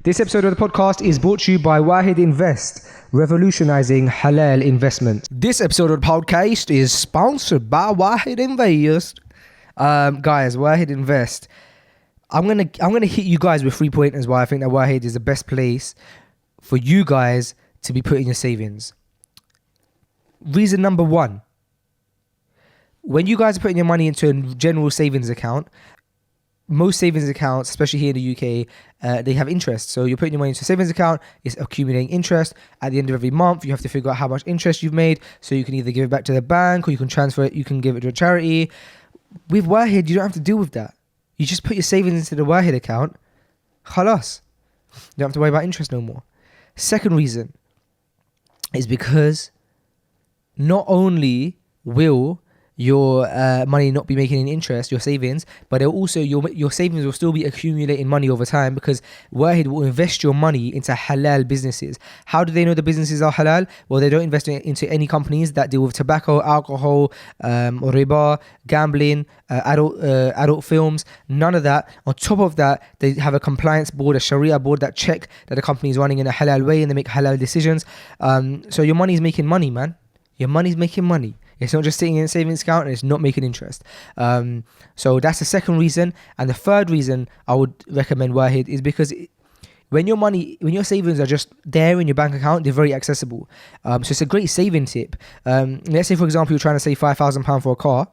This episode of the podcast is brought to you by Wahid Invest, revolutionizing halal investment. This episode of the podcast is sponsored by Wahid Invest. Guys, Wahid Invest. I'm gonna hit you guys with 3 pointers why I think that Wahid is the best place for you guys to be putting your savings. Reason number 1. When you guys are putting your money into a general savings account, most savings accounts, especially here in the UK, they have interest. So you're putting your money into a savings account, it's accumulating interest. At the end of every month, you have to figure out how much interest you've made. So you can either give it back to the bank or you can transfer it, you can give it to a charity. With Wahid, you don't have to deal with that. You just put your savings into the Wahid account. Khalas. You don't have to worry about interest no more. Second reason is because not only will your money not be making any interest, your savings, but it'll also your savings will still be accumulating money over time because Wahid will invest your money into halal businesses. How do they know the businesses are halal? Well, they don't invest into any companies that deal with tobacco, alcohol, riba, gambling, adult films, none of that. On top of that, they have a compliance board, a Sharia board that check that the company is running in a halal way and they make halal decisions. So your money is making money, man. Your money's making money. It's not just sitting in a savings account and it's not making interest. So that's the second reason. And the third reason I would recommend Wahid is because when your savings are just there in your bank account, they're very accessible. So it's a great saving tip. Let's say, for example, you're trying to save £5,000 for a car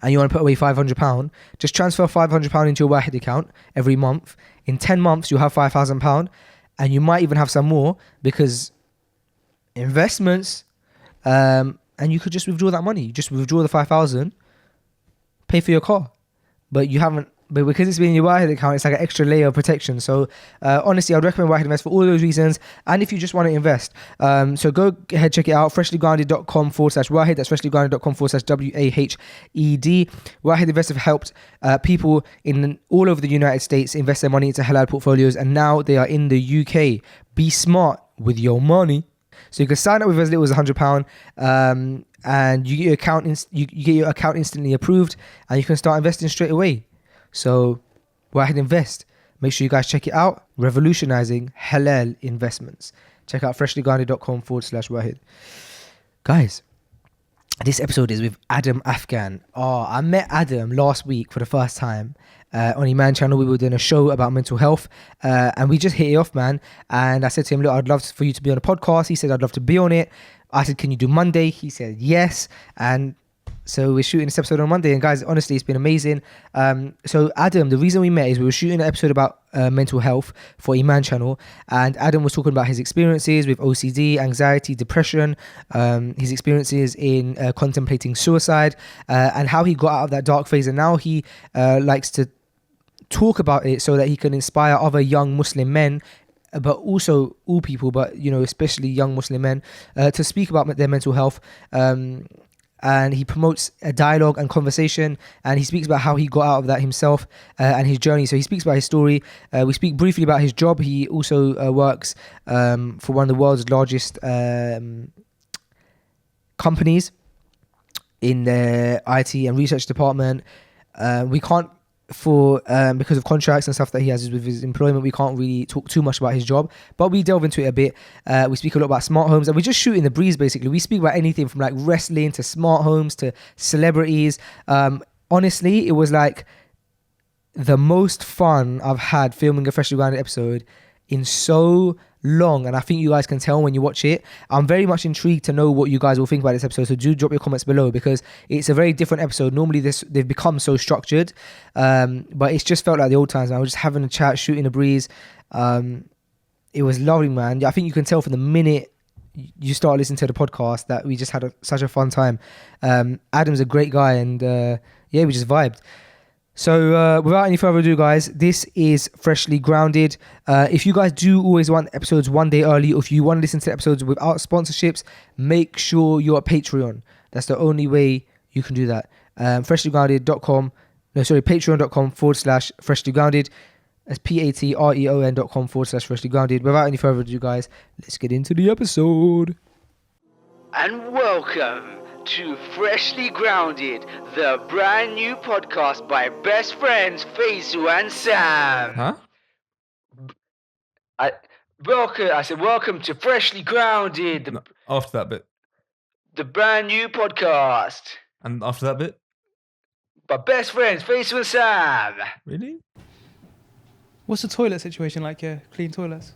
and you want to put away £500. Just transfer £500 into your Wahid account every month. In 10 months, you'll have £5,000 and you might even have some more because investments... and you could just withdraw that money. You just withdraw the 5,000, pay for your car. But because it's been in your Wahid account, it's like an extra layer of protection. So honestly, I'd recommend Wahid Invest for all those reasons. And if you just want to invest, so go ahead, check it out. freshlygrounded.com/Wahid. That's freshlygrounded.com/WAHED. Wahid Invest have helped people in all over the United States invest their money into halal portfolios. And now they are in the UK. Be smart with your money. So you can sign up with as little as £100, and you get your account. You get your account instantly approved, and you can start investing straight away. So, Wahid Invest. Make sure you guys check it out. Revolutionizing halal investments. Check out freshlygrounded.com/Wahid. Guys, this episode is with Adam Afghan. I met Adam last week for the first time. On Iman channel, we were doing a show about mental health, and we just hit it off, man. And I said to him, look, I'd love for you to be on a podcast. He said, I'd love to be on it. I said, can you do Monday? He said yes. And so we're shooting this episode on Monday, and guys, honestly, it's been amazing. So Adam, the reason we met is we were shooting an episode about mental health for Iman channel, and Adam was talking about his experiences with OCD, anxiety, depression, his experiences in contemplating suicide, and how he got out of that dark phase, and now he likes to talk about it so that he can inspire other young Muslim men, but also all people, but especially young Muslim men, to speak about their mental health. And he promotes a dialogue and conversation, and he speaks about how he got out of that himself and his journey. So he speaks about his story. We speak briefly about his job. He also works for one of the world's largest companies in the IT and research department. We can't, because of contracts and stuff that he has with his employment, we can't really talk too much about his job, but we delve into it a bit. We speak a lot about smart homes, and we just shoot in the breeze. Basically, we speak about anything from like wrestling to smart homes to celebrities. Honestly, it was like the most fun I've had filming a Freshly Grounded episode in so long, and I think you guys can tell when you watch it. I'm very much intrigued to know what you guys will think about this episode, so do drop your comments below, because it's a very different episode. Normally they've become so structured, but it's just felt like the old times. I was just having a chat, shooting a breeze. It was lovely, man. I think you can tell from the minute you start listening to the podcast that we just had such a fun time. Adam's a great guy, and we just vibed. So without any further ado, guys, this is Freshly Grounded. If you guys do always want episodes one day early, or if you want to listen to episodes without sponsorships, make sure you're a Patreon. That's the only way you can do that. Patreon.com/Freshly Grounded. That's patreon.com/Freshly Grounded. Without any further ado, guys, let's get into the episode. And welcome to Freshly Grounded, the brand new podcast by best friends Faizu and Sam. Huh? I said, welcome to Freshly Grounded, No, after that bit. the brand new podcast. And after that bit? My best friends, Faisal and Sam. Really? What's the toilet situation like here? Clean toilets?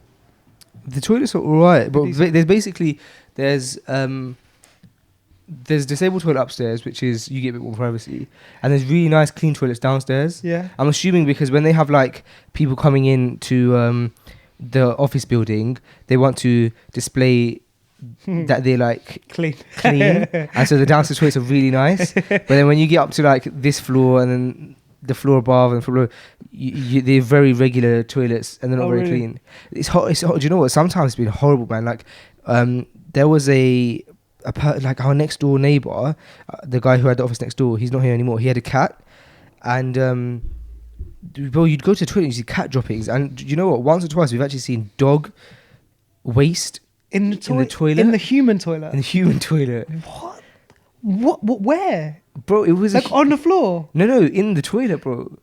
The toilets are alright, but Decent. there's basically there's disabled toilet upstairs, which is you get a bit more privacy, and there's really nice clean toilets downstairs. Yeah. I'm assuming because when they have like people coming in to the office building, they want to display that they're like Clean. and so the downstairs toilets are really nice. But then when you get up to like this floor and then the floor above and the floor below, they're very regular toilets and they're not very really? clean. It's hot. Do you know what? Sometimes it's been horrible, man. Like there was like our next door neighbor, the guy who had the office next door. He's not here anymore. He had a cat, and bro, you'd go to the toilet and you see cat droppings, and you know what? Once or twice we've actually seen dog waste In the the toilet? In the human toilet? in the human toilet. What? Where? Bro, it was Like on the floor? no, in the toilet, bro.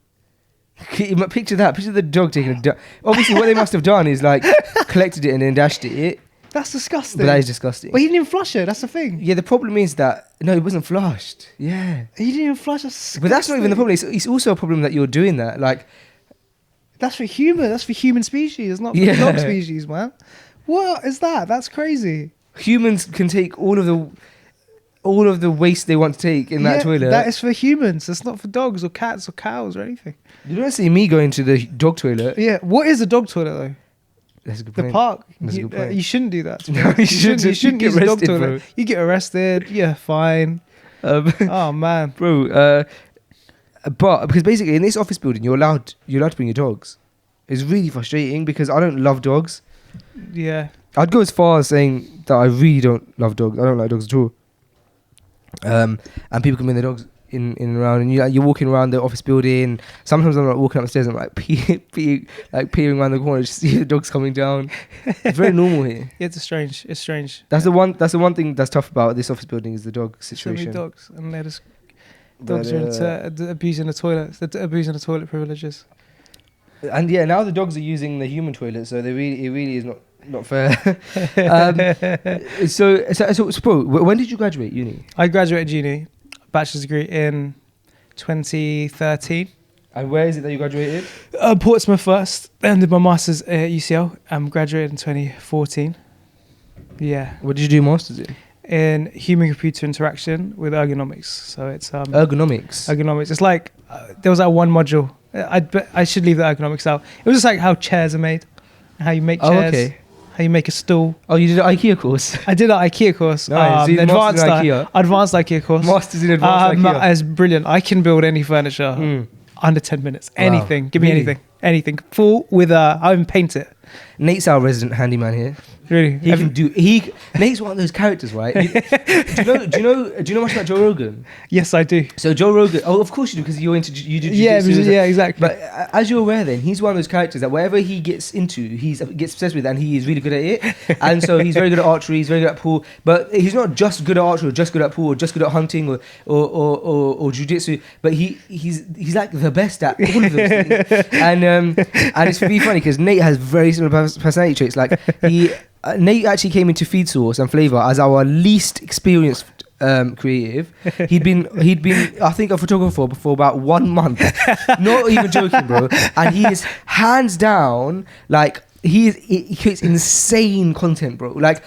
Picture that. Picture the dog taking a dump. Obviously, what they must have done is like collected it and then dashed it. That's disgusting. But that is disgusting. But he didn't even flush it. That's the thing. Yeah, the problem is that no, it wasn't flushed. Yeah, He didn't even flush. That's but that's not even the disgusting. problem. It's also a problem that you're doing that. Like, That's for human. That's for human species. Not for Yeah. dog species, man. What is that? That's crazy. humans can take all of the waste they want to take in that Yeah, toilet. That is for humans. That's not for dogs or cats or cows or anything. You don't see me going to the dog toilet. Yeah. What is a dog toilet though? That's a good The point. park. That's a You, good point. you shouldn't do that. No, you shouldn't. You shouldn't You use get a dog arrested, toilet. You get arrested. Yeah, fine. Oh man. Bro, but because basically in this office building you're allowed to bring your dogs. It's really frustrating because I don't love dogs. Yeah. I'd go as far as saying that I really don't love dogs. I don't like dogs at all. And people can bring their dogs in and around, and you're walking around the office building. Sometimes I'm like walking upstairs and I'm like peering around the corner just to see the dogs coming down. It's very normal here. Yeah, it's strange. It's strange. That's the one thing that's tough about this office building is the dog So many situation. dogs, and they're just But, dogs are into abusing the toilets. They're abusing the toilet privileges. and yeah, now the dogs are using the human toilet, so it really is not fair. So, bro, when did you graduate uni? I graduated uni, bachelor's degree in 2013. And where is it that you graduated? Portsmouth first, then did my master's at UCL. Graduated in 2014. Yeah, What did you do masters in? human-computer interaction with ergonomics. So it's Ergonomics. ergonomics. It's like there was that one module. I should leave the ergonomics out. It was just like how chairs are made, how you make Oh, chairs, okay. how you make a stool. Oh, you did an IKEA course. I did an IKEA course. Nice. So you did advanced masters in IKEA? advanced IKEA course. Masters in advanced IKEA. It's brilliant. I can build any furniture under 10 minutes. Wow. Anything. Give me Really? anything. Anything. Full with I even paint it. Nate's our resident handyman here. Really. Nate's one of those characters, right? Do you know much about Joe Rogan? Yes, I do. So Joe Rogan, oh, of course you do, because you did Yeah, jiu-jitsu. yeah, exactly. But as you're aware, then he's one of those characters that whatever he gets into, he gets obsessed with, and he is really good at it. And so he's very good at archery, he's very good at pool, but he's not just good at archery, or just good at pool, or just good at hunting, or jiu-jitsu. But he's like the best at all of those things. And it's really funny because Nate has very similar personality traits. Like Nate actually came into Feed Source and Flavor as our least experienced creative. He'd been I think a photographer for about 1 month. Not even joking, bro. And he is hands down like he creates insane content, bro. Like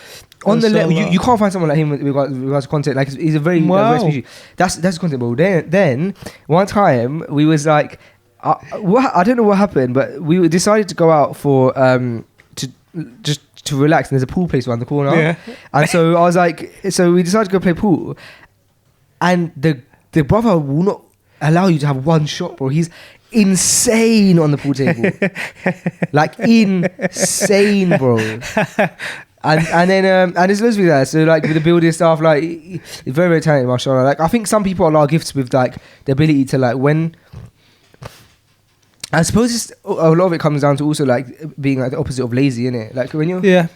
on the level, you can't find someone like him with regards to content. Like he's a very diverse species. That's content, bro. Then one time we was like, I don't know what happened, but we decided to go out for to relax, and there's a pool place around the corner. Yeah. And so I was like, so we decided to go play pool, and the brother will not allow you to have one shot, bro. He's insane on the pool table. Like insane, bro. And then it's loads of that. So like with the building stuff, like it's very, very talented, mashallah. Like I think some people are gifts with like the ability to like when. I suppose a lot of it comes down to also like being like the opposite of lazy, innit? Like when you're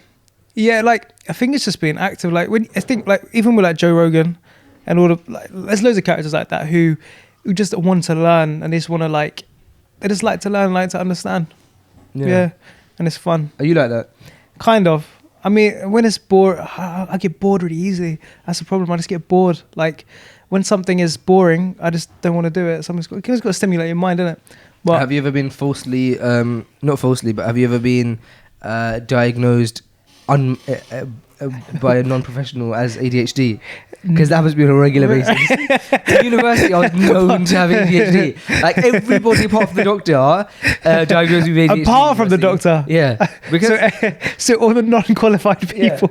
yeah, like I think it's just being active. Like when I think like even with like Joe Rogan and all of like there's loads of characters like that who just want to learn and they just want to like they just like to learn, like to understand. Yeah. and it's fun. Are you like that? Kind of. I mean, when it's bored, I get bored really easily. That's the problem. I just get bored. Like when something is boring, I just don't want to do it. Something's got to stimulate your mind, innit? But Have you ever been falsely, not falsely, but have you ever been diagnosed by a non-professional as ADHD? Because that must be on a regular basis. At university, I was known to have ADHD. Like everybody apart from the doctor diagnosed with ADHD. apart from the doctor, Yeah. Because so all the non-qualified Yeah. people.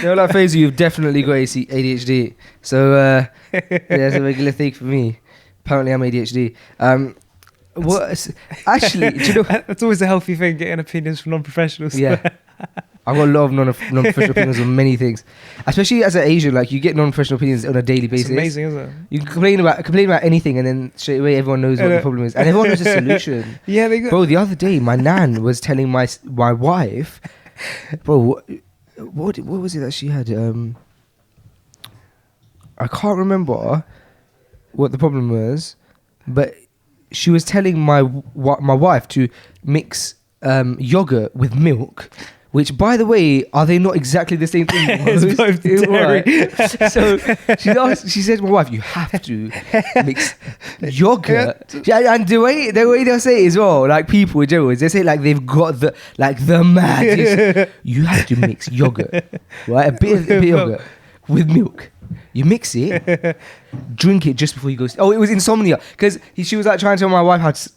they're like, Faisal, you've definitely got ADHD. So it's a regular thing for me. Apparently I'm ADHD. Actually, do you know? It's always a healthy thing, getting opinions from non-professionals. Yeah. I've got a lot of non-professional opinions on many things. Especially as an Asian, like you get non-professional opinions on a daily It's basis. amazing, isn't it? You can complain about anything and then straight away everyone knows what the problem is. And everyone knows the solution. Yeah, they got. Bro, the other day my nan was telling my wife, bro, what was it that she had? I can't remember what the problem was, but she was telling my wife to mix yogurt with milk. Which, by the way, are they not exactly the same thing? It's both dairy. So she said to my wife, you have to mix yogurt. Yeah, and the way they'll say it as well, like people in general, is they say like they've got the maddest. You have to mix yogurt, right? A bit of yogurt with milk. You mix it, drink it just before you go. Oh, it was insomnia because she was like trying to tell my wife how to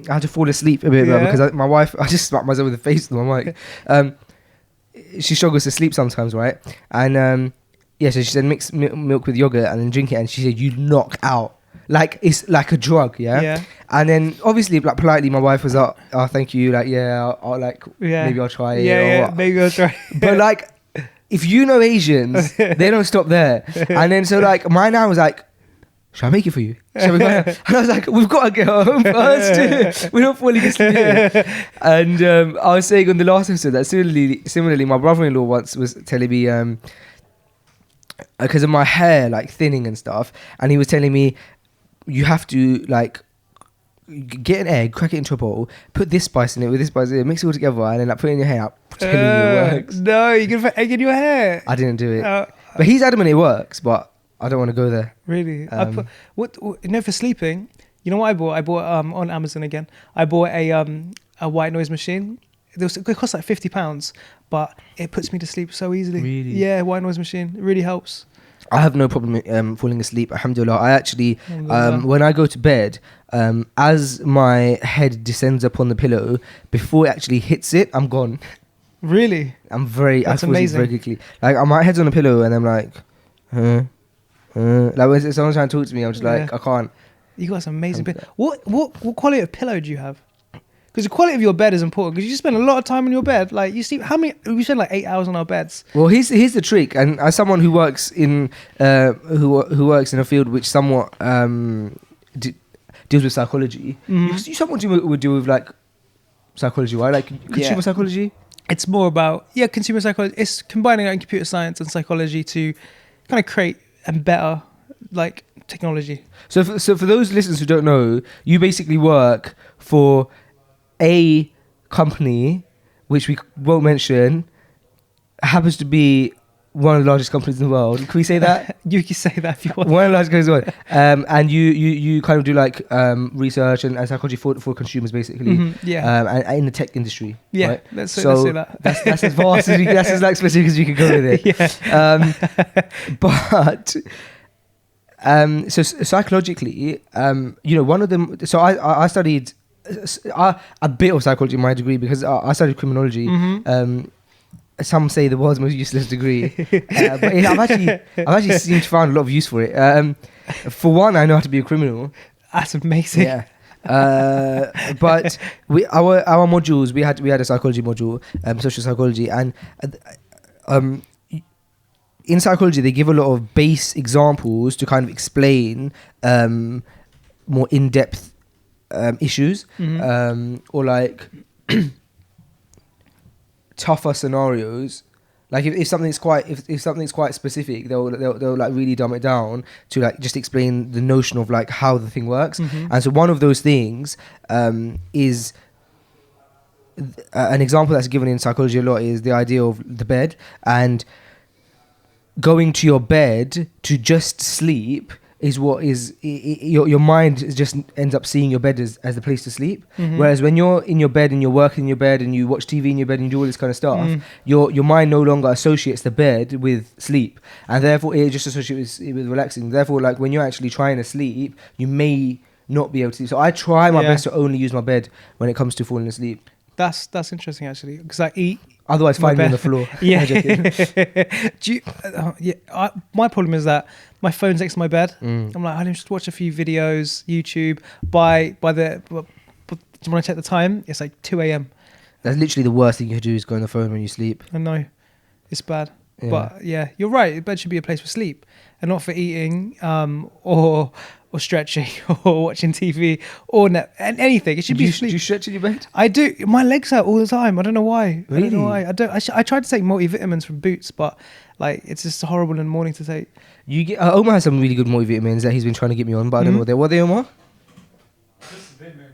how to fall asleep a bit because my wife, I just smacked myself with the face on my mic. She struggles to sleep sometimes, right? And so she said mix milk with yogurt and then drink it, and she said you knock out. Like it's like a drug, yeah. And then obviously, like politely, my wife was like, "Oh, thank you." Like, I'll like maybe I'll try it. Yeah, maybe I'll try. But like, if you know Asians, they don't stop there. And then so like, my nan was like, "Shall I make it for you? Shall we go?" And I was like, "We've got to get home first. We're not falling asleep here." And I was saying on the last episode that similarly, my brother-in-law once was telling me because of my hair like thinning and stuff, and he was telling me, you have to like get an egg, crack it into a bowl, put this spice in it with this spice in it, mix it all together, and then like put it in your hair. I'm telling you it works. No, you can put egg in your hair. I didn't do it, but he's adamant it works, but I don't want to go there. Really? For sleeping, you know what I bought? I bought on Amazon again. I bought a white noise machine. It cost like £50, but it puts me to sleep so easily. Really? Yeah, white noise machine. It really helps. I have no problem falling asleep. Alhamdulillah. I actually, when I go to bed, as my head descends upon the pillow, before it actually hits it, I'm gone. Really? That's amazing. Very quickly. Like my head's on the pillow and I'm like, like when someone's trying to talk to me, I'm just like, I can't. You got some amazing bed. What quality of pillow do you have? Because the quality of your bed is important. Because you spend a lot of time in your bed. Like you sleep, we spend like 8 hours on our beds. Well, here's the trick. And as someone who works in who works in a field which somewhat deals with psychology, you someone who would deal with like psychology, right? Like consumer psychology. It's more about consumer psychology. It's combining like computer science and psychology to kind of create and better like technology. So for those listeners who don't know, you basically work for a company which we won't mention, happens to be one of the largest companies in the world. Can we say that? You can say that if you want. One of the largest companies in the world. And you kind of do like research and psychology for consumers basically. And in the tech industry. Yeah, right? let's say that. That's as vast as that's as like specific as we could go with it. But so psychologically, one of them. So I studied a bit of psychology in my degree because I studied criminology. Some say the world's most useless degree, but I've actually seemed to find a lot of use for it. For one, I know how to be a criminal. That's amazing. Yeah. But our modules, we had a psychology module, social psychology, and in psychology they give a lot of base examples to kind of explain more in-depth issues, or like tougher scenarios. Like if something's quite specific, they'll like really dumb it down to like just explain the notion of like how the thing works. And so one of those things is an example that's given in psychology a lot is the idea of the bed, and going to your bed to just sleep is what is your mind just ends up seeing your bed as the place to sleep. Whereas when you're in your bed and you're working in your bed and you watch TV in your bed and you do all this kind of stuff, your mind no longer associates the bed with sleep, and therefore it just associates it with relaxing. Therefore, like when you're actually trying to sleep, you may not be able to sleep. So I try my best to only use my bed when it comes to falling asleep. That's interesting actually, because I eat. Otherwise, find me on the floor. Yeah. My problem is that my phone's next to my bed. I'm like, I just watch a few videos, YouTube. When I check the time, it's like 2 a.m. That's literally the worst thing you could do is go on the phone when you sleep. I know, it's bad. Yeah. But yeah, you're right. Bed should be a place for sleep and not for eating or stretching or watching TV or and anything. It should be sleep. Do you stretch in your bed? I do. My legs hurt all the time. I don't know why. Really? I don't know why. I tried to take multivitamins from Boots, but like it's just horrible in the morning to take. You get Omar has some really good multivitamins that he's been trying to get me on, but I don't know what they are. What are they, Omar? Just vitamin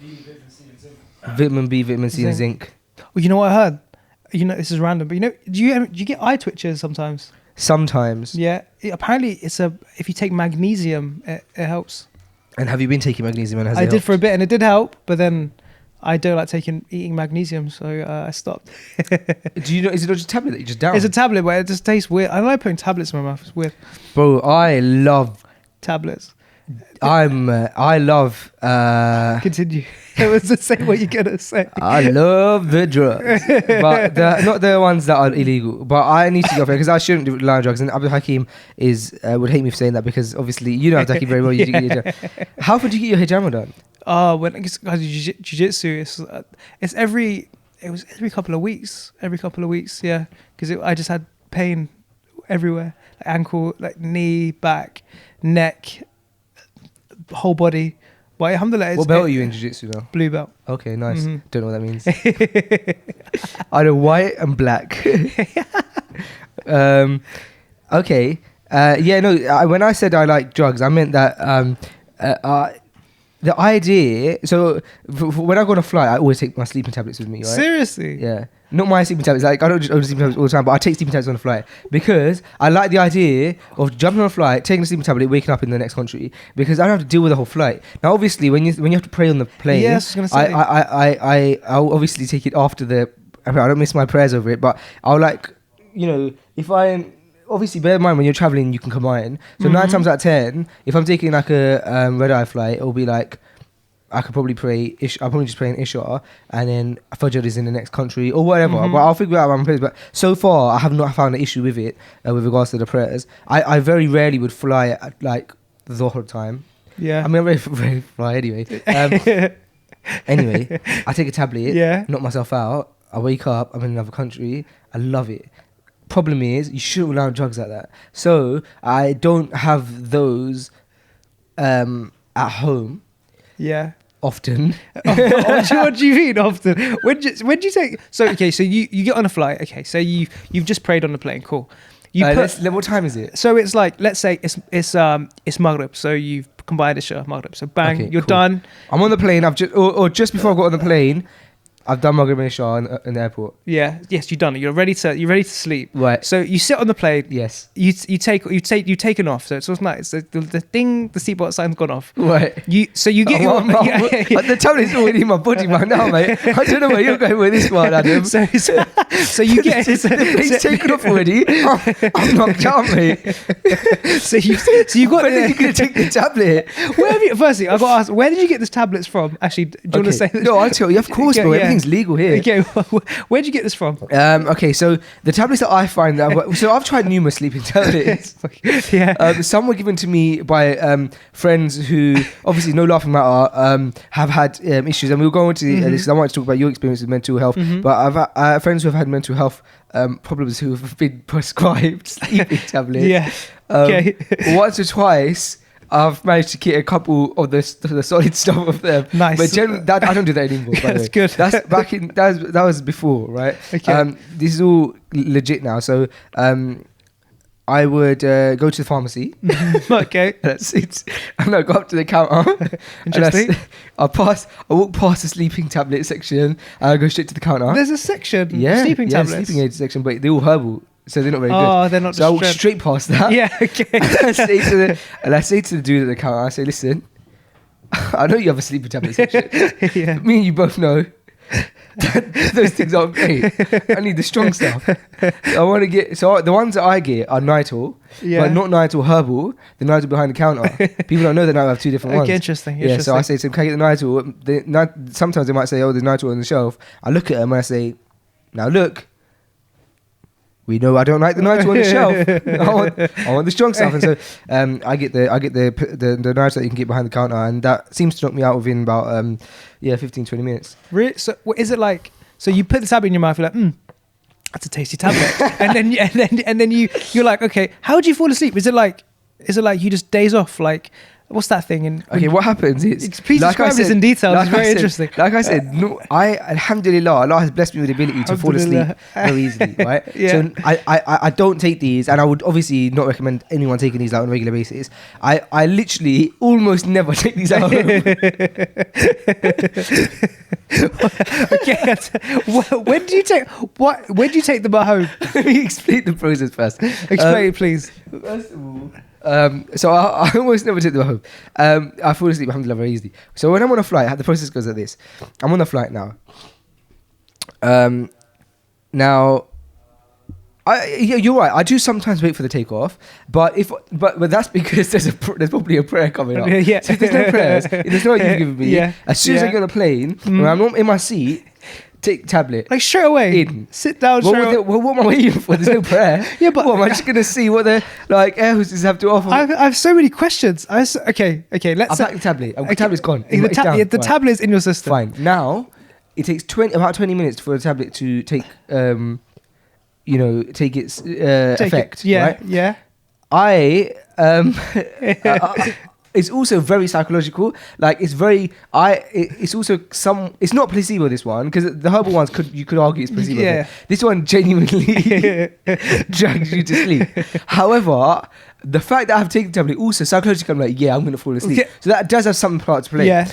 B, vitamin C, and zinc. Vitamin B, vitamin C, and zinc. Well, you know what I heard? You know, this is random, but you know, do you get eye twitches sometimes? Sometimes. Yeah. Apparently, if you take magnesium, it helps. And have you been taking magnesium? And has I it did for a helped? bit, and it did help, but then I don't like eating magnesium, so I stopped. Do you know? Is it not just a tablet that you just down? It's a tablet, but it just tastes weird. I don't like putting tablets in my mouth. It's weird. Bro, I love. Tablets. I love. Continue. It was to say what you're gonna say. I love the drugs, but not the ones that are illegal. But I need to go for it because I shouldn't do line drugs. And Abdul Hakim would hate me for saying that because obviously you know Abdul Hakim very well. You do get your How would you get your hijama done? When I do jiu-jitsu, it's every couple of weeks. Every couple of weeks, yeah. Because I just had pain everywhere, like ankle, like knee, back, neck, whole body. But alhamdulillah, What belt are you in jiu-jitsu now? Blue belt. Okay, nice. Don't know what that means. I know white and black. Okay. When I said I like drugs, I meant that the idea. So when I go on a flight, I always take my sleeping tablets with me. Right? Seriously? Yeah. Not my sleeping tablets. Like I don't just own sleeping tablets all the time, but I take sleeping tablets on a flight because I like the idea of jumping on a flight, taking a sleeping tablet, waking up in the next country because I don't have to deal with the whole flight. Now, obviously, when you have to pray on the plane, yes, I was gonna say. I'll obviously take it after the. I don't miss my prayers over it, but I'll if I. Obviously, bear in mind when you're traveling, you can combine. So 9 times out of 10, if I'm taking like a red eye flight, it'll be like I could probably pray. I'll probably just pray in Isha, and then Fajr is in the next country or whatever. But I'll figure out my prayers. But so far, I have not found an issue with it with regards to the prayers. I very rarely would fly at like the Dhuhr time. Yeah. I mean, I'm very fly anyway. Anyway, I take a tablet, knock myself out. I wake up. I'm in another country. I love it. Problem is, you shouldn't rely on drugs like that. So I don't have those at home. Yeah. Often. What do you mean often? When do you take? So okay, so you get on a flight. Okay, so you've just prayed on the plane. Cool. What time is it? So it's like, let's say it's Maghrib. So you've combined Isha, Maghrib. So bang, Okay, you're cool. done. I'm on the plane. I've just just before I got on the plane, I've done Maghrib and Isha in the airport. Yeah. Yes, you've done it. You're ready to sleep. Right. So you sit on the plane. Yes. You've taken off. So it's nice. The thing, the seatbelt sign's gone off. Right. You get The tablet's already in my body right now, mate. I don't know where you're going with this one, Adam. So you get the plane's taken off already. I'm knocked out, mate. so you got. When are you going to take the tablet? Firstly, I got to ask, where did you get this tablets from? Actually, do you want to say this? No, I'll tell you. Of course, bro. Yeah. Everything's legal here. Okay, where'd you get this from? Okay, so the tablets that I find so I've tried numerous sleeping tablets. Yeah. Some were given to me by friends who, obviously, no laughing matter, have had issues, and we'll go into this because I wanted to talk about your experience with mental health. But I've had friends who have had mental health problems who have been prescribed sleeping tablets. Yeah. Okay. Once or twice, I've managed to get a couple of the solid stuff of them. Nice. But generally, I don't do that anymore. By the That's way. good. That's back in. That was before, right? Okay. This is all legit now. So I would go to the pharmacy. Okay. And I go up to the counter. Interesting. And I walk past the sleeping tablet section, and I go straight to the counter. There's a section. Yeah, Sleeping tablets. sleeping aid section, but they're all herbal, so they're not very good. Oh, they're not. So I walk strength. straight past that. Yeah. Okay. And I say to the dude at the counter, I say, listen, I know you have a sleeping tablet section. Yeah. Me and you both know that those things aren't great. I need the strong stuff. I want to get, so the ones that I get are Nital, Yeah. but not Nital herbal, the Nital behind the counter. People don't know that now I have two different ones. Okay, interesting. Yeah, so I say to them, can I get the Nital? Sometimes they might say, oh, there's Nital on the shelf. I look at them and I say, now look, we know I don't like the Nital on the shelf. I want the strong stuff. And so I get the Nital that you can get behind the counter, and that seems to knock me out within about 15-20 minutes. Really? So what is it like? So you put the tablet in your mouth, you're like, that's a tasty tablet, and then you're like, okay, how do you fall asleep? Is it like you just daze off? Like, what's that thing? And Okay, what happens is, please describe this in detail. It's very interesting. Like I said, no, Alhamdulillah, Allah has blessed me with the ability to fall asleep very easily, right? Yeah. So I don't take these, and I would obviously not recommend anyone taking these out on a regular basis. I literally almost never take these out. Okay, when do you take them at home? Let me explain the process first. Explain, please. First of all, so I almost never take them home. I fall asleep, alhamdulillah, very easily. So when I'm on a flight, the process goes like this. I'm on a flight now. You're right. I do sometimes wait for the takeoff, but that's because there's probably a prayer coming up. Yeah. So if there's no prayers, if there's no what you've given me, Yeah. as soon as I get on a plane, when I'm not in my seat, take tablet. Like straight away. In. Sit down. What am I waiting for? There's no prayer. Yeah, but am I just gonna see what the air hostesses have to offer? I have so many questions. Okay. Let's. I've packed the tablet. The tablet's gone. The It's down. the Right. tablet is in your system. Fine. Now it takes about 20 minutes for the tablet to take take its effect. Yeah. Right? Yeah. It's also very psychological. Like it's also it's not placebo, this one, because the herbal ones you could argue it's placebo. Yeah. This one genuinely drags you to sleep. However, the fact that I've taken the tablet also psychologically, I'm like, I'm gonna fall asleep. Yeah. So that does have some part to play. Yeah.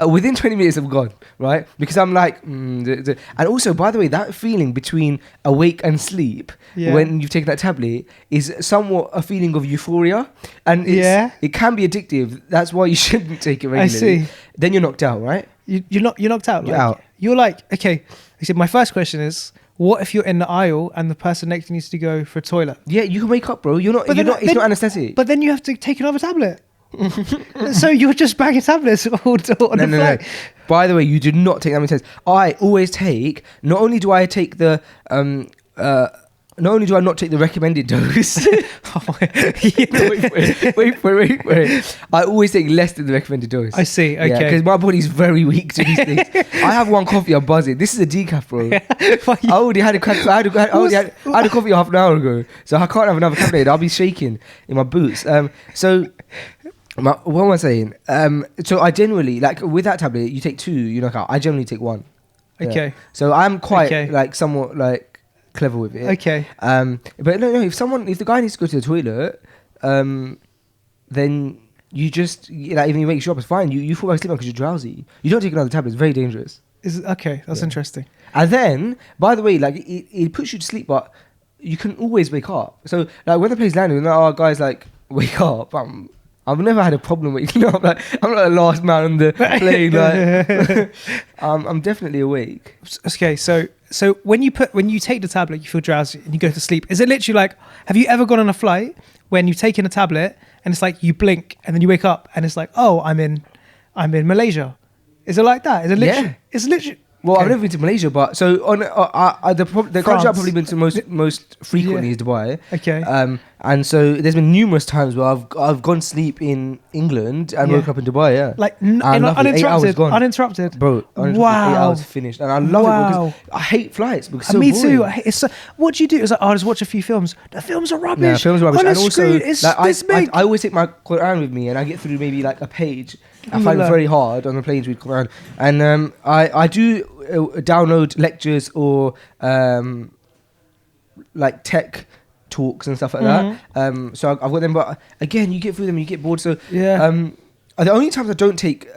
Within 20 minutes I'm gone, right? Because I'm like, and also, by the way, that feeling between awake and sleep when you've taken that tablet is somewhat a feeling of euphoria, and it can be addictive. That's why you shouldn't take it regularly. I see. Then you're knocked out, right? You're knocked out. You're out. You're like, okay. I said, my first question is, what if you're in the aisle and the person next to you needs to go for a toilet? Yeah, you can wake up, bro. It's not anesthetic. But then you have to take another tablet. So you're just bagging tablets on the flight. No. By the way, you do not take that many tests. I always take. Not only do I take the not only do I not take the recommended dose. Wait for it. I always take less than the recommended dose. I see. Okay. Because my body's very weak to these things. I have one coffee, I'm buzzing. This is a decaf, bro. I already had a coffee. I had a coffee half an hour ago, so I can't have another tablet. I'll be shaking in my boots. What am I saying? So I generally, like with that tablet, you take two, you knock out. I generally take one. Okay. So I'm quite like somewhat like clever with it. Okay. But no. If the guy needs to go to the toilet, then you just even you wake you up, it's fine. You fall back asleep because you're drowsy. You don't take another tablet. It's very dangerous. That's interesting. And then, by the way, like it puts you to sleep, but you can always wake up. So like when the plane's landing, guys like wake up. I've never had a problem with I'm not the last man on the plane. Like, I'm definitely awake. Okay, so when you take the tablet, you feel drowsy and you go to sleep. Is it literally like? Have you ever gone on a flight when you've taken a tablet and it's like you blink and then you wake up and it's like, oh, I'm in Malaysia. Is it like that? Is it literally? Yeah. It's literally. Well, okay. I've never been to Malaysia, but so on the country I've probably been to most frequently is Dubai. Okay. And so there's been numerous times where I've gone to sleep in England and woke up in Dubai. Yeah. Like uninterrupted. 8 hours gone. Uninterrupted. Bro, wow. 8 hours finished, and I love it because I hate flights because it's so me boring. too. What do you do? It's like, I'll just watch a few films. The films are rubbish. Yeah, films are rubbish. On And a also, screen, it's like, this big. I always take my Quran with me, and I get through maybe like a page. I find it very hard on the plane to read Quran, and I do download lectures or like tech talks and stuff like that. So I've got them, but again, you get through them, you get bored. So Yeah. the only times I don't take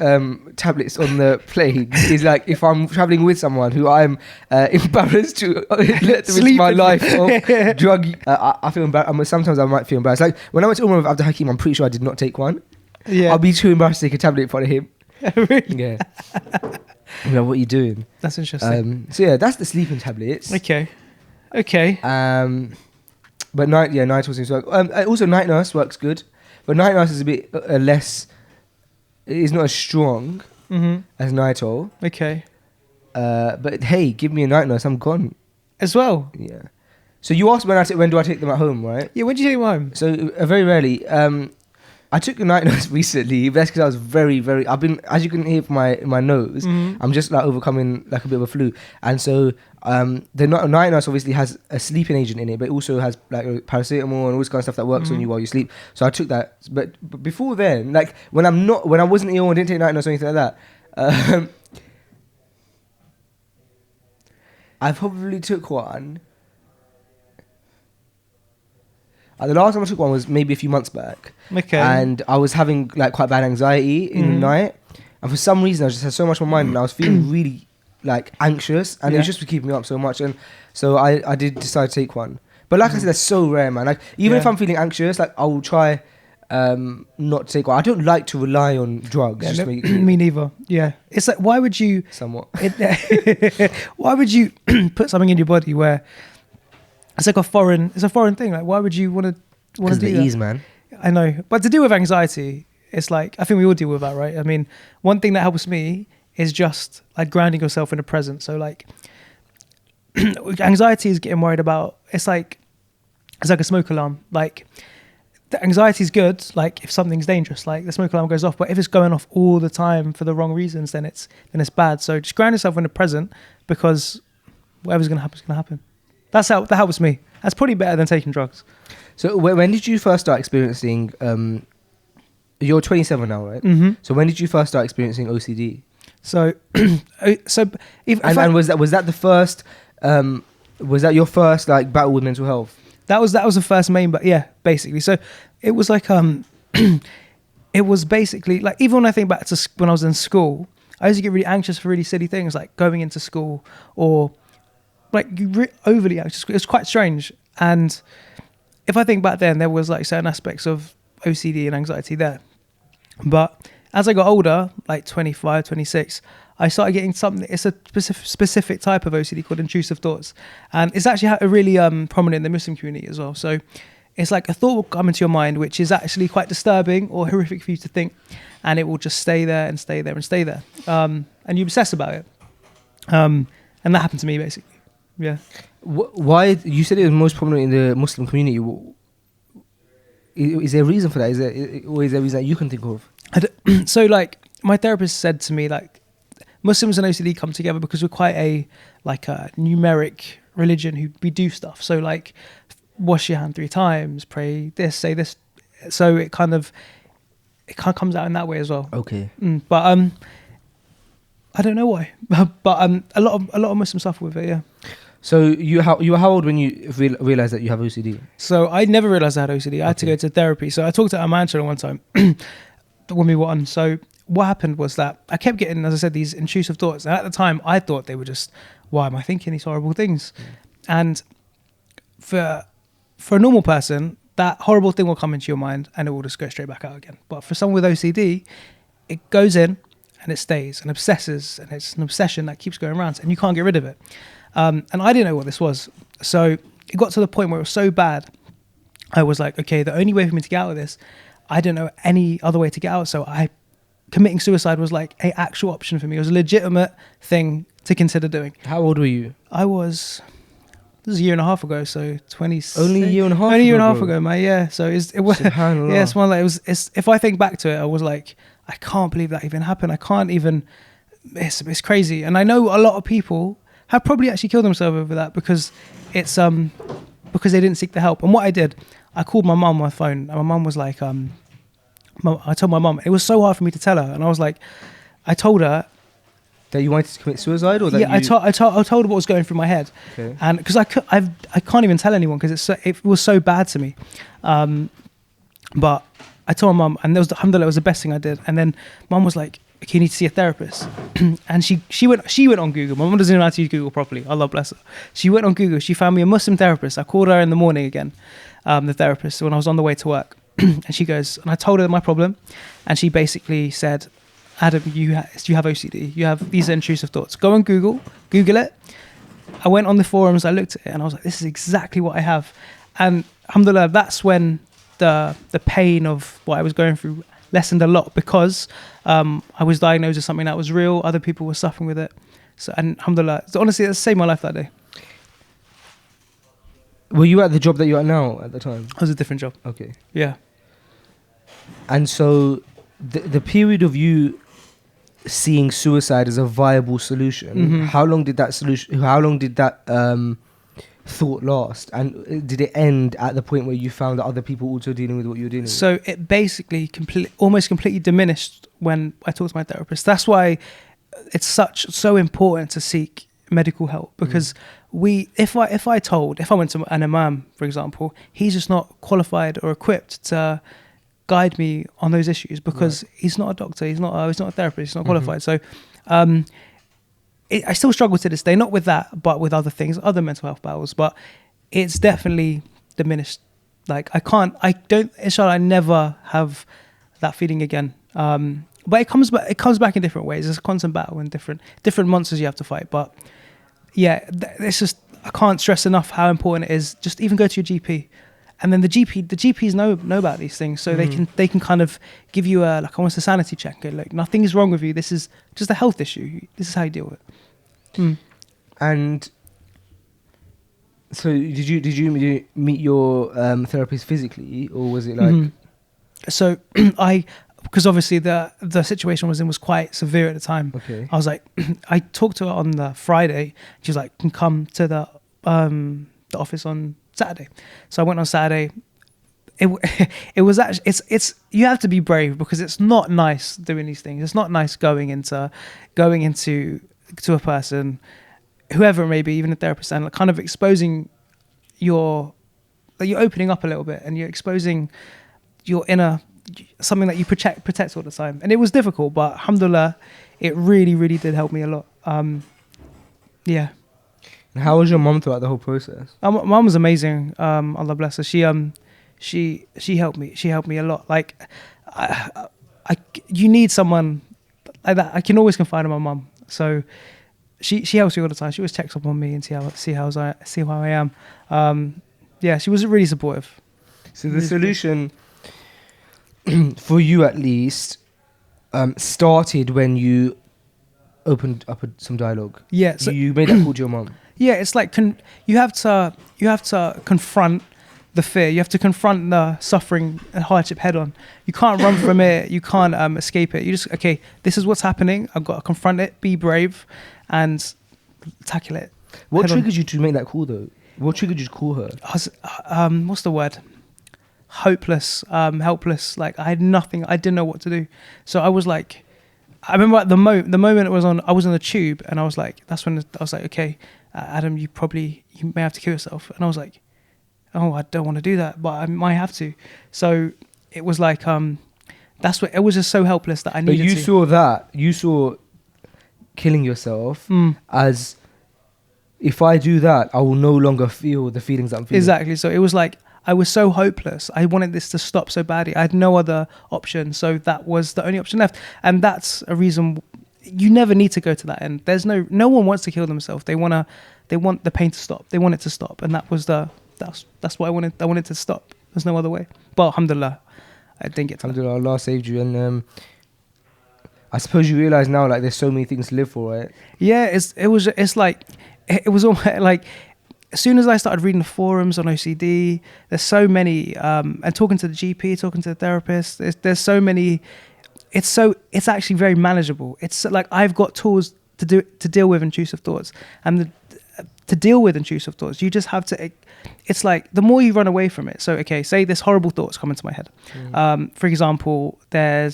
tablets on the plane is like if I'm traveling with someone who I'm embarrassed to let them into my life of drug. I feel embarrassed. Sometimes I might feel embarrassed. Like when I went to Umrah with Abdul Hakim, I'm pretty sure I did not take one. Yeah. I'll be too embarrassed to take a tablet in front of him. Really? Yeah. You know, what are you doing? That's interesting. So yeah, that's the sleeping tablets. Okay. But night seems to work. Also, night nurse works good, but night nurse is a bit less. It's not as strong as Nitol. Okay. But hey, give me a night nurse, I'm gone. As well. Yeah. So you asked when do I take them at home, right? Yeah. When did you take them home? So very rarely. I took a night nurse recently. That's because I was very, very. I've been, as you can hear from my nose, I'm just like overcoming like a bit of a flu, and so the night nurse obviously has a sleeping agent in it, but it also has like paracetamol and all this kind of stuff that works on you while you sleep. So I took that, but before then, like when I wasn't ill and didn't take night nurse or anything like that, I probably took one. The last time I took one was maybe a few months back. Okay. And I was having like quite bad anxiety in the night. And for some reason, I just had so much on my mind and I was feeling really like anxious. And it was just keeping me up so much. And so I did decide to take one. But like I said, that's so rare, man. Like even if I'm feeling anxious, like I will try not to take one. I don't like to rely on drugs. Just to make it clear. Me neither. Yeah. It's like, why would you... Somewhat. Why would you put something in your body where... It's like a foreign thing. Like, why would you want to do Because of the that? ease, man. I know, but to deal with anxiety, it's like I think we all deal with that, right? I mean, one thing that helps me is just like grounding yourself in the present. So like, anxiety is getting worried about. It's like a smoke alarm. Like, the anxiety is good. Like if something's dangerous, like the smoke alarm goes off. But if it's going off all the time for the wrong reasons, then it's bad. So just ground yourself in the present because whatever's gonna happen is gonna happen. That helps me. That's probably better than taking drugs. So when did you first start experiencing... you're 27 now, right? So when did you first start experiencing OCD? So, Was that the first... was that your first like battle with mental health? That was the first main, but yeah, basically. So it was like it was basically like even when I think back to when I was in school, I used to get really anxious for really silly things like going into school or like overly anxious. It was quite strange. And if I think back then, there was like certain aspects of OCD and anxiety there. But as I got older, like 25, 26, I started getting something. It's a specific type of OCD called intrusive thoughts, and it's actually really prominent in the Muslim community as well. So it's like a thought will come into your mind, which is actually quite disturbing or horrific for you to think, and it will just stay there and stay there and stay there, and you obsess about it. And that happened to me basically. Yeah. Why you said it was most prominent in the Muslim community? Is there a reason for that? Is there a reason that you can think of? So like my therapist said to me, like Muslims and OCD come together because we're quite a numeric religion we do stuff. So like wash your hand 3 times, pray this, say this. So it kind of comes out in that way as well. Okay. But I don't know why. But a lot of Muslims suffer with it. Yeah. So you were how old when you realized that you have OCD? So I never realized I had OCD. I had to go to therapy. So I talked to Amanda one time when we were on. So what happened was that I kept getting, as I said, these intrusive thoughts. And at the time, I thought they were just, why am I thinking these horrible things? And for a normal person, that horrible thing will come into your mind and it will just go straight back out again. But for someone with OCD, it goes in and it stays and obsesses. And it's an obsession that keeps going around and you can't get rid of it. And I didn't know what this was. So it got to the point where it was so bad. I was like, okay, the only way for me to get out of this, I don't know any other way to get out. So committing suicide was like an actual option for me. It was a legitimate thing to consider doing. How old were you? This was a year and a half ago. So 26. Only a year and a half. Only a year and a half ago, mate. Yeah. So it was. Yeah, it's one like if I think back to it, I was like, I can't believe that even happened. I can't even. It's crazy. And I know a lot of people have probably actually killed themselves over that because it's because they didn't seek the help. And what I did, I called my mum on my phone, and my mum was like, I told my mum, it was so hard for me to tell her, and I was like, I told her That you wanted to commit suicide, or that Yeah, I told her what was going through my head, Okay. and because I can't even tell anyone because it was so bad to me. But I told my mum, and alhamdulillah, it was the best thing I did. And then mum was like, "Okay, you need to see a therapist." And she went on Google. My mum doesn't know how to use Google properly. Allah bless her. She went on Google. She found me a Muslim therapist. I called her in the morning again, the therapist, when I was on the way to work. And she goes, and I told her my problem, and she basically said, "Adam, you have OCD. You have these intrusive thoughts. Go on Google it." I went on the forums. I looked at it, and I was like, "This is exactly what I have." And alhamdulillah, that's when the pain of what I was going through lessened a lot, because I was diagnosed with something that was real. Other people were suffering with it. So, and alhamdulillah, so honestly, it saved my life that day. Were you at the job that you're at now at the time? It was a different job. Okay. Yeah. And so the period of you seeing suicide as a viable solution, Mhm. how long did that thought last? And did it end at the point where you found that other people also dealing with what you're dealing with? So it basically almost completely diminished when I talked to my therapist. That's why it's so important to seek medical help, because if I went to an imam, for example, he's just not qualified or equipped to guide me on those issues, because he's not a doctor, he's not a therapist, he's not qualified. So I still struggle to this day, not with that, but with other things, other mental health battles. But it's definitely diminished. Like inshallah, I never have that feeling again. But it comes back in different ways. It's a constant battle and different monsters you have to fight. But yeah, it's just, I can't stress enough how important it is. Just even go to your GP, and then the GPs know about these things, so they can kind of give you almost a sanity check. Go, look, nothing is wrong with you. This is just a health issue. This is how you deal with it. And so did you meet your therapist physically, or was it like? So because obviously the situation I was in was quite severe at the time. Okay. I was like, I talked to her on the Friday. She was like, "Can come to the office on Saturday." So I went on Saturday. It was actually, it's you have to be brave, because it's not nice doing these things. It's not nice going into a person, whoever it may be, even a therapist, and kind of exposing you're opening up a little bit, and you're exposing your inner, something that you protect all the time. And it was difficult, but alhamdulillah, it really, really did help me a lot. Yeah. And how was your mum throughout the whole process? Mum was amazing. Allah bless her. She helped me. She helped me a lot. Like, you need someone like that. I can always confide in my mum. So she helps me all the time. She always checks up on me and see how I am. Yeah, she was really supportive. So the solution, for you at least, started when you opened up some dialogue. Yeah, so you made that call to your mum. Yeah, it's like you have to confront the fear. You have to confront the suffering and hardship head on. You can't run from it. You can't escape it. You just, okay, this is what's happening. I've got to confront it, be brave, and tackle it. What triggered you to make that call, though? What triggered you to call her? I was, what's the word? Hopeless, helpless. Like, I had nothing. I didn't know what to do. So I was like, I remember at the moment I was on the tube, and I was like, that's when I was like, okay, Adam, you may have to kill yourself. And I was like, oh, I don't want to do that, but I might have to. So it was like, that's what, it was just so helpless that I needed to. But you saw killing yourself as, if I do that, I will no longer feel the feelings that I'm feeling. Exactly. So it was like, I was so hopeless. I wanted this to stop so badly. I had no other option. So that was the only option left. And that's a reason you never need to go to that end. There's no one wants to kill themselves. They want the pain to stop. They want it to stop. And that was that's what I wanted. I wanted to stop. There's no other way. But alhamdulillah, I didn't get to that. Alhamdulillah, Allah saved you. And I suppose you realize now, like, there's so many things to live for, right? Yeah, it was almost like, as soon as I started reading the forums on OCD, there's so many, and talking to the GP, talking to the therapist, there's so many. It's actually very manageable. It's like, I've got tools to deal with intrusive thoughts, and to deal with intrusive thoughts, you just have to. It's like, the more you run away from it. So, okay, say this horrible thoughts come into my head. For example, I'll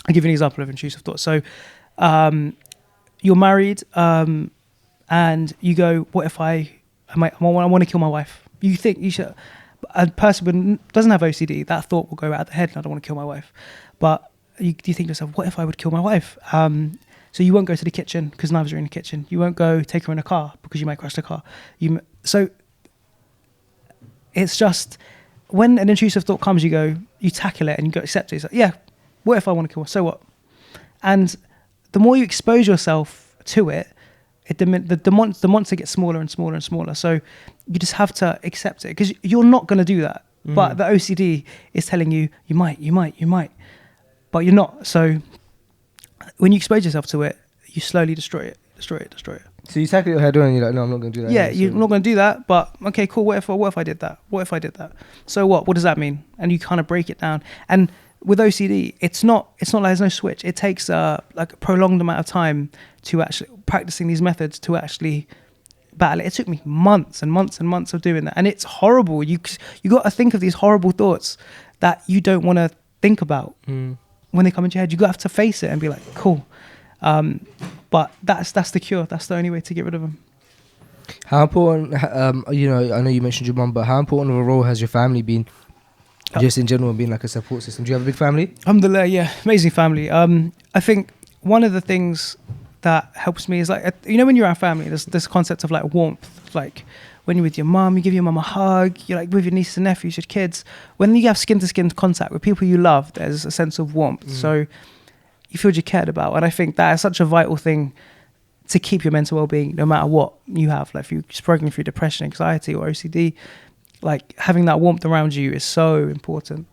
give you an example of intrusive thoughts. So, you're married, and you go, what if I want to kill my wife? You think you should. A person doesn't have OCD, that thought will go out of the head, and I don't want to kill my wife. But you think to yourself, what if I would kill my wife? So you won't go to the kitchen because knives are in the kitchen. You won't go take her in a car because you might crash the car. So it's just, when an intrusive thought comes, you tackle it and you go accept it. It's like, yeah, what if I want to kill her? So what? And the more you expose yourself to it, the monster gets smaller and smaller and smaller. So you just have to accept it because you're not going to do that. But the OCD is telling you, you might, but you're not. So when you expose yourself to it, you slowly destroy it. So you tackle your head on and you're like, no, I'm not going to do that. Yeah, you're not going to do that, but okay, cool. What if I did that? What if I did that? So what? What does that mean? And you kind of break it down. And with OCD, it's not like there's no switch. It takes like a prolonged amount of time to actually practicing these methods to actually battle it. It took me months and months and months of doing that, and it's horrible. You got to think of these horrible thoughts that you don't want to think about when they come into your head. You got to have to face it and be like, cool. But that's the cure. That's the only way to get rid of them. How important, I know you mentioned your mum, but how important of a role has your family been, just in general, being like a support system? Do you have a big family? Alhamdulillah, yeah, amazing family. I think one of the things that helps me is like, when you're around family, there's this concept of like warmth. Like when you're with your mum, you give your mum a hug. You're like with your nieces and nephews, your kids. When you have skin to skin contact with people you love, there's a sense of warmth. So you feel you're cared about, and I think that is such a vital thing to keep your mental well-being, no matter what you have. Like if you're struggling through depression, anxiety, or OCD, like having that warmth around you is so important.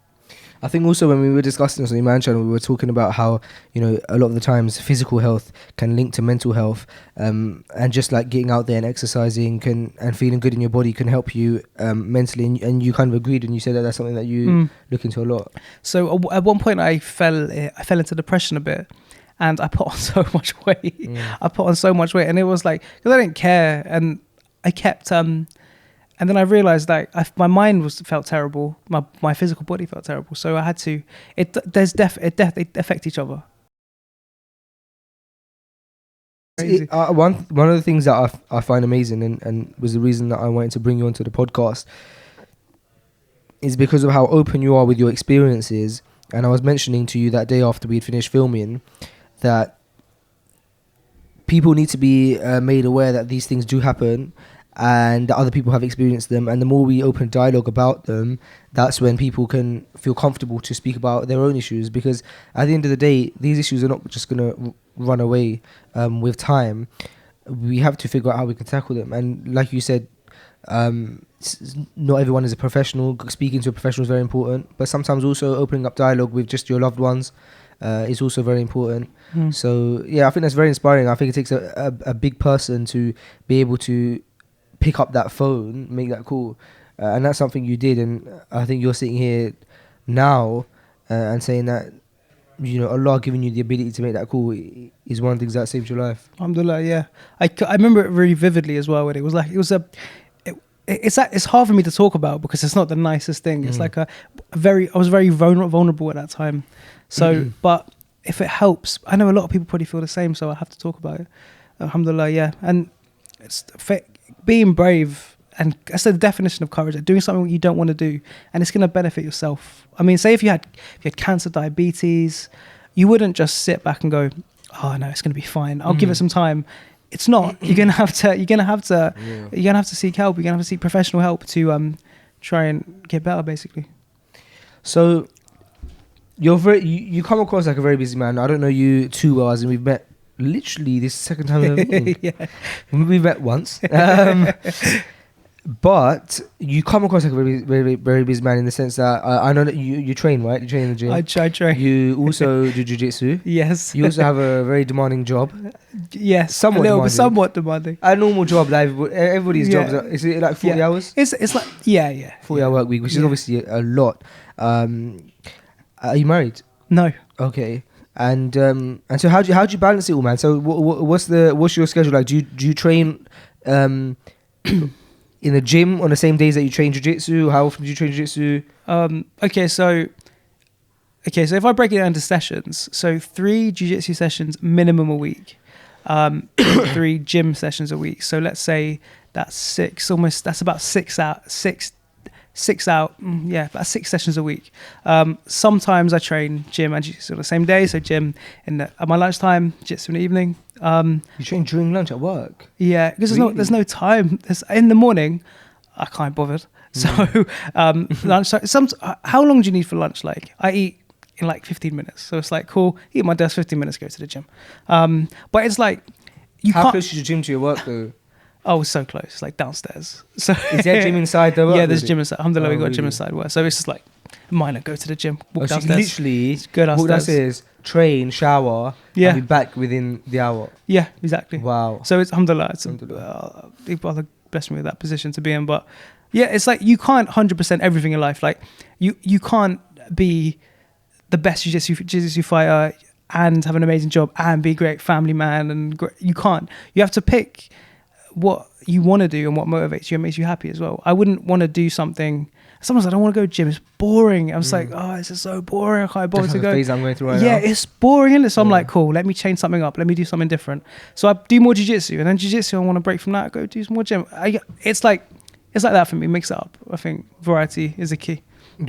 I think also when we were discussing this on the Man channel, we were talking about how, a lot of the times physical health can link to mental health, and just like getting out there and exercising and feeling good in your body can help you mentally. And you kind of agreed, and you said that that's something that you look into a lot. So at one point I fell into depression a bit, and I put on so much weight. And it was like, because I didn't care, and I kept and then I realized that my mind felt terrible, my physical body felt terrible. So I had to. They affect each other. One of the things that I find amazing and was the reason that I wanted to bring you onto the podcast is because of how open you are with your experiences. And I was mentioning to you that day after we'd finished filming that people need to be made aware that these things do happen, and that other people have experienced them, and the more we open dialogue about them, that's when people can feel comfortable to speak about their own issues, because at the end of the day, these issues are not just going to run away with time. We have to figure out how we can tackle them. And like you said, not everyone is a professional. Speaking to a professional is very important, but sometimes also opening up dialogue with just your loved ones is also very important. So yeah, I think that's very inspiring. I think it takes a big person to be able to pick up that phone, make that call, and that's something you did. And I think you're sitting here now and saying that Allah giving you the ability to make that call is one of the things that saved your life. Alhamdulillah, yeah. I remember it really vividly as well. When it was like, it's hard for me to talk about because it's not the nicest thing. It's like I was very vulnerable at that time. So, but if it helps, I know a lot of people probably feel the same, so I have to talk about it. Alhamdulillah, yeah. And it's being brave, and that's the definition of courage, doing something you don't want to do, and it's going to benefit yourself. I mean, say if you had cancer, diabetes, you wouldn't just sit back and go, oh no, it's going to be fine, I'll give it some time. It's not. You're gonna have to seek help. You're gonna have to seek professional help to try and get better, basically. So you come across like a very busy man. I don't know you too well, as in we've met literally this second time we've met. Yeah. We've met once. But you come across like a very, very, very busy man in the sense that I know that you train, right? You train in the gym. I train. You also do jiu-jitsu. Yes. You also have a very demanding job. Yes. Somewhat demanding. A normal job, like everybody's jobs. Is it like 40 hours? It's like 40-hour work week, which is obviously a lot. Are you married? No. Okay. And so how do you balance it all, man? So what's your schedule like? Do you train in the gym on the same days that you train jiu-jitsu? How often do you train jiu-jitsu? Okay, so if I break it down into sessions, so 3 jiu-jitsu sessions minimum a week. 3 gym sessions a week. So let's say that's 6, almost, that's about 6 out, about 6 sessions a week. Sometimes I train gym and jiu-jitsu on the same day. So gym at my lunchtime, jiu-jitsu in the evening. You train during lunch at work? Yeah, because Really? there's no time. In the morning, I can't be bothered. So lunch. So how long do you need for lunch? Like I eat in like 15 minutes. So it's like cool. Eat my desk 15 minutes. Go to the gym. But it's like you How can't. close is your gym to your work though? Oh, it's so close. Like downstairs. So Is there a gym inside the work? Yeah, there's gym inside. Alhamdulillah, Oh, we got a gym really? inside work. So it's just like minor. Go to the gym. Walk So you downstairs. literally go walk downstairs. downstairs, train, shower, Yeah. and be back within the hour. Yeah, exactly. Wow. So it's alhamdulillah. It's people are blessed me with that position to be in. But yeah, it's like you can't 100% everything in life. Like you can't be the best jiu-jitsu fighter and have an amazing job and be a great family man and you can't. You have to pick what you want to do and what motivates you and makes you happy as well. I wouldn't want to do something. Sometimes I don't want to go to gym. It's boring. I was like, oh, this is so boring. I can't bother That's to the go. phase I'm going through right Yeah, now. it's boring, isn't it? So I'm Yeah. like, cool, let me change something up. Let me do something different. So I do more jiu-jitsu, and then jiu-jitsu, I want to break from that, go do some more gym. It's like that for me. Mix it up. I think variety is the key.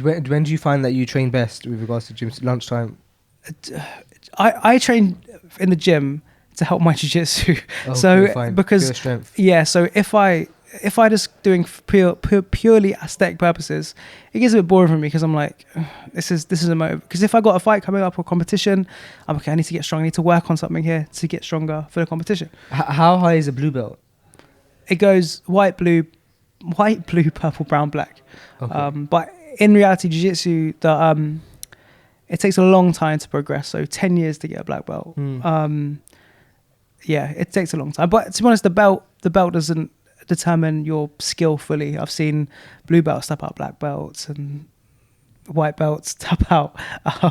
When do you find that you train best with regards to gym lunchtime? I train in the gym to help my jiu-jitsu. Oh, So okay, fine. because Pure strength. yeah, so if I just doing purely aesthetic purposes, it gets a bit boring for me because I'm like, this is a motive. Because if I got a fight coming up or competition, I'm okay. I need to get strong. I need to work on something here to get stronger for the competition. How high is a blue belt? It goes white, blue, purple, brown, black. Okay. But in reality, jiu-jitsu, it takes a long time to progress. So 10 years to get a black belt. Yeah, it takes a long time. But to be honest, the belt doesn't determine your skill fully. I've seen blue belts tap out black belts and white belts tap out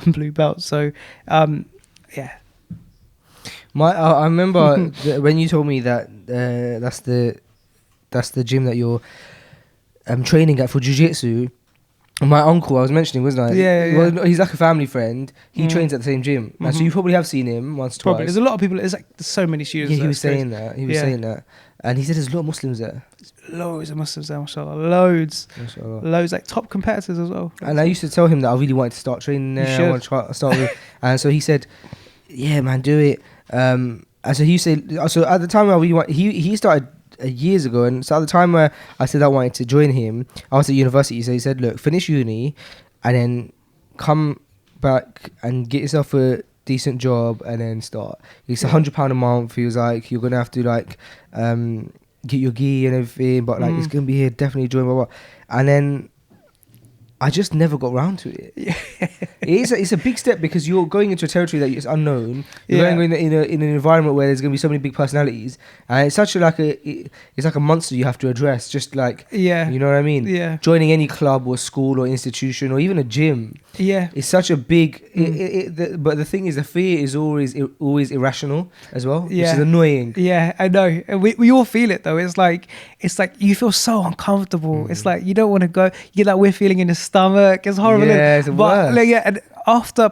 blue belts. So yeah. I remember when you told me that that's the gym that you're training at for jiu-jitsu. My uncle, I was mentioning, wasn't I? Yeah. Well, he's like a family friend. He trains at the same gym. And so you probably have seen him once, Probably. twice. There's a lot of people. There's so many students. Yeah, he there, was it's crazy. saying that. He was Yeah. saying that. And he said there's a lot of Muslims there. Loads of Muslims there, mashallah. Loads. Mashallah. Loads, like top competitors as well. And I used to tell him that I really wanted to start training there. should. I want to start with. And so he said, yeah, man, do it. And so he said, so at the time I really want, he started years ago. And so at the time where I said I wanted to join him, I was at university. So he said, look, finish uni and then come back and get yourself a decent job and then start. It's £100 a month. He was like, you're going to have to like get your gi and everything, but like it's going to be here, definitely join, blah, blah. And then I just never got round to it. It's a big step because you're going into a territory that is unknown. You're going in an environment where there's going to be so many big personalities, and it's such it's like a monster you have to address. Just like you know what I mean. Yeah. Joining any club or school or institution or even a gym. Yeah. It's such a big. But the thing is, the fear is always irrational as well, which is annoying. Yeah, I know. And we all feel it though. It's like you feel so uncomfortable. It's like you don't want to go. You get that weird feeling in the stomach. It's horrible. Yeah, it's the but worst. like, and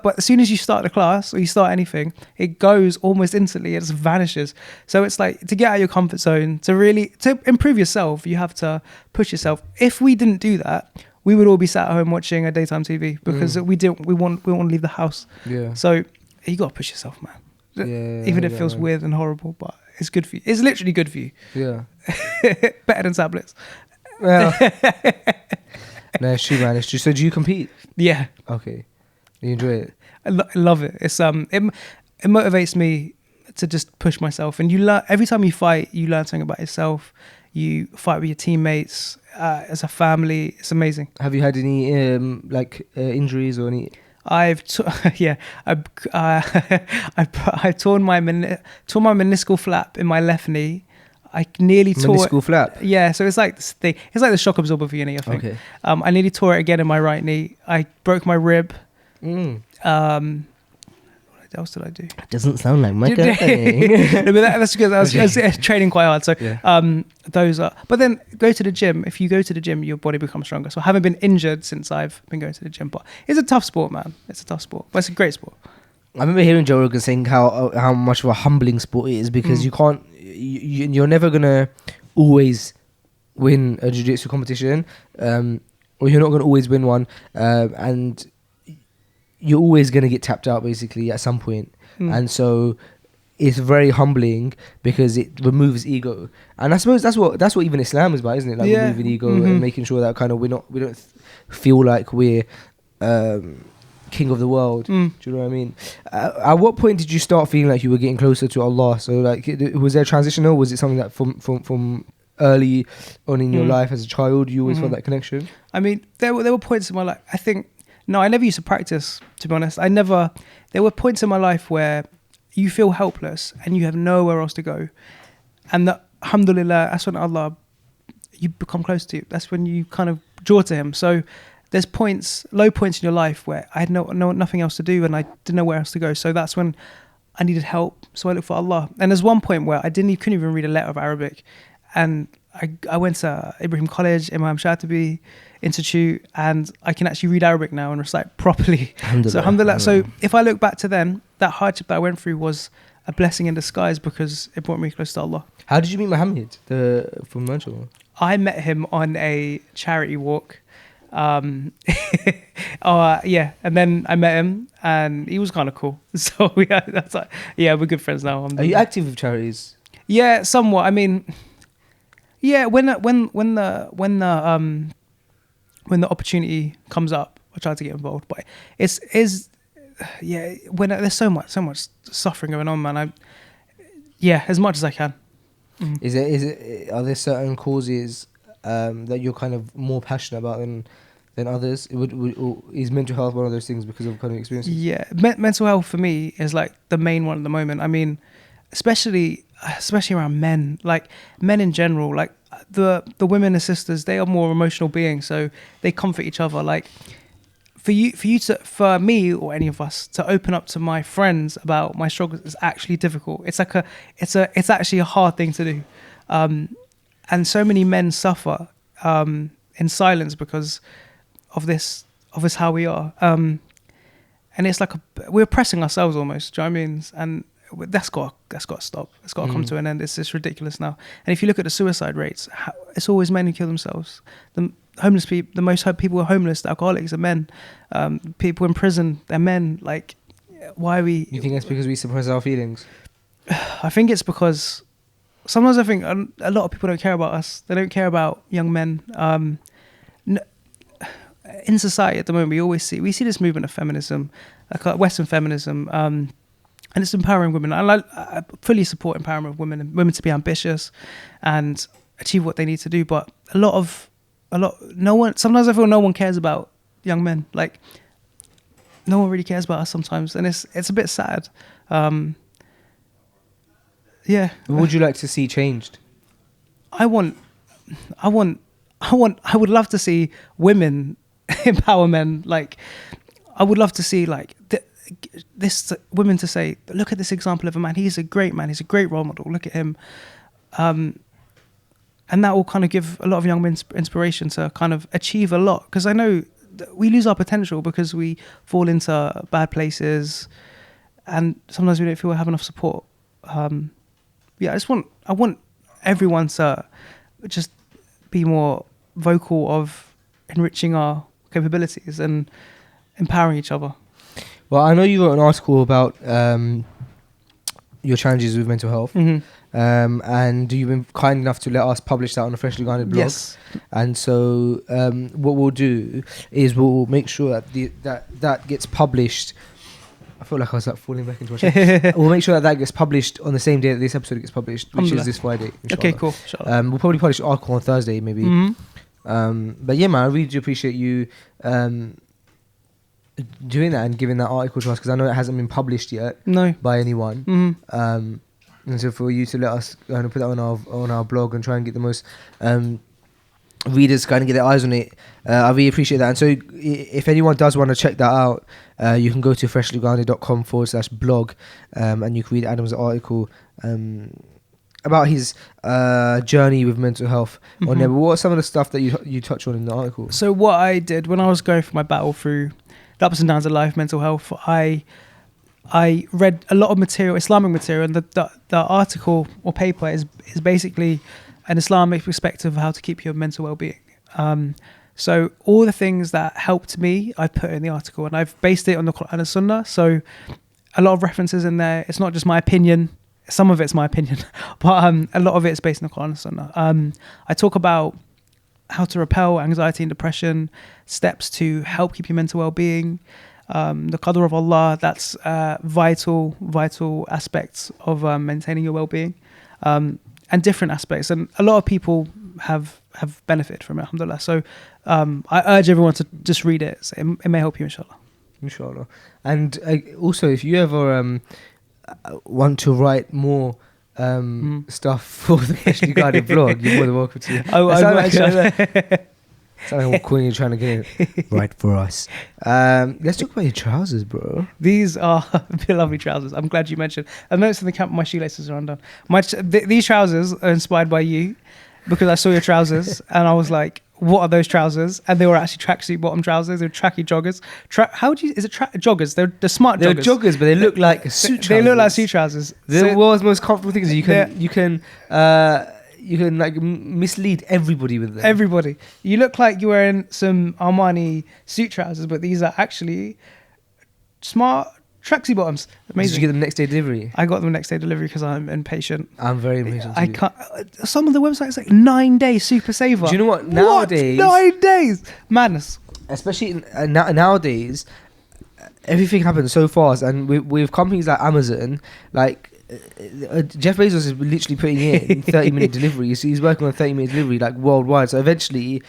but as soon as you start the class or you start anything, it goes almost instantly. It just vanishes. So it's like to get out of your comfort zone, to improve yourself, you have to push yourself. If we didn't do that, we would all be sat at home watching a daytime TV because we want to leave the house. Yeah. So you got to push yourself, man. Yeah, Even if it yeah, feels man. weird and horrible, but it's good for you. It's literally good for you. Yeah. Better than tablets. Well, no, it's true, man. It's true. So do you compete? Yeah, Okay. You enjoy it? I love it. It's it motivates me to just push myself. And you learn every time you fight, you learn something about yourself. You fight with your teammates as a family. It's amazing. Have you had any injuries or any? I torn my meniscal flap in my left knee. I nearly tore Meniscal flap? Yeah, so it's like this thing. It's like the shock absorber for your knee, I think. Okay. I nearly tore it again in my right knee. I broke my rib. Mm. What else did I do? Doesn't sound like my kind of thing. No, but that's because I was training quite hard. So Yeah. those are. But then go to the gym. If you go to the gym, your body becomes stronger. So I haven't been injured since I've been going to the gym. But it's a tough sport, man. It's a tough sport, but it's a great sport. I remember hearing Joe Rogan saying how much of a humbling sport it is because you can't, you're never gonna always win a jiu-jitsu competition, or you're not gonna always win one, and you're always gonna get tapped out basically at some point, and so it's very humbling because it removes ego, and I suppose that's what even Islam is about, isn't it? Like removing ego and making sure that kind of we don't feel like we're king of the world. Do you know what I mean? At what point did you start feeling like you were getting closer to Allah? So like, was there a transition, or was it something that from early on in your life as a child you always felt that connection? I mean, there were points in my life. I never used to practice, to be honest. There were points in my life where you feel helpless and you have nowhere else to go, and alhamdulillah, that's when Allah, you become close to. That's when you kind of draw to Him. So there's low points in your life where I had nothing else to do and I didn't know where else to go. So that's when I needed help. So I looked for Allah. And there's one point where couldn't even read a letter of Arabic, and I went to Ibrahim College, Imam Shatibi Institute, and I can actually read Arabic now and recite properly. So alhamdulillah. So if I look back to then, that hardship that I went through was a blessing in disguise because it brought me close to Allah. How did you meet Muhammad from Manchester? I met him on a charity walk. And then I met him and he was kind of cool. So we're good friends now. Are you active with charities? Yeah, somewhat. I mean, yeah, when the opportunity comes up, I try to get involved. But when there's so much suffering going on, man. As much as I can. Are there certain causes that you're kind of more passionate about than others? Is mental health one of those things because of kind of experiences? Yeah, mental health for me is like the main one at the moment. I mean, especially around men, like men in general, like the women and sisters, they are more emotional beings, so they comfort each other. Like for me or any of us to open up to my friends about my struggles is actually difficult. It's actually a hard thing to do, and so many men suffer in silence because of this how we are, and it's like we're oppressing ourselves almost. Do you know what I mean? And that's got to stop. It's got to come to an end. It's just ridiculous now. And if you look at the suicide rates, it's always men who kill themselves. The homeless people, the most people who are homeless, the alcoholics, are men. People in prison, they're men. Like, why are we? You think that's because we suppress our feelings? I think it's because sometimes I think a lot of people don't care about us. They don't care about young men. In society at the moment, we see this movement of feminism, like Western feminism, and it's empowering women. I fully support empowerment of women and women to be ambitious and achieve what they need to do. But sometimes I feel no one cares about young men. Like, no one really cares about us sometimes, and it's a bit sad. Yeah. What would you like to see changed? I would love to see women empower men. Like, I would love to see this women to say, look at this example of a man. He's a great man. He's a great role model. Look at him. And that will kind of give a lot of young men inspiration to kind of achieve a lot. Because I know we lose our potential because we fall into bad places, and sometimes we don't feel we have enough support. I want everyone to just be more vocal of enriching our capabilities and empowering each other. Well, I know you wrote an article about your challenges with mental health, and you've been kind enough to let us publish that on the Freshly Grounded blog. Yes. And so what we'll do is we'll make sure that gets published. I feel like I was falling back into my chair. We'll make sure that gets published on the same day that this episode gets published, which is this Friday. Inshallah. Okay, cool. We'll probably publish the article on Thursday, maybe. But yeah, man, I really do appreciate you doing that and giving that article to us, because I know it hasn't been published yet by anyone. And so for you to let us put that on our blog and try and get the most readers kind of get their eyes on it, I really appreciate that. And so if anyone does want to check that out, you can go to freshlygrounded.com/blog, and you can read Adam's article about his journey with mental health on there. But what are some of the stuff that you touch on in the article? So what I did when I was going through my battle through the ups and downs of life, mental health, I I read a lot of material, Islamic material, and the article or paper is basically an Islamic perspective of how to keep your mental well-being. So all the things that helped me, I put in the article, and I've based it on the Quran and Sunnah. So a lot of references in there. It's not just my opinion. Some of it's my opinion, but a lot of it is based on the Quran and Sunnah. I talk about how to repel anxiety and depression, steps to help keep your mental well-being, the qadr of Allah. That's vital aspects of maintaining your well-being, and different aspects. And a lot of people have benefited from it, alhamdulillah. So I urge everyone to just read it. So it may help you, Inshallah. And also, if you ever want to write more stuff for the Freshly Guided blog, you're more than welcome to. Sound like Queen, you're trying to get it right for us. Let's talk about your trousers, bro. These are lovely trousers. I'm glad you mentioned. I noticed in the camp my shoelaces are undone. These trousers are inspired by you because I saw your trousers and I was like, what are those trousers? And they were actually tracksuit bottom trousers. They're tracky joggers. Joggers? They're smart joggers. They're joggers, but they look like suit trousers. They look like suit trousers. They're the world's most comfortable things. You can like mislead everybody with them. Everybody. You look like you're wearing some Armani suit trousers, but these are actually smart tracksuit bottoms. Amazing. Did you get them next day delivery? I got them next day delivery because I'm impatient. I'm very impatient. I can't. Some of the websites like 9 days super saver. Do you know what? Nowadays, 9 days, madness. Especially nowadays, everything happens so fast, and with companies like Amazon, like. Jeff Bezos is literally putting in 30-minute deliveries. He's working on 30-minute delivery like worldwide. So eventually,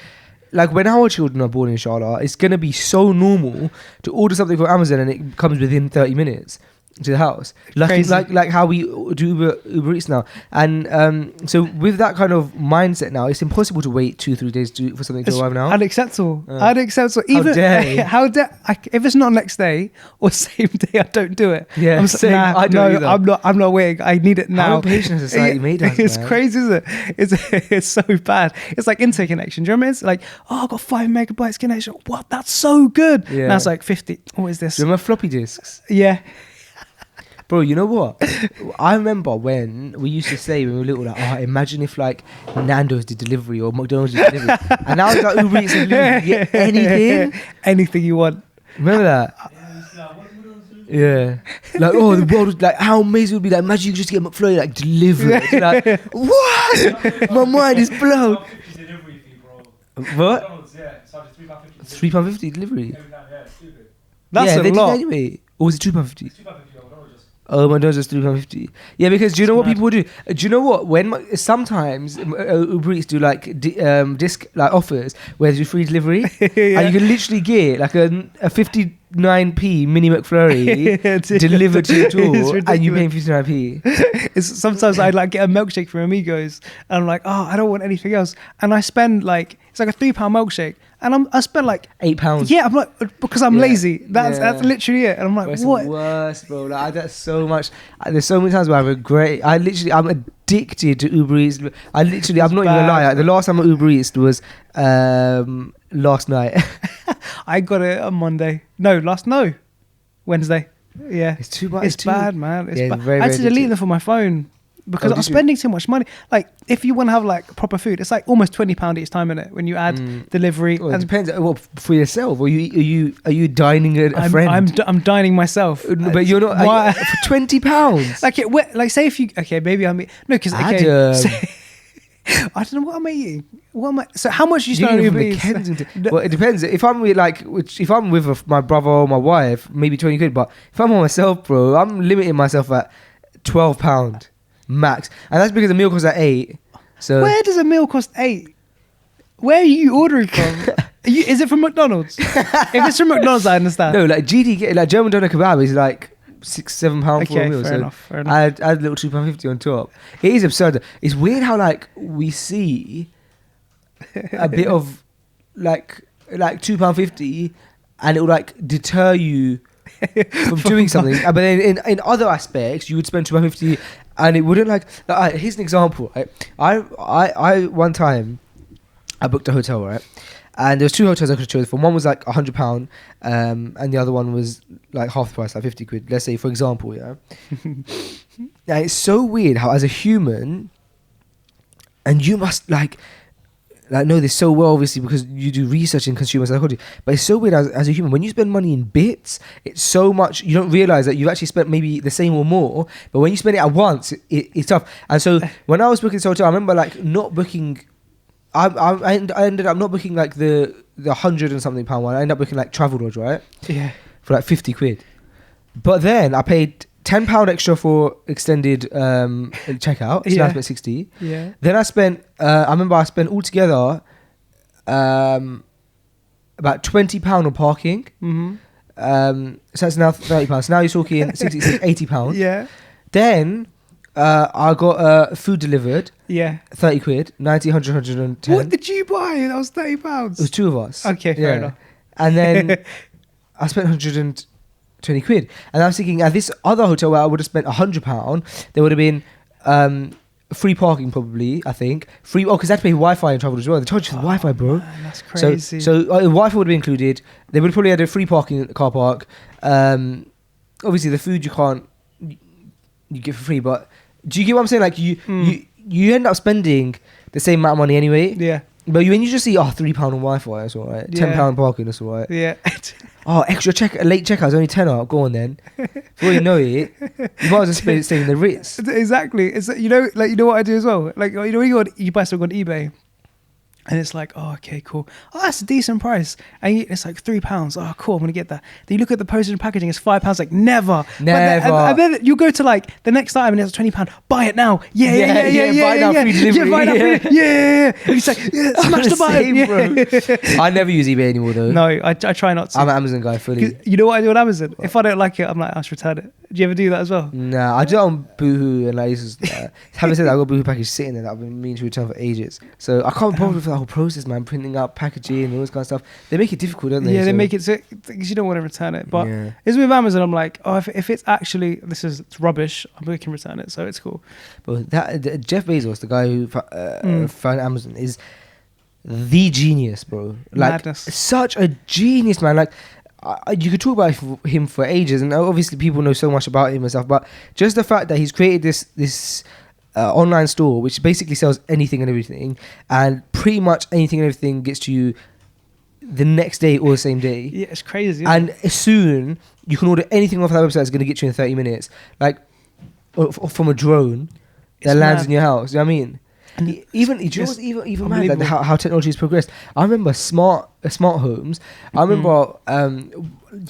like when our children are born, inshallah, it's gonna be so normal to order something from Amazon and it comes within 30 minutes to the house. Like how we do Uber Eats now. And so with that kind of mindset now, it's impossible to wait 2-3 days for something to arrive now. Unacceptable. Unacceptable. Even If it's not next day or same day, I don't do it. Yeah, same. I don't either. I'm not waiting. I need it now. How impatient has society made us, It's man. crazy, isn't it? It's so bad. It's like internet connection. Do you remember? It's like, oh, I've got 5 megabytes connection. What? That's so good. Yeah. Now it's like 50. What is this? Do you remember floppy disks? Yeah. Bro, you know what? I remember when we used to say when we were little, like, oh, imagine if like Nando's did delivery or McDonald's did delivery. And now it's like Uber Eats and Deliveroo, you get anything. Anything you want. Remember that? Yeah. Like, oh, the world was like, how amazing it would be. Like, imagine you could just get McFlurry like delivered. Like, what? My mind is blown. What? £3.50 delivery. That's yeah, a they lot. did anyway. Or was it £2.50? Oh, McDonald's is £3.50. Yeah, because do you know what people do? Do you know what? When sometimes Uber Eats do like disc like offers where they do free delivery, Yeah. and you can literally get like a 59p mini McFlurry delivered to your door, and you paying 59p. Sometimes I like get a milkshake from Amigos, and I'm like, oh, I don't want anything else, and I spend like it's like a £3 milkshake. And I spend like £8. Yeah, I'm like because I'm Yeah. lazy. That's literally it. And I'm like, Bro, it's what? the worst, bro. Like, that's so much. There's so many times where I regret. I'm addicted to Uber Eats. I'm not even gonna lie. Like, the last time I Uber Eats was last night. I got it on Monday. Wednesday. Yeah, It's too much. it's bad, man. It's Yeah, bad. very, I had to very delete addictive. them from my phone because Oh, I'm did you? spending too much money. Like, if you want to have like proper food, it's like almost £20 each time in it when you add delivery. Well, it and depends. Well, for yourself, or are you dining at a friend? I'm dining myself, But you're not Why? for £20. like say if you maybe I'm no because Adam. I don't know what I'm eating. So how much you You spend on get it from Uber Eats? Kensington. Well, it depends. If I'm with my brother or my wife, maybe 20 quid. But if I'm on myself, bro, I'm limiting myself at £12 max, and that's because the meal costs at 8. So Where does a meal cost 8? Where are you ordering from? Is it from McDonald's? If it's from McDonald's, I understand. no, like GD, like German doner kebab is like £6-7 for a meal. fair So enough. I add a little £2.50 on top. It is absurd. It's weird how like we see a bit of like £2.50, and it will like deter you from doing something. But then in other aspects, you would spend £2.50, and it wouldn't like. Here's an example. Right? I one time I booked a hotel, right, And there was 2 hotels I could have chosen from. One was like £100, and the other one was like half the price, like 50 quid. Let's say, for example, yeah. Now, it's so weird how, as a human, and you must like know this so well, obviously, because you do research in consumer psychology. But it's so weird as a human, when you spend money in bits, it's so much, you don't realize that you've actually spent maybe the same or more. But when you spend it at once, it's tough. And so when I was booking this hotel, I remember like not booking. I ended up not booking like the 100 and something pound one. I ended up booking like Travelodge, right? Yeah. For like 50 quid. But then I paid £10 extra for extended checkout. So now I spent 60. Yeah. Then I spent, I remember I spent altogether about £20 on parking. Mm-hmm. So that's now £30. So now you're talking 60, £80. Yeah. Then I got food delivered. Yeah. 30 quid, 90, 100, 110. What did you buy? That was £30. It was 2 of us. Okay, fair enough. And then I spent 120 quid. And I was thinking, at this other hotel where I would have spent £100, there would have been free parking probably, I think. Free, because I had to pay Wi-Fi and travel as well. They charge you for the Wi-Fi, bro. Man, that's crazy. So Wi-Fi would have been included. They would have probably had a free parking at the car park. Obviously, the food you get for free, but do you get what I'm saying? Like you end up spending the same amount of money anyway. Yeah. But when you just see £3 on Wi-Fi, that's all right. Yeah. £10 parking, that's all right. Yeah. Extra late checkout is only £10. Go on then. Before you know it, you might as well stay in the Ritz. Exactly. It's you know what I do as well. Like when you buy something on eBay, and it's like, oh, okay, cool. Oh, that's a decent price. And it's like £3. Oh, cool, I'm gonna get that. Then you look at the postage and packaging, it's £5. Like never. And then you go to like the next item and it's £20. Buy it now. Yeah. Buy now, free delivery. Yeah, buy now, free. Yeah. And it's like, smash the button. Bro. I never use eBay anymore though. No, I try not to. I'm an Amazon guy fully. You know what I do on Amazon? If I don't like it, I'm like, I'll just return it. Do you ever do that as well? Nah, I do it on Boohoo, and like, having said that, I got a Boohoo package sitting there that I've been meaning to return for ages. So I can't bother with the whole process, man. Printing out packaging and all this kind of stuff. They make it difficult, don't they? Yeah, they make it so because you don't want to return it. But yeah. It's with Amazon. I'm like, oh, if it's actually it's rubbish, we can return it, so it's cool. But Jeff Bezos, the guy who founded Amazon, is the genius, bro. Like Madness. Such a genius, man. Like. You could talk about him for ages, and obviously people know so much about him and stuff. But just the fact that he's created this online store, which basically sells anything and everything, and pretty much anything and everything gets to you the next day or the same day. Yeah, it's crazy. And soon you can order anything off that website. It's going to get you in 30 minutes, like from a drone that lands in your house. You know what I mean? And even mad like how technology has progressed. I remember smart homes. I remember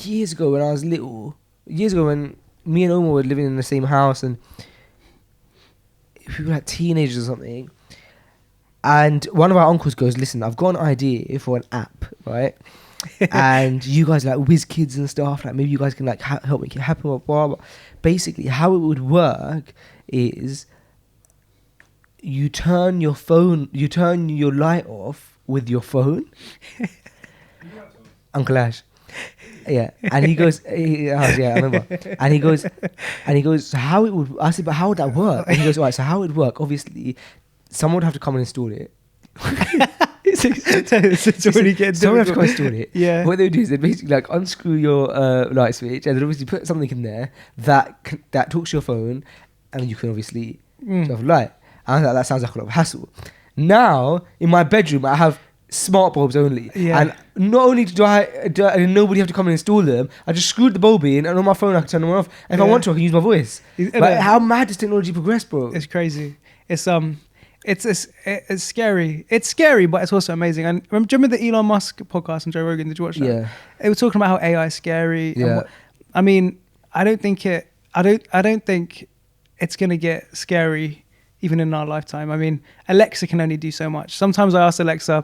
years ago when I was little. Years ago when me and Omar were living in the same house, and we were like teenagers or something. And one of our uncles goes, "Listen, I've got an idea for an app, right? And you guys are like whiz kids and stuff. Like maybe you guys can like help make it happen." Blah, blah, blah. Basically, how it would work is, you turn your light off with your phone. Uncle Ash. Yeah. And he goes, I remember. And he goes, so how it would, I said, but how would that work? And he goes, all right, so how it would work, obviously, someone would have to come and install it. Someone would have to come and install it. Yeah. What they would do is they basically like unscrew your light switch, and then obviously put something in there that talks to your phone, and you can obviously turn off the light. I thought that sounds like a lot of hassle. Now, in my bedroom, I have smart bulbs only. Yeah. And not only do I nobody have to come and install them, I just screwed the bulb in, and on my phone I can turn them off. And if I want to, I can use my voice. But how mad does technology progress, bro? It's crazy. It's scary. It's scary, but it's also amazing. And do you remember the Elon Musk podcast on Joe Rogan? Did you watch that? Yeah. They were talking about how AI is scary. Yeah. I mean, I don't think it's gonna get scary even in our lifetime. I mean, Alexa can only do so much. Sometimes I ask Alexa's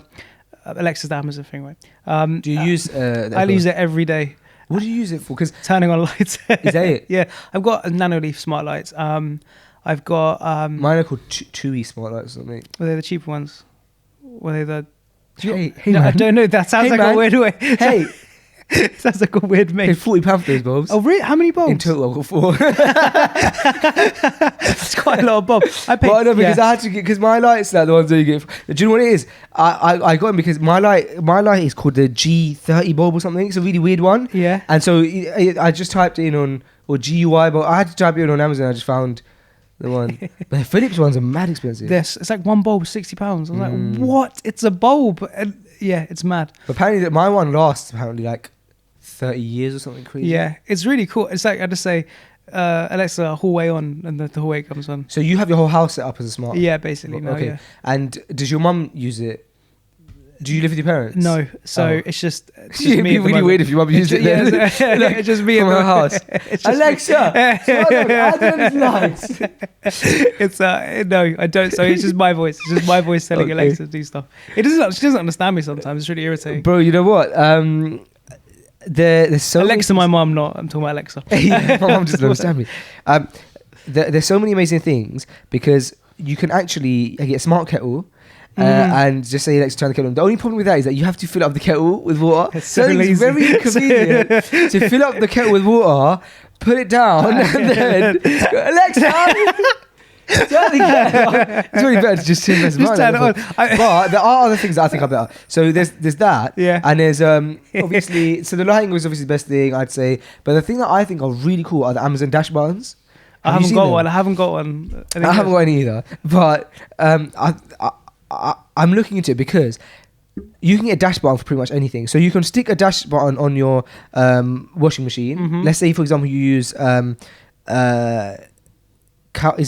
the Amazon thing, right? Do you use I use it every day. What do you use it for? Because turning on lights. Is that it? Yeah. I've got a Nanoleaf smart lights. I've got... mine are called Chewy smart lights or something. Were they the cheaper ones? Were they the... Hey, no, man. I don't know. That sounds like man. a weird way. Hey. Sounds like a weird Paid mate. £40 for those bulbs. Oh, really? How many bulbs? In total, I got 4. That's quite a lot of bulbs. I paid. But I know, because I had to get, because my lights like the ones that you get. Do you know what it is? I got them because my light is called the G30 bulb or something. It's a really weird one. Yeah. And so I just typed it in on, or GUI, but I had to type it in on Amazon. I just found the one. But the Philips ones are mad expensive. It's like one bulb, £60. I was like, what? It's a bulb. And yeah, it's mad. But apparently my one lasts apparently like 30 years or something crazy. Yeah, it's really cool. It's like I just say, Alexa, hallway on, and the hallway comes on. So you have your whole house set up as a smart. Yeah, basically. No, Okay. yeah. And does your mum use it? Do you live with your parents? No, so Oh. it's just It'd me. be at the really moment. weird if your mum used it. Yeah, Then. it's just me from at her the house. It's just Alexa, add those lights. It's no, I don't. So it's just my voice. It's just my voice telling Okay. Alexa to do stuff. She doesn't understand me sometimes. It's really irritating. Bro, you know what? There's so Alexa, many my mum, not. I'm talking about Alexa. yeah, my mum doesn't understand me. There's so many amazing things because you can actually get a smart kettle. And just say Alexa, turn the kettle on. The only problem with that is that you have to fill up the kettle with water. It's so lazy. It's very inconvenient to fill up the kettle with water, put it down, and then go, Alexa, turn the kettle on. It's really better to just turn Just turn it on. But there are other things that I think are better. So there's that. Yeah. And there's obviously, so the lighting was obviously the best thing, I'd say. But the thing that I think are really cool are the Amazon dash buttons. I Have you haven't seen got them? one. I haven't got one. I haven't got any either, but I'm looking into it because you can get a dash button for pretty much anything. So you can stick a dash button on your washing machine. Mm-hmm. Let's say, for example, you use is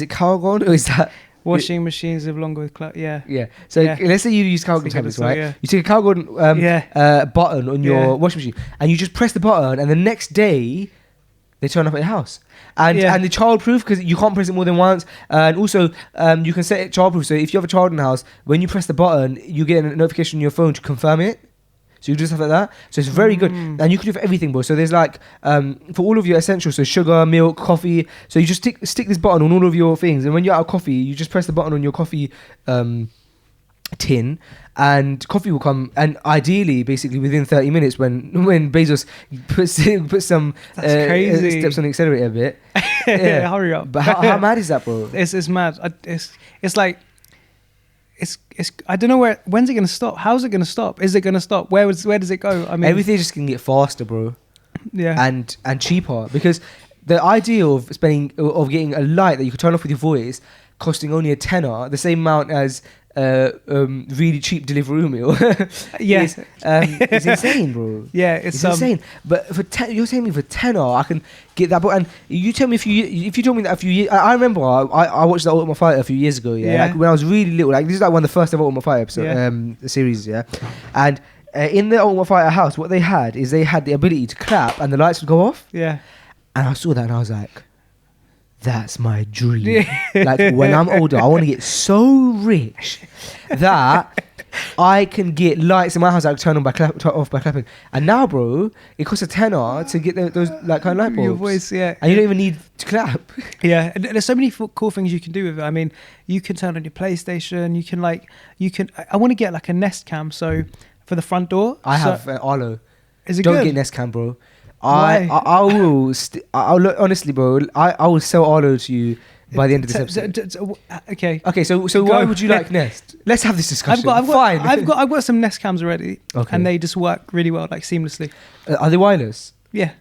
it Calgon or is that Washing machines live longer with yeah? So Yeah. let's say you use Calgon Think tablets, so, right? yeah. You take a Calgon button on your Yeah. washing machine, and you just press the button, and the next day they turn up at your house. And Yeah. and the child-proof because you can't press it more than once. And also, you can set it child-proof. So if you have a child in the house, when you press the button, you get a notification on your phone to confirm it. So you do stuff like that. So it's very good. And you can do it for everything, bro. So there's like, for all of your essentials, so sugar, milk, coffee. So you just stick this button on all of your things. And when you're out of coffee, you just press the button on your coffee tin, and coffee will come. And ideally, basically within 30 minutes, when Bezos puts some That's crazy. steps on the accelerator a bit. Yeah, hurry up. But how mad is that, bro? It's mad. It's like it's I don't know when's it gonna stop? How's it gonna stop? Is it gonna stop? Where does it go? I mean, Everything just can get faster, bro, yeah. and cheaper, because the idea of getting a light that you could turn off with your voice costing only a tenner, the same amount as really cheap Deliveroo meal. Yeah. It's insane, bro. Yeah, It's insane. But you're telling me for tenner, I can get that. And you tell me if you told me that a few years. I remember I watched the Ultimate Fighter a few years ago. Yeah, Yeah. Like when I was really little. Like this is like one of the first ever Ultimate Fighter episode series. Yeah, and in the Ultimate Fighter house, what they had is they had the ability to clap and the lights would go off. Yeah. And I saw that and I was like, that's my dream. Like when I'm older, I want to get so rich that I can get lights in my house that I can turn on off by clapping. And now, bro, it costs a tenner to get those like kind of light bulbs. Your voice, yeah. And you don't even need to clap. Yeah, and there's so many cool things you can do with it. I mean, you can turn on your PlayStation. You can. I want to get like a Nest Cam, so for the front door. I So- have Arlo. Is it Don't good? get Nest Cam, bro. Why? I will. I'll look, honestly, bro. I will sell Arlo to you by the end of this episode. Okay. Okay, so Go. why would you like Nest? Let's have this discussion. I've got some Nest Cams already, Okay. and they just work really well, like seamlessly. Are they wireless? Yeah.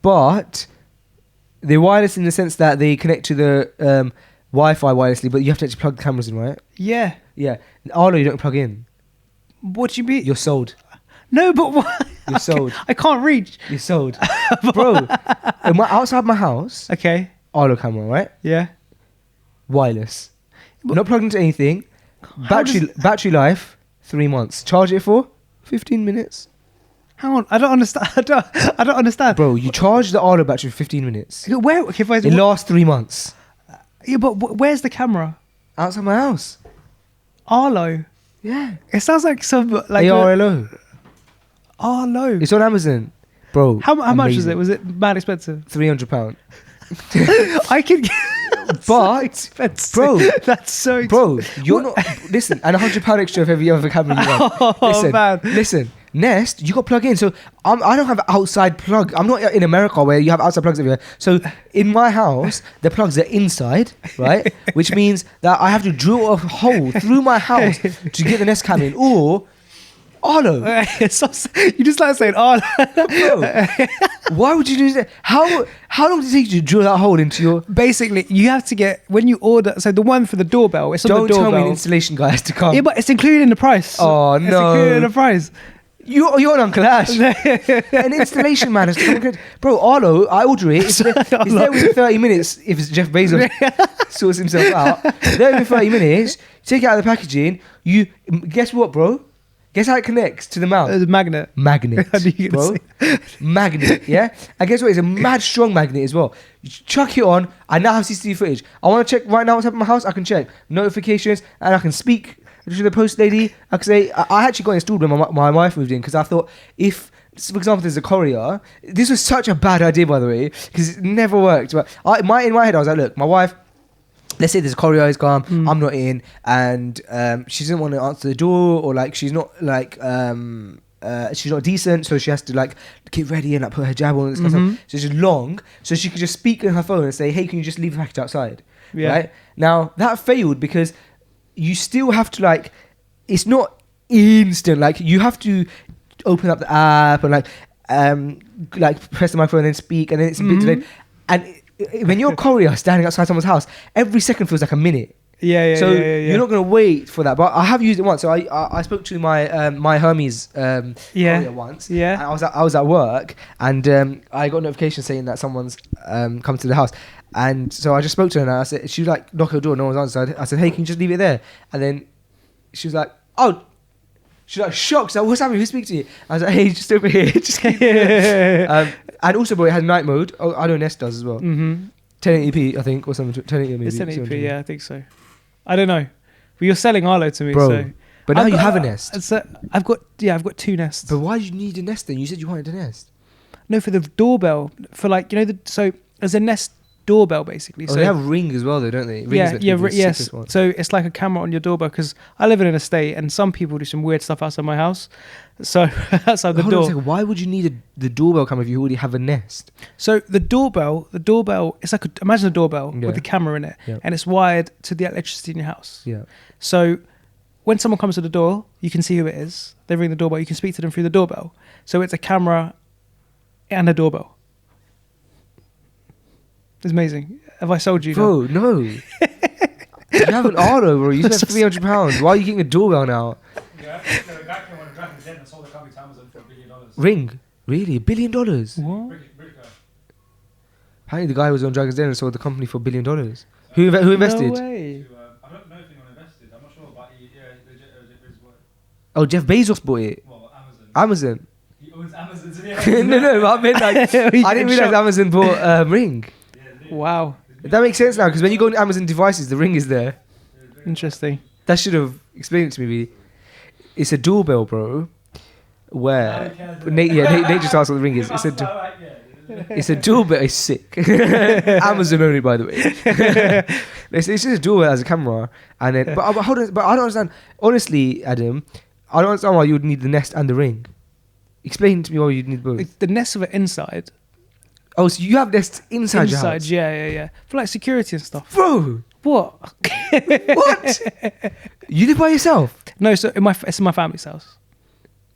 But they're wireless in the sense that they connect to the Wi-Fi wirelessly, but you have to actually plug the cameras in, right? Yeah. Yeah. Arlo, you don't plug in. What do you mean? You're sold. No, but what? You're sold. I can't reach. You're sold. Bro, outside my house, Okay. Arlo camera, right? Yeah. Wireless. Not plugged into anything. How Battery life, 3 months. Charge it for 15 minutes. Hang on. I don't understand. I don't understand. Bro, you charge the Arlo battery for 15 minutes. Where? Okay, if I, It lasts 3 months. yeah, but where's the camera? Outside my house. Arlo. Yeah. It sounds like some like ARLO. Arlo. It's on Amazon. Bro. How much was amazing. it? Was it mad expensive? £300. I could. But, Expensive. bro, That's so. bro, you're not. Listen, and £100 extra for every other camera you want. Oh, Listen, man. listen. Nest, you got to plug in. So I don't have outside plug. I'm not in America where you have outside plugs everywhere. So in my house, the plugs are inside, right? Which means that I have to drill a hole through my house to get the Nest cam in. Or Arlo. You just like saying Arlo. Bro, why would you do that? How long does it take you to drill that hole into your... Basically, you have to get, when you order, so the one for the doorbell, it's on Don't the doorbell. tell me an installation guy has to come. Yeah, but it's included in the price. Oh, It's no. included in the price. You're an Uncle Ash. An installation man has to come. Bro, Arlo, I order it. It's there within 30 minutes if it's Jeff Bezos sorts himself out. There within 30 minutes, take it out of the packaging. Guess what, bro? Guess how it connects to the mount? The magnet. Magnet, I knew you were bro. gonna Magnet, yeah? And guess what? It's a mad strong magnet as well. You chuck it on. I now have CCTV footage. I want to check right now what's happening in my house. I can check notifications and I can speak to the post lady. I can say, I actually got installed when my wife moved in because I thought if, for example, there's a courier. This was such a bad idea, by the way, because it never worked. But in my head, I was like, look, my wife, let's say there's a courier is come, I'm not in, and she doesn't want to answer the door, or like she's not like she's not decent, so she has to like get ready and like put her hijab on and stuff. So it's just long, so she could just speak on her phone and say, hey, can you just leave the package outside? Yeah. Right? Now that failed because you still have to like, it's not instant. Like you have to open up the app and like press the microphone and then speak, and then it's a bit delayed. And when you're a courier standing outside someone's house, every second feels like a minute. Yeah. So yeah. you're not going to wait for that. But I have used it once. So I spoke to my my Hermes courier once. Yeah. And I was at work, and I got a notification saying that someone's come to the house. And so I just spoke to her, and I said, she was like, knock her door, no one's answered. I said, hey, can you just leave it there? And then she was like, oh. She's like shocked. She's like, what's happening? Who's speaking to you? I was like, hey, just over here. Just keep it. And also, bro, it had night mode. Oh, I know Nest does as well. 1080p, I think, or something. 1080p maybe. It's 1080p, yeah, I think so. I don't know. But you're selling Arlo to me, Bro, so. but now I've you got- have a Nest. So I've got 2 Nests. But why did you need a Nest then? You said you wanted a Nest. No, for the doorbell. For like, you know, so there's a Nest doorbell basically. Oh, so they have Ring as well, though, don't they? Ring is meant to be the yes. sickest one. So it's like a camera on your doorbell because I live in an estate and some people do some weird stuff outside my house. So outside the Hold on a door. second. Why would you need the doorbell camera if you already have a Nest? So the doorbell, it's like imagine a doorbell Yeah. with a camera in it, Yeah. and it's wired to the electricity in your house. Yeah. So when someone comes to the door, you can see who it is. They ring the doorbell. You can speak to them through the doorbell. So it's a camera and a doorbell. It's amazing. Have I sold you? Bro, no. You have an Arlo, bro. You spent £300. Why are you getting a doorbell now? Yeah, the guy came on a Dragon's Den and sold the company to Amazon for $1 billion. Ring? Really? $1 billion? What? British guy. Apparently the guy was on Dragon's Den and sold the company for $1 billion. Who invested? No way. I don't know if anyone invested. I'm not sure, but Oh, Jeff Bezos bought it. well, Amazon. Amazon. He owns Amazon. So yeah. no, I meant like, I didn't realize Amazon bought Ring. Wow. That makes sense now because when you go on Amazon devices, the Ring is there. Interesting. That should have explained it to me. Really. It's a doorbell, bro. Where Nate just asked what the Ring is. It's a doorbell. It's sick. Amazon only, by the way. it's just a doorbell as a camera, and then but hold on. But I don't understand. Honestly, Adam, I don't understand why you would need the Nest and the Ring. Explain to me why you'd need both. Like, the Nests of it inside. Oh, so you have Nest inside your house, Yeah. For like security and stuff. bro? What? What? You live by yourself? No, so it's in my family's house.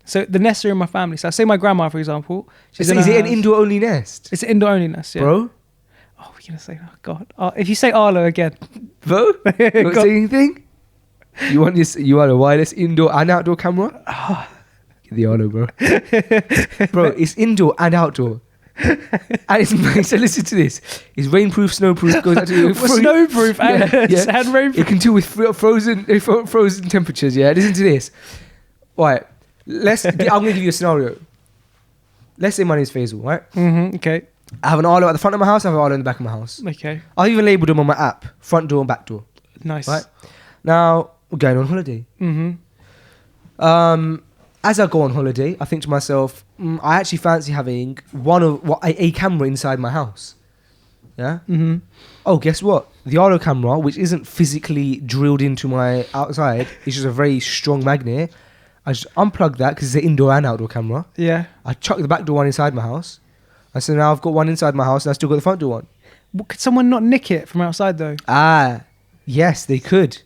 So the nests are in my family. So say my grandma, for example. Is in it her an house. indoor only nest, It's an indoor only nest, yeah. bro? Oh, we're gonna say, oh god. If you say Arlo again, Bro, you want to say anything? You want a wireless indoor and outdoor camera? Get the Arlo, bro. Bro, it's indoor and outdoor. And it's so listen to this. It's rainproof, snowproof, goes out to snowproof and rainproof. It can deal with frozen temperatures. Yeah, listen to this. Right, I'm gonna give you a scenario. Let's say my name's Faisal, right? Okay. I have an Arlo at the front of my house. I have an Arlo in the back of my house. Okay. I've even labelled them on my app: front door and back door. Nice. Right. Now we're going on holiday. Mm-hmm. As I go on holiday, I think to myself, I actually fancy having a camera inside my house. Yeah. Mm-hmm. Oh, guess what? The Arlo camera, which isn't physically drilled into my outside, it's just a very strong magnet. I just unplugged that because it's an indoor and outdoor camera. Yeah. I chucked the back door one inside my house. And so now I've got one inside my house and I still got the front door one. Could someone not nick it from outside though? Yes, they could.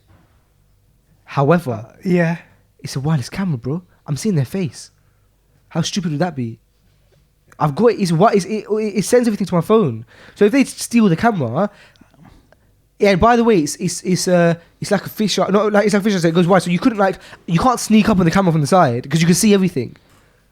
However, Yeah. it's a wireless camera, bro. I'm seeing their face. How stupid would that be? I've got it sends everything to my phone. So if they steal the camera, yeah. And by the way, it's like a fish. Not like it's like a fish. So it goes wide. So you can't sneak up on the camera from the side because you can see everything.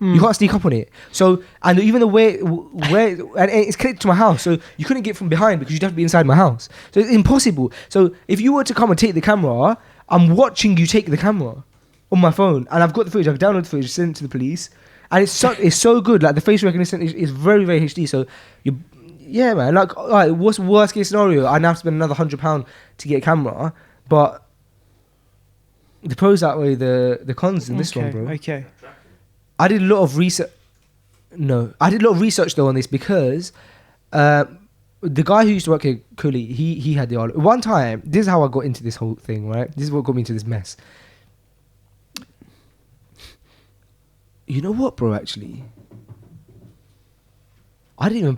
You can't sneak up on it. So and even the way and it's connected to my house, so you couldn't get from behind because you'd have to be inside my house. So it's impossible. So if you were to come and take the camera, I'm watching you take the camera on my phone, and I've got the footage. I've downloaded the footage, sent it to the police, and it's so good. Like the face recognition is very very HD. So yeah, man. Like, all right, what's worst case scenario? I now have to spend another £100 to get a camera, but the pros outweigh the cons in this one, bro. Okay. I did a lot of research. No, I did a lot of research though on this because the guy who used to work here, Cooley, he had the Arlo. One time, this is how I got into this whole thing, right? This is what got me into this mess. You know what, bro? Actually, I didn't even.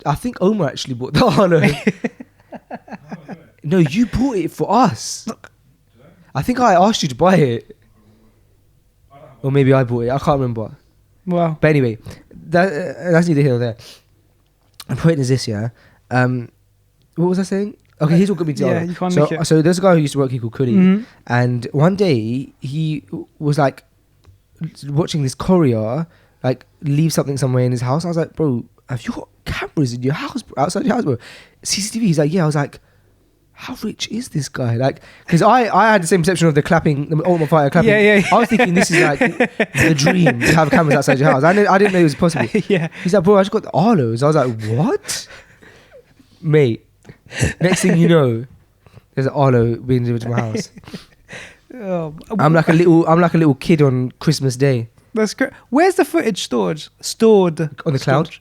I think Omar actually bought the Arlo. No, you bought it for us. I think I asked you to buy it. Or maybe I bought it. I can't remember. Wow. But anyway, that's neither here nor there. The point is this, yeah. What was I saying? Okay, here's what got me to Yeah, Arlo. you can't make it. So there's a guy who used to work here called Cuddy, Mhm. and one day he was like watching this courier like leave something somewhere in his house. I was like, bro, have you got cameras in your house, bro? Outside your house, bro? CCTV. He's like, yeah. I was like, how rich is this guy? Like, because I had the same perception of the clapping, the Ultimate Fighter clapping. Yeah. I was thinking this is like the dream to have cameras outside your house. I didn't know it was possible. Yeah. He's like, bro, I just got the Arlos. I was like, what? Mate, next thing you know, there's an Arlo being delivered to my house. I'm like a little kid on Christmas Day. That's great. Where's the footage stored? Stored On the cloud?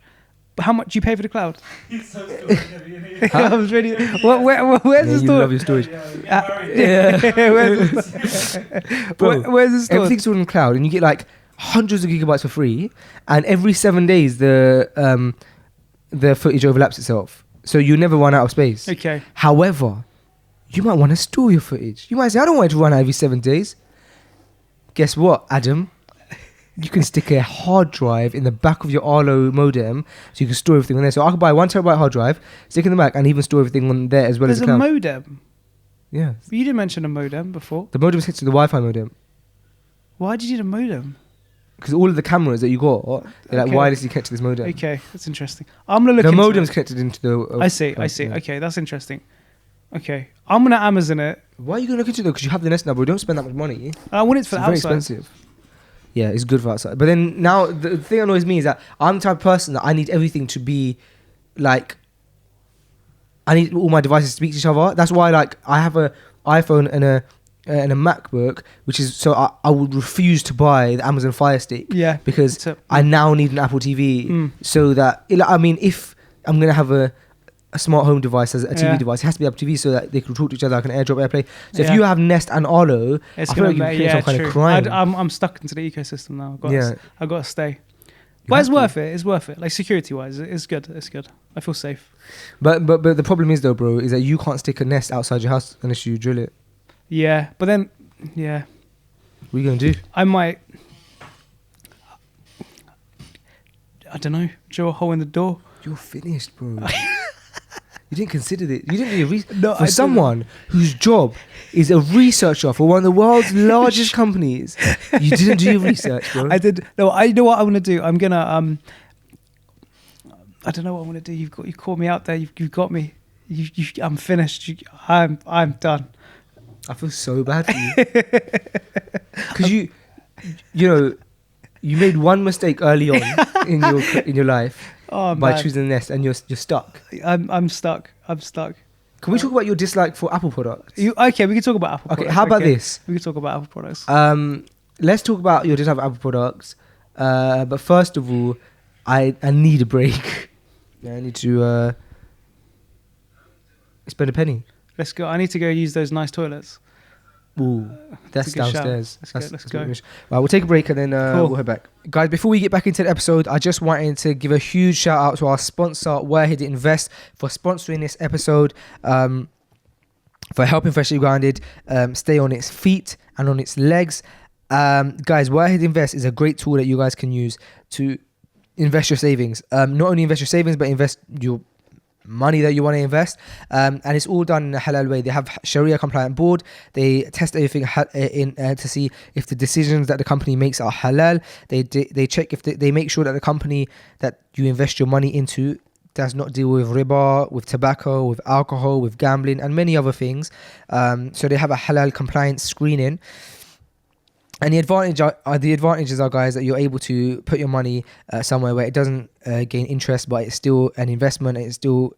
How much do you pay for the cloud? He's so stupid. I was really. Where's Yeah, the you storage? love your storage. Bro, Where's the storage? everything's stored on the cloud, and you get like hundreds of gigabytes for free. And every 7 days, the footage overlaps itself, so you never run out of space. Okay. However, you might want to store your footage. You might say, I don't want it to run out every 7 days. Guess what, Adam? You can stick a hard drive in the back of your Arlo modem, so you can store everything on there. So I could buy 1 terabyte hard drive, stick it in the back, and even store everything on there as well There's as a the cloud. modem. Yeah, You didn't mention a modem before. the modem is connected to the Wi-Fi modem Why did you need a modem? because all of the cameras that you got, they're like Okay. wirelessly connected to this modem. Okay, that's interesting. I'm gonna look The into modem's it. connected into the. I see. yeah. Okay, that's interesting. Okay, I'm gonna Amazon it. Why are you gonna look into it though? Because you have the Nest now, bro. Don't spend that much money. I want it It's for the very outside. expensive. Yeah, it's good for outside. But then now the thing that annoys me is that I'm the type of person that I need everything to be like. I need all my devices to speak to each other. That's why, like, I have a iPhone and a MacBook, which is so I would refuse to buy the Amazon Fire Stick. Yeah, because it's a- I now need an Apple TV so that I mean, if I'm gonna have a smart home device as a TV Yeah. device, it has to be Apple TV so that they can talk to each other. I can AirDrop, AirPlay. So if Yeah. you have Nest and Arlo, It's I feel like gonna you be commit some kind true. of crime. I'm stuck into the ecosystem now. I've got to stay. But have it's to. worth it. It's worth it. Like security wise, it's good. It's good. I feel safe. But the problem is though, bro, is that you can't stick a Nest outside your house unless you drill it. Yeah, but then, yeah, What are you gonna do? I might. I don't know. Drill a hole in the door. You're finished, bro. You didn't consider it. You didn't do your research. No, I For didn't. someone whose job is a researcher for one of the world's largest companies, you didn't do your research, bro. I did. No, I know what I want to do. I'm gonna. I don't know what I want to do. You called me out there. You've got me. I'm finished. I'm done. I feel so bad for you. Because you know, you made one mistake early on in your life Oh by man. choosing the Nest, and you're stuck. I'm stuck. I'm stuck. Can we talk about your dislike for Apple products? Okay, we can talk about Apple Okay, products. how about Okay. this? We can talk about Apple products. Let's talk about your dislike for Apple products. But first of all, I need a break. I need to spend a penny. Let's go. I need to go use those nice toilets. Ooh, that's a good shout. downstairs. Let's go. Right, we'll take a break and then Cool. we'll head back. Guys, before we get back into the episode, I just wanted to give a huge shout out to our sponsor, Wahid Invest, for sponsoring this episode, for helping Freshly Grounded stay on its feet and on its legs. Guys, Wahid Invest is a great tool that you guys can use to invest your savings. Not only invest your savings, but invest your money that you want to invest, and it's all done in a halal way. They have Sharia compliant board. They test everything to see if the decisions that the company makes are halal. They check if they make sure that the company that you invest your money into does not deal with riba, with tobacco, with alcohol, with gambling, and many other things. So they have a halal compliance screening. And the advantages are, guys, that you're able to put your money somewhere where it doesn't gain interest, but it's still an investment. It's still,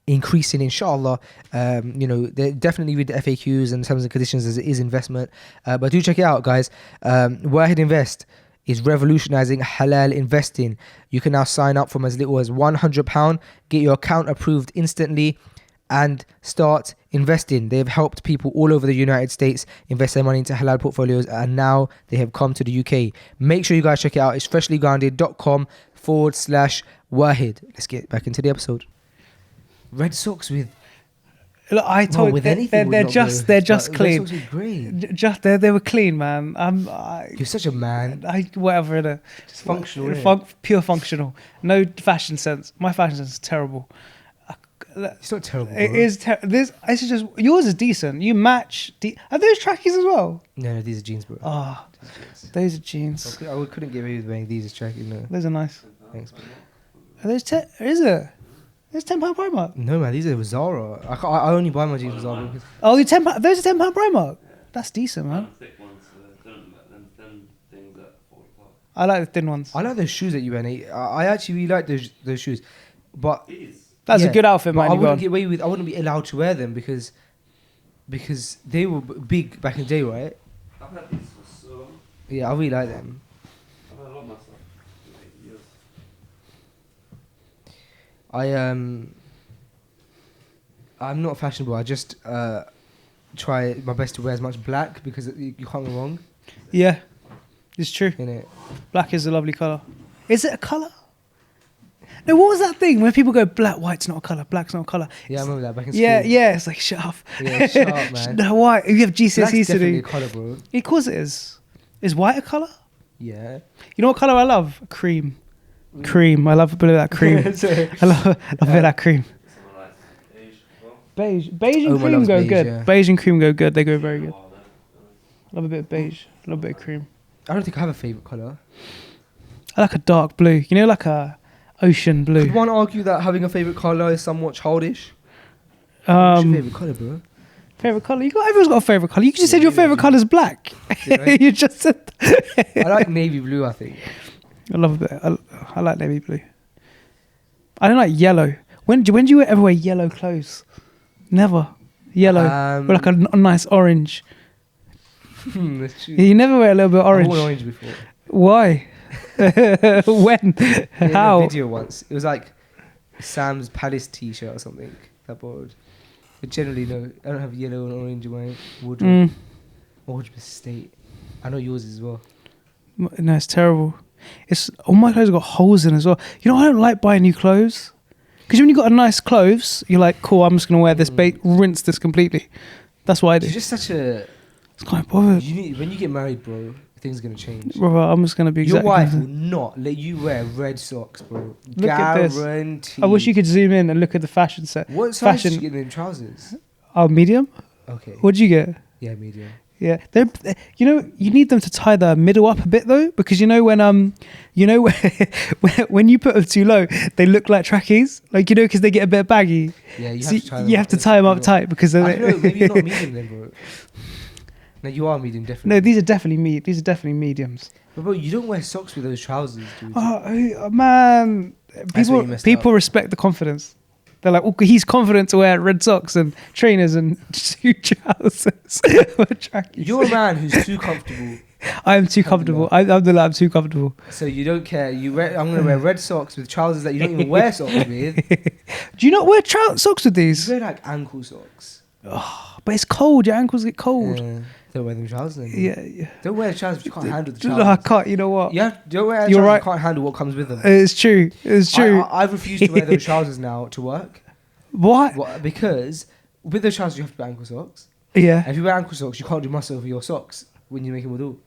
increasing, inshallah. They're definitely read the FAQs and terms and conditions as it is investment. But do check it out, guys. Wahid Invest is revolutionizing halal investing. You can now sign up from as little as £100, get your account approved instantly, and start investing. They've helped people all over the United States invest their money into halal portfolios, and now they have come to the UK. Make sure you guys check it out. It's freshlygrounded.com/Wahid. Let's get back into the episode. Red socks with Look, I told with you, anything they're would not just go. they're just Red clean. socks with grey. They were clean, man. You're such a man. Whatever it is. Just functional, innit? Pure functional. No fashion sense. My fashion sense is terrible. It's not terrible. It bro. is. This is just yours is decent. You match. Are those trackies as well? No, these are jeans, bro. Oh, those are jeans. I couldn't get away with wearing these as tracky. No, Those are nice. thanks. Man. Are those is it? There's £10 Primark. No, man, these are Zara. I only buy my jeans from Zara because Oh, you're £10. Those are £10 Primark. That's decent, man. Thick ones, don't let them thin things at 45. I like the thin ones. I like those shoes that you wear, Nate. I actually really like those shoes, but That's yeah, a good outfit, but man. I you wouldn't got. get away with. I wouldn't be allowed to wear them because they were big back in the day, right? I've had these for so long. Yeah, I really like them. I've had a lot myself. Like years. I'm not fashionable. I just try my best to wear as much black because you can't go wrong Yeah, it's true. in it. Black is a lovely color. Is it a color? No, what was that thing when people go black, white's not a color, black's not a color? Yeah, I remember that back in school. Yeah. It's like shut up. Yeah, shut up, man. No, white. You have Black's GCSEs to definitely do. a colour, bro. Of course it is. Is white a color? Yeah. You know what color I love? Cream. Cream. I love a bit of that cream. I love a bit of that cream. Someone like beige as well. Beige and Oma cream loves go beige, good. yeah. Beige and cream go good. They go very good. Oh, no. Love a bit of beige. Love a bit of cream. I don't think I have a favourite colour. I like a dark blue. You know, like a ocean blue. Could one argue that having a favourite colour is somewhat childish? What's your favourite colour, bro? Favorite color? Everyone's got a favorite color. You just said your favorite color is black. Did I? You just said. I like navy blue, I think. I love a bit. I like navy blue. I don't like yellow. When do you ever wear yellow clothes? Never. Yellow. Or like a nice orange. That's true. You never wear a little bit I've orange. worn orange before. Why? When? In How? a video once. It was like Sam's Palace t-shirt or something that I borrowed. But generally, no. I don't have yellow and orange in my wardrobe. Wardrobe state. I know yours as well. No, it's terrible. It's all my clothes have got holes in as well. You know, I don't like buying new clothes because when you got a nice clothes, you're like, cool. I'm just gonna wear this, rinse this completely. That's what I do. You're just such a. It's quite bothered. When you get married, bro, things are gonna change. Brother, I'm just gonna be Your exactly. wife will not let you wear red socks, bro. Look at this. Guaranteed. I wish you could zoom in and look at the fashion set. What size did fashion. you get in the trousers? Oh, medium. Okay. What did you get? Yeah, medium. Yeah, you know, you need them to tie the middle up a bit though, because you know when when you put them too low, they look like trackies, like because they get a bit baggy. Yeah, you So have to tie them you up. have to tie them up tight because I don't know, maybe you're not medium then, bro. No, you are medium, definitely. no, these are definitely mediums. But bro, you don't wear socks with those trousers, dude. Oh man, That's where you messed people up. respect the confidence. They're like, oh, he's confident to wear red socks and trainers and two trousers. You're a man who's too comfortable, I am too comfortable. I'm too comfortable. so you don't care. I'm gonna wear red socks with trousers that you don't even wear socks with. Do you not wear socks with these? You wear like ankle socks. But But it's cold. Your ankles get cold. Don't wear them trousers anymore. Yeah. Don't wear the trousers if you can't handle the No, I trousers. can't. You know what? Don't wear the You're trousers right. if you can't handle what comes with them. It's true. It's true. I've refused to wear those trousers now to work. What? Because with those trousers you have to wear ankle socks. Yeah. And if you wear ankle socks, you can't do muscle over your socks when you're making wudu.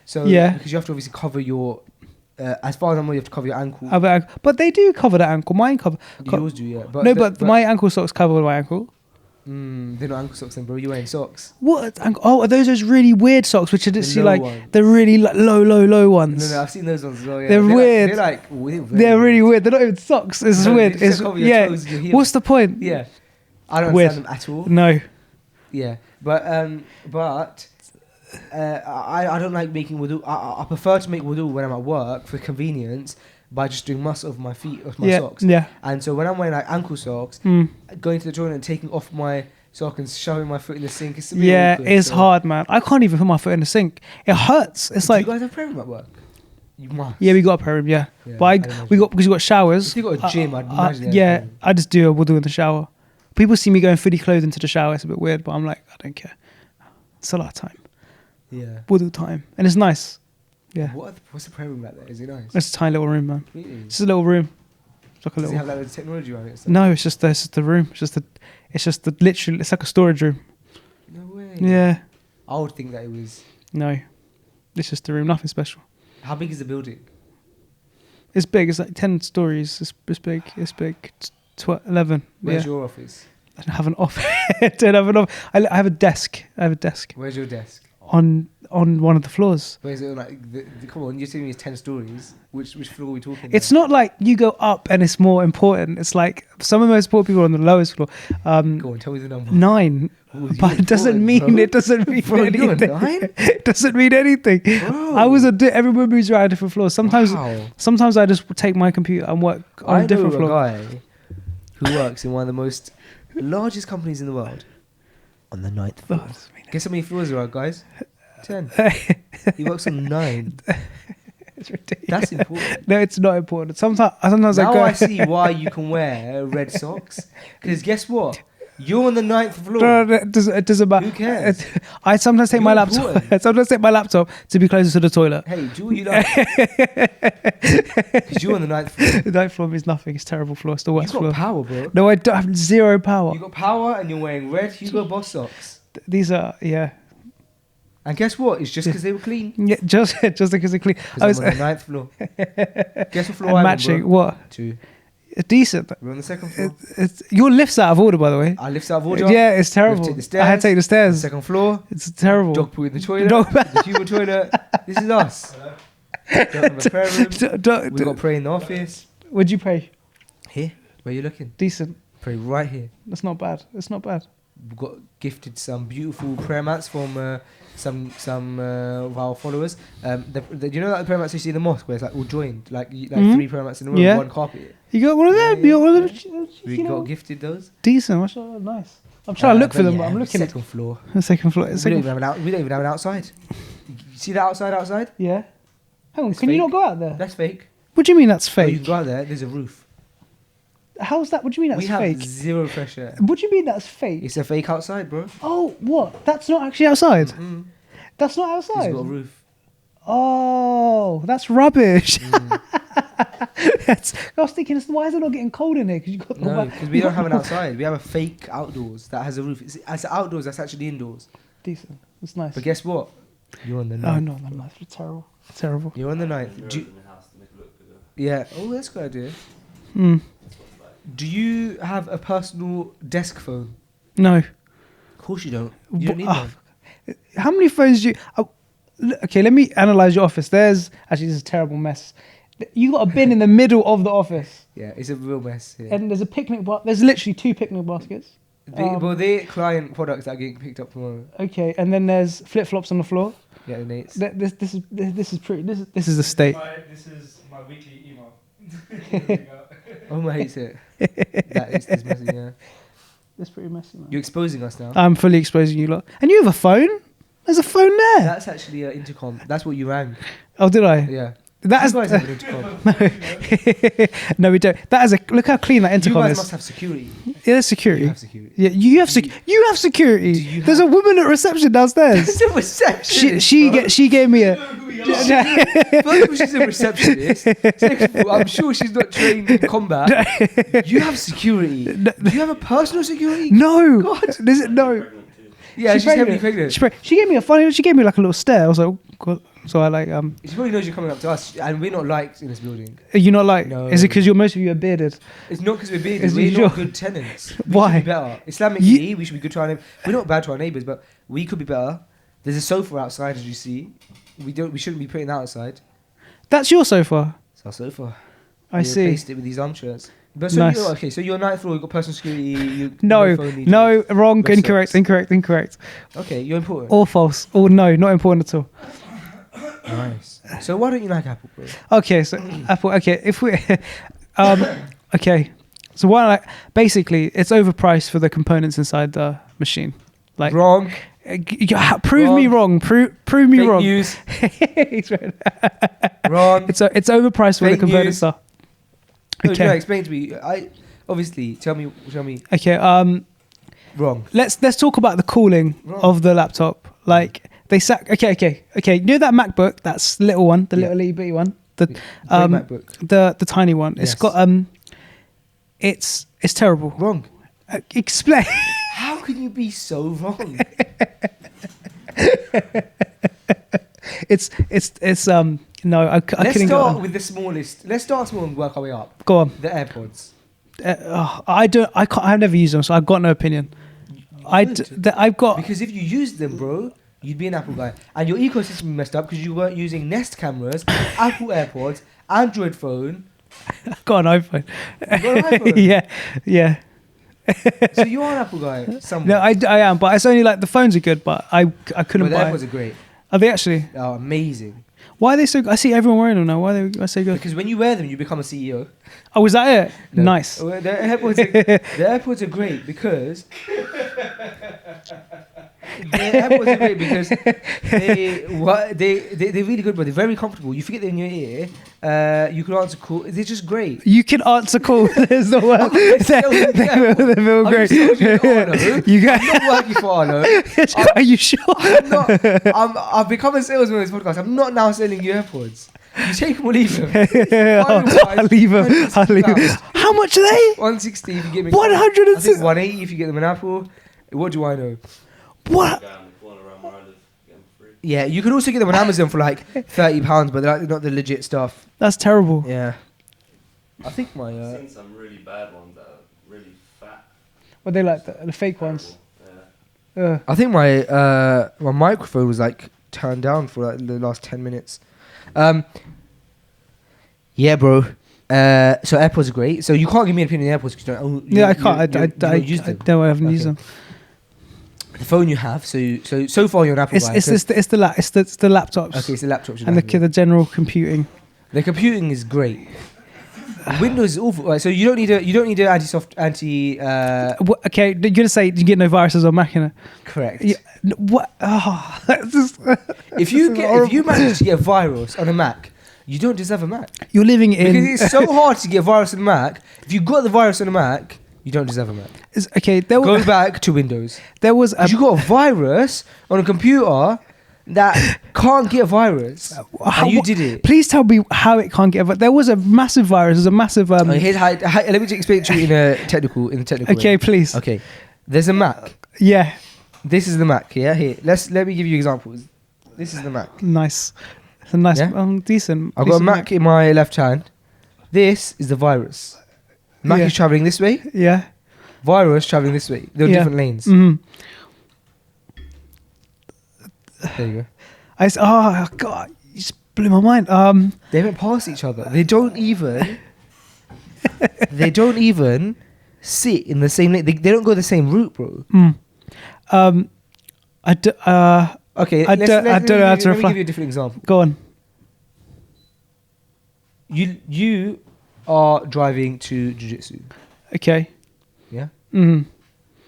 So Yeah. because you have to obviously cover your, as far as I know, you have to cover your ankle. But they do cover the ankle. Mine cover. Yours do, yeah. But my ankle socks cover my ankle. They're not ankle socks then, bro. You're wearing socks. What? Oh, are those really weird socks which I didn't The see low like ones. the really low ones? No, I've seen those ones as well. Yeah. They're weird. They're like weird. They're really weird. They're not even socks. It's No, weird. they just It's cover your yeah. toes and your heels. What's the point? Yeah. I don't Weird. understand them at all. No. Yeah, but I don't like making wudu. I prefer to make wudu when I'm at work for convenience by just doing muscle of my feet of my socks. Yeah. And so when I'm wearing like ankle socks, Mm. going to the toilet and taking off my sock and shoving my foot in the sink, it's a bit Yeah, awkward, it's so- hard, man. I can't even put my foot in the sink. It hurts. It's Do like you guys have prayer room at work? You must. yeah, we got a prayer room. Yeah, Yeah, but I'd imagine. we got because we got showers. If you got a gym, I'd imagine. there's yeah, prayer room. I just do a wudu in the shower. People see me going fully clothed into the shower. It's a bit weird, but I'm like, I don't care. It's a lot of time. Yeah. Wudu time, and it's nice. Yeah, What's the prayer room like there? Is it nice? it's a tiny little room, man. Really? It's just a little room. It's like a Does it little. have like the technology around it? No, it's just the room. It's just the literally. It's like a storage room. No way. Yeah. I would think that it was. No, it's just the room. Nothing special. How big is the building? It's big. It's like 10 stories. It's big. It's big. 11. Where's Yeah. your office? I don't have an office. I don't have an office. I have a desk. Where's your desk? on one of the floors. Where's it like? Come on, you're telling me it's 10 stories. Which floor are we talking? It's not like you go up and it's more important. It's like some of the most important people are on the lowest floor. Go on, tell me the number. 9. Ooh, But you're it doesn't important, mean bro. it doesn't mean Bro, you're anything. 9? It doesn't mean anything. Bro. I was everyone moves around a different floor. Sometimes I just take my computer and work on I a different know floor. a guy who works in one of the most largest companies in the world. On the 9th floor. Oh, doesn't mean Guess how many floors there are, guys? 10. anything. He works on 9. It's ridiculous. That's important. No, it's not important. Sometimes I Now go. I see why you can wear red socks. Because guess what? You're on the 9th floor. No, it doesn't matter. Who cares? I sometimes take my You're laptop. important. I sometimes take my laptop to be closer to the toilet. Hey, do what you like. Because you're on the 9th floor. The ninth floor means nothing. It's a terrible floor. It's the You worst got floor. power, bro. No, I don't have zero power. You got power and you're wearing red Hugo Boss socks. These are And guess what? It's just because they were clean. yeah, just because they're clean. I Because was I'm on the 9th floor. Guess what floor and I'm matching on, bro? what? 2. Decent. We're on the 2nd floor. Your lift's out of order, by the way. I lift out of order. Yeah, it's terrible. take the stairs. I had to take the stairs. 2nd floor. It's terrible. Dog poo in the toilet. Dog- The human toilet. This is us. Don't have a prayer room. We got to pray in the office. Would you pray? Here, where you looking? Decent. Pray right here. That's not bad. It's not bad. We've got gifted some beautiful prayer mats from some of our followers. You know that prayer mats you see in the mosque where it's like all joined, like 3 prayer mats in a row, Yeah. one carpet. You got one of them? Yeah, You got one of yeah. them? We You know, got gifted those. decent. Mashallah, nice. I'm trying to look for them, but I'm looking at 2nd floor. the second floor. We don't Second even have we don't even have an outside. You see that outside? Yeah. Hang on, It's can you fake. not go out there? That's fake. What do you mean that's Oh, you fake? can go out there. There's a roof. How's that? What do you mean that's We have fake? 0 fresh air. What do you mean that's fake? It's a fake outside, bro. Oh, what? That's not actually outside. Mm. That's not It's outside. got a roof. Oh, that's rubbish. Mm. I was thinking, why is it not getting cold in here? Because you got the No, because we don't have an outside. We have a fake outdoors that has a roof. It's outdoors. That's actually indoors. Decent. It's nice. But guess what? You're on the Oh 9th. no, no, it's terrible. Terrible. You're on the 9th. Do you- in the house to make it look bigger. yeah. Oh, that's a good idea. Mm. Do you have a personal desk phone? No. Of course you don't. You don't need Ah, one. How many phones do you? Okay, let me analyze your office. There's actually this is a terrible mess. You got a bin in the middle of the office, Yeah, it's a real mess. Yeah. and there's a picnic there's literally 2 picnic baskets. Well, they're client products that are getting picked up tomorrow. Okay, and then there's flip flops on the floor. Yeah, the Nates. This is pretty. This is the state. This is my weekly email. Here we go. Oh, I hate it. That is this messy, yeah. It's pretty messy, man. You're exposing us now. I'm fully exposing you lot, and you have a phone. There's a phone there. That's actually an intercom. That's what you rang. Oh, did I? Yeah. That is You guys have an intercom. no, we don't. That is a look how clean that You intercom guys is. must have security. Yeah, there's security. You have security. Yeah, you have you have security. you There's a woman at reception downstairs. She's a receptionist. she gave me a. First of all, she's a receptionist. Second of all, I'm sure she's not trained in combat. You have security. Do you have a personal security? No, God. Is it no? Yeah, she's heavily pregnant. She gave me a funny. She gave me like a little stare. I was like, oh, God. So I like She probably knows you're coming up to us, and we're not liked in this building. You're not like. No. Is it because most of you are bearded? It's not because we're bearded. Is We're it not sure? good tenants. We Why? should be better. Islamically, we should be good to our neighbours. We're not bad to our neighbours, but we could be better. There's a sofa outside, as you see. We shouldn't be putting that outside. That's your sofa. It's our sofa. I We see. replaced it with these armchairs. But so Nice. so you're ninth floor. You've got personal security. No, no, wrong, Got incorrect, socks. incorrect. Okay, you're important. All false. All no, not important at all. Nice. So why don't you like Apple, bro? Okay, so Apple. Okay, if we, okay, so why? Basically, it's overpriced for the components inside the machine. Like, Wrong. Prove me wrong. Prove me Fake wrong. news. He's right. Wrong. It's overpriced where the Fake components news. are. No, Okay. no, explain to me. Obviously tell me. Okay. Wrong. Let's talk about the cooling Wrong. of the laptop. Like they okay. You know that MacBook, that's little one, the Yeah. little itty bitty one, the Great um MacBook. the tiny one. Yes. It's got it's terrible. Wrong. Explain. How can you be so wrong? it's no, I Let's couldn't start go. with the smallest. Let's start small and work our way up. Go on. The AirPods. I've never used them, so I've got no opinion. I've got. Because if you used them, bro, you'd be an Apple guy. And your ecosystem messed up because you weren't using Nest cameras, Apple AirPods, Android phone. Got an iPhone. You got an iPhone. yeah. So you are an Apple guy somewhere. No, I am, but it's only like the phones are good, but I couldn't But the buy. AirPods are great. Are they actually? Oh, amazing. Why are they so? I see everyone wearing them now. Why are they so good? Because when you wear them, you become a CEO. Oh, was that it? No. Nice. Well, the AirPods are great because they're really good, but they're very comfortable. You forget they're in your ear. You can answer call. They're just great. You can answer calls. There's the word. They feel great. You I'm not working for Arlo. Are you sure? I've become a salesman on this podcast. I'm not now selling you AirPods. You take them or leave them. I'll leave them. How much are they? 160 if you get me. 160. I think 180 if you get them in Apple. What do I know? What? Guy on the corner around where I live, get 'em free. Yeah, you can also get them on Amazon for like £30, but they're not the legit stuff. That's terrible. Yeah. I think my I've seen some really bad ones that are really fat. What they like the fake ones? Yeah. I think my my microphone was like turned down for like the last 10 minutes. Yeah, bro. So AirPods are great. So you can't give me an opinion on AirPods because you don't. Yeah, I can't. You don't use them. No, I haven't used Okay. them. The phone you have. So far you're an Apple guy. It's the laptops. Okay, it's the laptops. And the general computing. The computing is great. Windows is awful. Right, so you don't need a anti. Okay, you're gonna say you get no viruses on Mac, innit? Correct. Yeah, what? Oh, that's just, If you manage to get a virus on a Mac, you don't deserve a Mac. you're living in. Because it's so hard to get a virus on a Mac. If you got the virus on a Mac, you don't deserve a Mac. Okay, Go back to Windows. there was a, You got a virus on a computer that can't get a virus, and you did it. Please tell me how it can't get. There was a massive virus. There's a massive. Let me just explain it to you in the technical Okay, way. please. Okay, there's a Mac. Yeah, This is the Mac. Yeah, here. Let me give you examples. This is the Mac. nice. It's a nice, Yeah? decent. I've got a decent Mac in my left hand. This is the virus. Mac Yeah. is traveling this way. Yeah. Virus traveling this way. They're Yeah. different lanes. Mm-hmm. There you go. Oh God, you just blew my mind. They haven't passed each other. They don't even. They don't even sit in the same lane. They don't go the same route, bro. Okay, I don't know how to let me reply. give you a different example. Go on. You are driving to jiu-jitsu, Okay. yeah? Mm.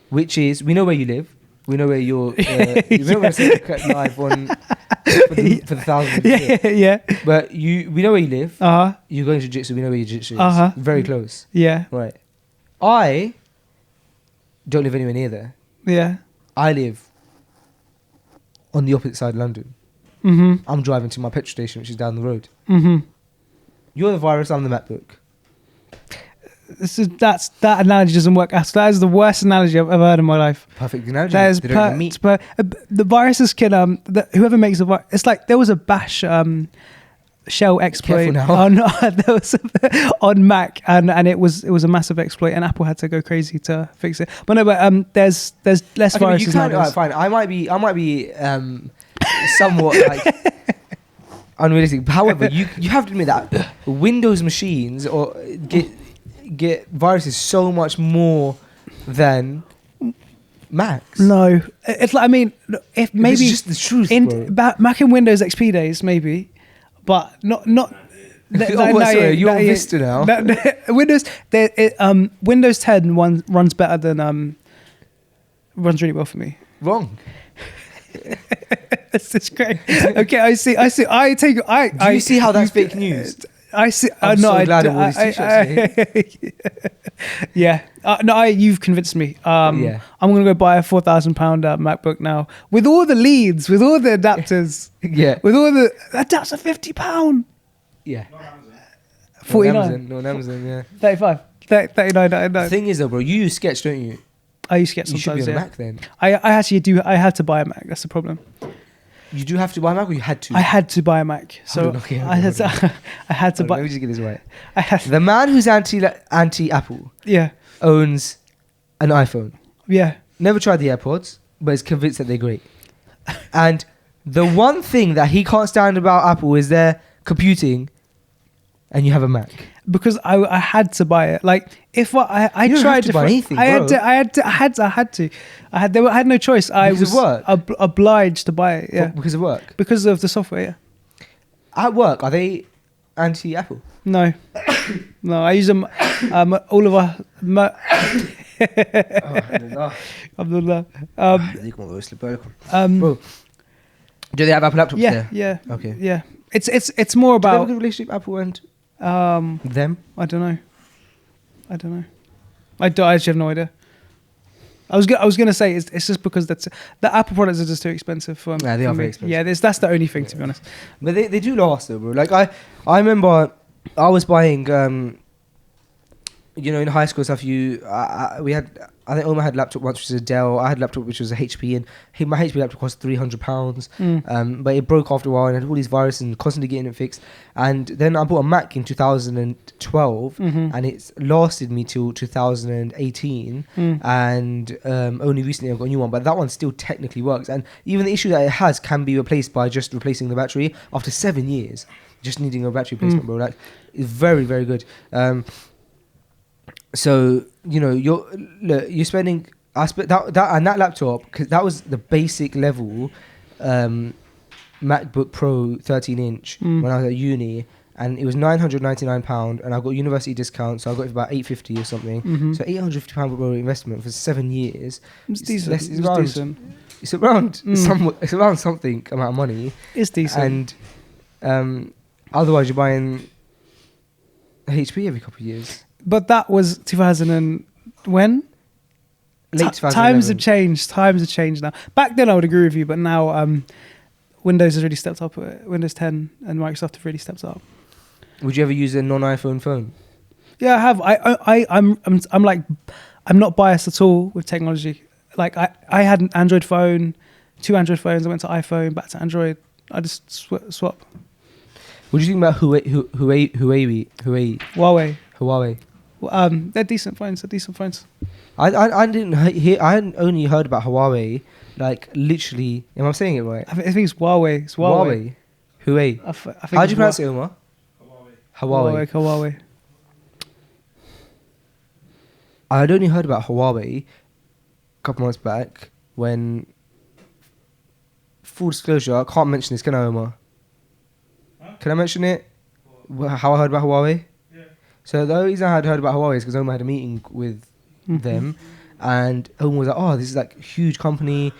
Which is, we know where you live. We know where you're. You remember when I said cut live on for the thousands. Yeah. But we know where you live. Uh huh. You're going to jiu-jitsu. We know where your jiu-jitsu is. Uh-huh. Very close. Yeah. Right. I don't live anywhere near there. Yeah. I live on the opposite side of London. Mhm. I'm driving to my petrol station, which is down the road. Mhm. You're the virus. I'm the MacBook. That analogy doesn't work at all. That is the worst analogy I've ever heard in my life. Perfect analogy. That is They don't even meet. the viruses can whoever makes the virus. It's like there was a bash shell exploit Careful on there was on Mac and it was a massive exploit and Apple had to go crazy to fix it. But no, there's less Okay, but viruses you can't. nowadays. Fine. I might be somewhat like unrealistic. However, you have to admit that Windows machines or get viruses so much more than Macs. No, it's like, I mean, if maybe It's just the truth, in bro. Mac and Windows XP days, maybe, but not. Sorry, you're on Vista now. Windows, Windows 10 runs better than runs really well for me. Wrong. That's great. Okay, I see. I take. Do you see how that's fake news? I see. I'm no, so glad I, I wore these t-shirts yeah. No, you've convinced me. Yeah. I'm gonna go buy a £4,000 MacBook now with all the leads, with all the adapters, Yeah. with all the adapters. £50. Yeah. 49, No, on Amazon, yeah. 35, 39. The thing is though, bro, you use Sketch, don't you? I used to get You should be sometimes. on Yeah. Mac then. I actually do. I had to buy a Mac. That's the problem. You do have to buy a Mac or you had to? I had to buy a Mac, so Hold on, okay, hold I on, had to. I had to Hold on, let buy. me just get this right. I had, The man who's anti-Apple yeah, owns an iPhone. yeah. Never tried the AirPods, but is convinced that they're great. And the one thing that he can't stand about Apple is their computing, and you have a Mac. Because I had to buy it. Like if I You don't tried have to buy anything, I had bro. to. I had no choice. I Because of was work? obliged to buy it. Yeah, Because of work. because of the software. Yeah. At work, are they anti-Apple? No, no. I use them. All of our. Alhamdulillah. Bro, do they have Apple laptops Yeah, there? yeah. Okay. Yeah. It's more Do they have a about. good relationship, Apple and them? I don't know. I actually have no idea. I was gonna say it's just because the Apple products are just too expensive for. Yeah, they for are me. very expensive. Yeah, that's the only thing, to be honest. But they do last though, bro. Like I remember I was buying in high school stuff. I think Omar had a laptop once, which was a Dell. I had a laptop which was a HP, and my HP laptop cost £300. But it broke after a while and had all these viruses and constantly getting it fixed. And then I bought a Mac in 2012, and it's lasted me till 2018. And only recently I've got a new one, but that one still technically works. And even the issue that it has can be replaced by just replacing the battery after 7 years. Just needing a battery replacement, bro. Like, it's very, very good. So you're spending. I spent that and that laptop, because that was the basic level MacBook Pro 13-inch when I was at uni, and it was £999, and I got university discount, so I got it for about £850 or something. So £850 investment for 7 years. It's decent. less- It's around- decent. It's around it's around something amount of money, It's decent. and otherwise you're buying HP every couple of years. But that was 2000 and when? Late 2011. Times have changed now. Back then I would agree with you, but now Windows has really stepped up. Windows 10 and Microsoft have really stepped up. Would you ever use a non-iPhone phone? Yeah, I have. I'm like, I'm not biased at all with technology. Like I had an Android phone, 2 Android phones. I went to iPhone, back to Android. I just swap. What do you think about Huawei? Huawei. They're decent phones. I didn't hear. I hadn't only heard about Huawei. Like literally, am I saying it right? I think it's Huawei. It's Huawei. Huawei. I think How do it's you pronounce it, Omar? Huawei. Huawei. I'd only heard about Huawei a couple months back when. Full disclosure, I can't mention this, can I, Omar? Can I mention it? How I heard about Huawei? Yeah. So the reason I had heard about Huawei is because Omar had a meeting with them, and everyone was like, oh, this is like huge company,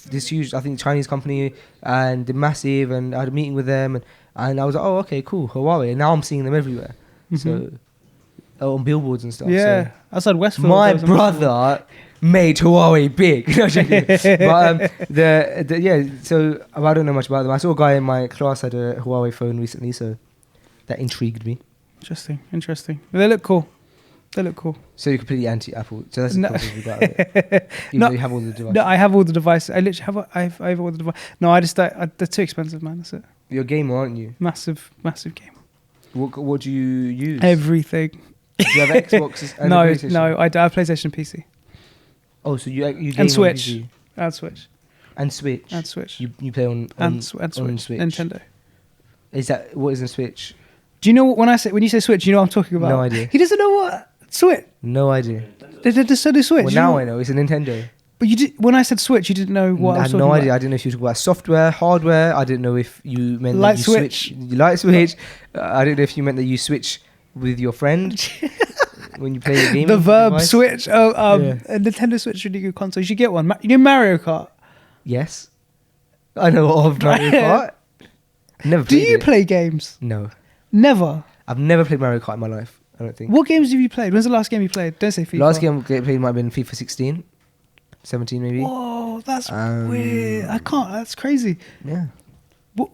this huge, I think Chinese company, and they're massive, and I had a meeting with them, and I was like, oh, okay, cool, Huawei, and now I'm seeing them everywhere. So on billboards and stuff. Yeah, So outside Westfield. my there was a massive one. brother made Huawei big. No, joking. But yeah. So I don't know much about them. I saw a guy in my class had a Huawei phone recently, so that intrigued me. Interesting. They look cool. So you're completely anti-Apple. So that's No. the positive about it. Even No. though you have all the devices. No, I have all the devices. I literally have. I have all the devices. No, I just they're too expensive, man. That's it. You're a gamer, aren't you? Massive game. What do you use? Everything. Do you have Xboxes and a No, PlayStation? no. I have PlayStation, and PC, Oh, so you game and on Switch, PC. and Switch, And Switch. and Switch, You play on and Switch. Nintendo. Is that what is a Switch? Do you know when you say Switch? You know what I'm talking about? No idea. He doesn't know what Switch. No idea. So do Switch. Well, You now know- I know. It's a Nintendo. But you did when I said Switch, you didn't know what I I was had talking no about. idea. I didn't know if you were talking about software, hardware. I didn't know if you meant Light that you switch. You light switch. I didn't know if you meant that you switch with your friend when you play a game. The verb device. Switch. Yeah. A Nintendo Switch is a really good console. You should get one. You know Mario Kart. Yes, I know of Mario Kart. Never Do played you it. play games? No, Never. I've never played Mario Kart in my life. I don't think. What games have you played? When's the last game you played? Don't say FIFA. Last game I played might have been FIFA 16, 17 maybe. Whoa, that's weird. I can't. That's crazy. Yeah.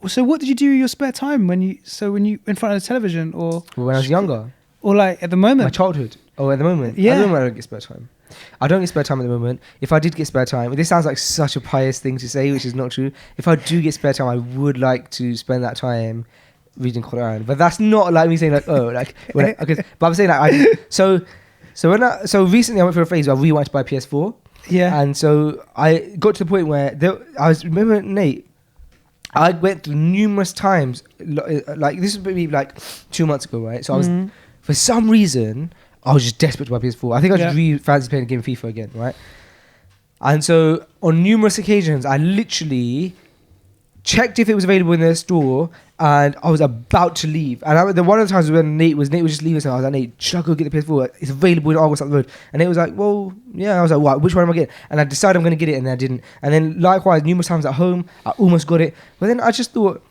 So what did you do in your spare time when you in front of the television or When I was younger, like at the my moment? childhood. Oh, at the moment. Yeah. I don't know when I don't get spare time. I don't get spare time at the moment. If I did get spare time, this sounds like such a pious thing to say, which is not true. If I do get spare time, I would like to spend that time reading Quran. But that's not like me saying like, oh, like, but I'm saying like, so recently I went through a phase where I really wanted to buy a PS4. Yeah. And so I got to the point where remember Nate, I went through numerous times, like this was maybe like 2 months ago, right? So I was, for some reason, I was just desperate to buy PS4. I think I just really fancied playing a game of FIFA again, right? And so on numerous occasions, I literally checked if it was available in their store, and I was about to leave. And one of the times when Nate was just leaving, so I was like, Nate, should I go get the PS4? It's available in August up the road. And Nate was like, well, yeah. I was like, what? Which one am I getting? And I decided I'm going to get it, and then I didn't. And then likewise, numerous times at home, I almost got it. But then I just thought,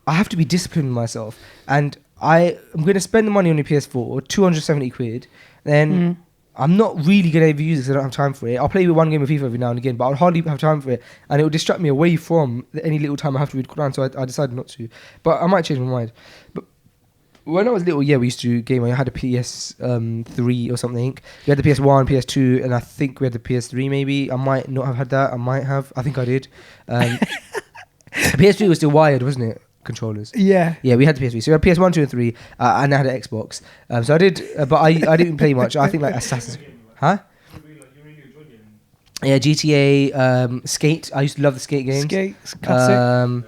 I have to be disciplined with myself. And I'm going to spend the money on the PS4, 270 quid. Then I'm not really going to ever use it because I don't have time for it. I'll play with one game of FIFA every now and again, but I'll hardly have time for it. And it will distract me away from any little time I have to read Quran, so I decided not to. But I might change my mind. But when I was little, yeah, we used to game. I had a PS3 or something. We had the PS1, PS2, and I think we had the PS3 maybe. I might not have had that. I might have. I think I did. The PS3 was still wired, wasn't it? Controllers. Yeah. Yeah, we had the PS3. So we had PS1, 2, and 3, and I had an Xbox. So I did, but I didn't play much. I think like Assassin's... Huh? Yeah, GTA, Skate. I used to love the Skate games. Skate, classic.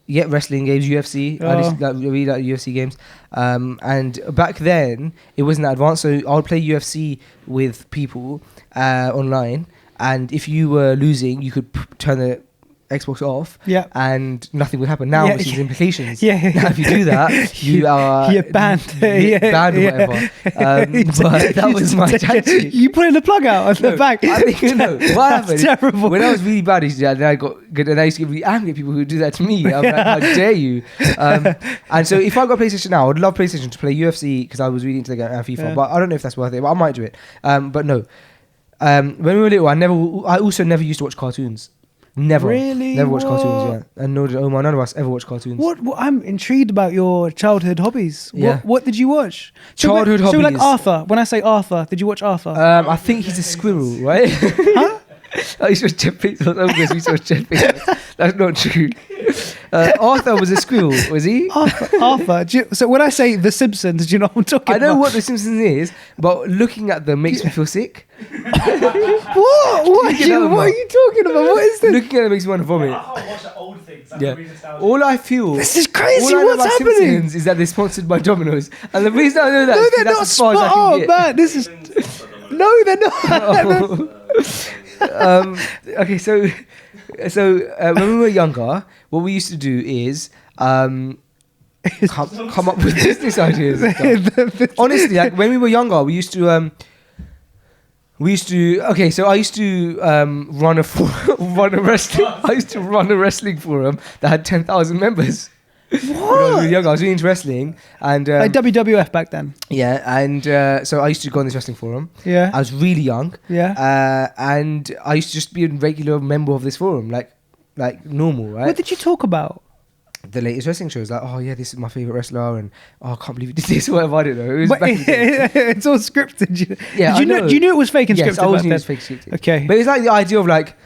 Yeah, wrestling games, UFC. I just really like UFC games. And back then, it wasn't that advanced. So I would play UFC with people online. And if you were losing, you could turn the Xbox off, and nothing would happen. Now, obviously, there's implications. Now, if you do that, you are banned. Banned or whatever. But that was my tactic. You putting the plug out on the back. I think you know what happened. Terrible. When I was really bad, then I got good, and I used to get really angry at people who would do that to me. I'm like, how dare you? And so, if I got PlayStation now, I would love PlayStation to play UFC because I was really into the game and FIFA. But I don't know if that's worth it. But I might do it. But no. When we were little, I also never used to watch cartoons. Never. Really? Never watched cartoons, yeah. And nor did Omar. None of us ever watched cartoons. What I'm intrigued about your childhood hobbies. Yeah. What did you watch? Childhood So like hobbies. Arthur. When I say Arthur, did you watch Arthur? I think he's a squirrel, right? Huh? I used to watch Jeff Bezos. We saw Jeff Bezos. That's not true. Arthur was a squirrel, was he? Arthur. So when I say The Simpsons, do you know what I'm talking I know about? what The Simpsons is, but looking at them makes me feel sick. What? What are you talking about? What is this? Looking at them makes me want to vomit. I can't watch the old things. That's Yeah. really nostalgic. All I feel. This is crazy. All I know What's about happening? Simpsons is that they're sponsored by Domino's, and the reason I know that No, is they're that's not as far as I spot can on, get. man. This is. No, they're not. Okay, so when we were younger, what we used to do is come up with business ideas. And stuff. Honestly, like when we were younger, we used to we used to. Okay, so I used to run a wrestling. I used to run a wrestling forum that had 10,000 members. What? When I was really young, I was really into wrestling, and Like WWF back then. yeah, and so I used to go on this wrestling forum. Yeah. I was really young. Yeah. And I used to just be a regular member of this forum, like normal, right? What did you talk about? The latest wrestling shows, like, oh yeah, this is my favorite wrestler, and oh, I can't believe he did this, whatever. I don't know. It was But back in the day. it's all scripted. Yeah, Did you I know. You knew it was fake and Yes, scripted. I always back knew it then? was fake scripted. Okay. But it's like the idea of like,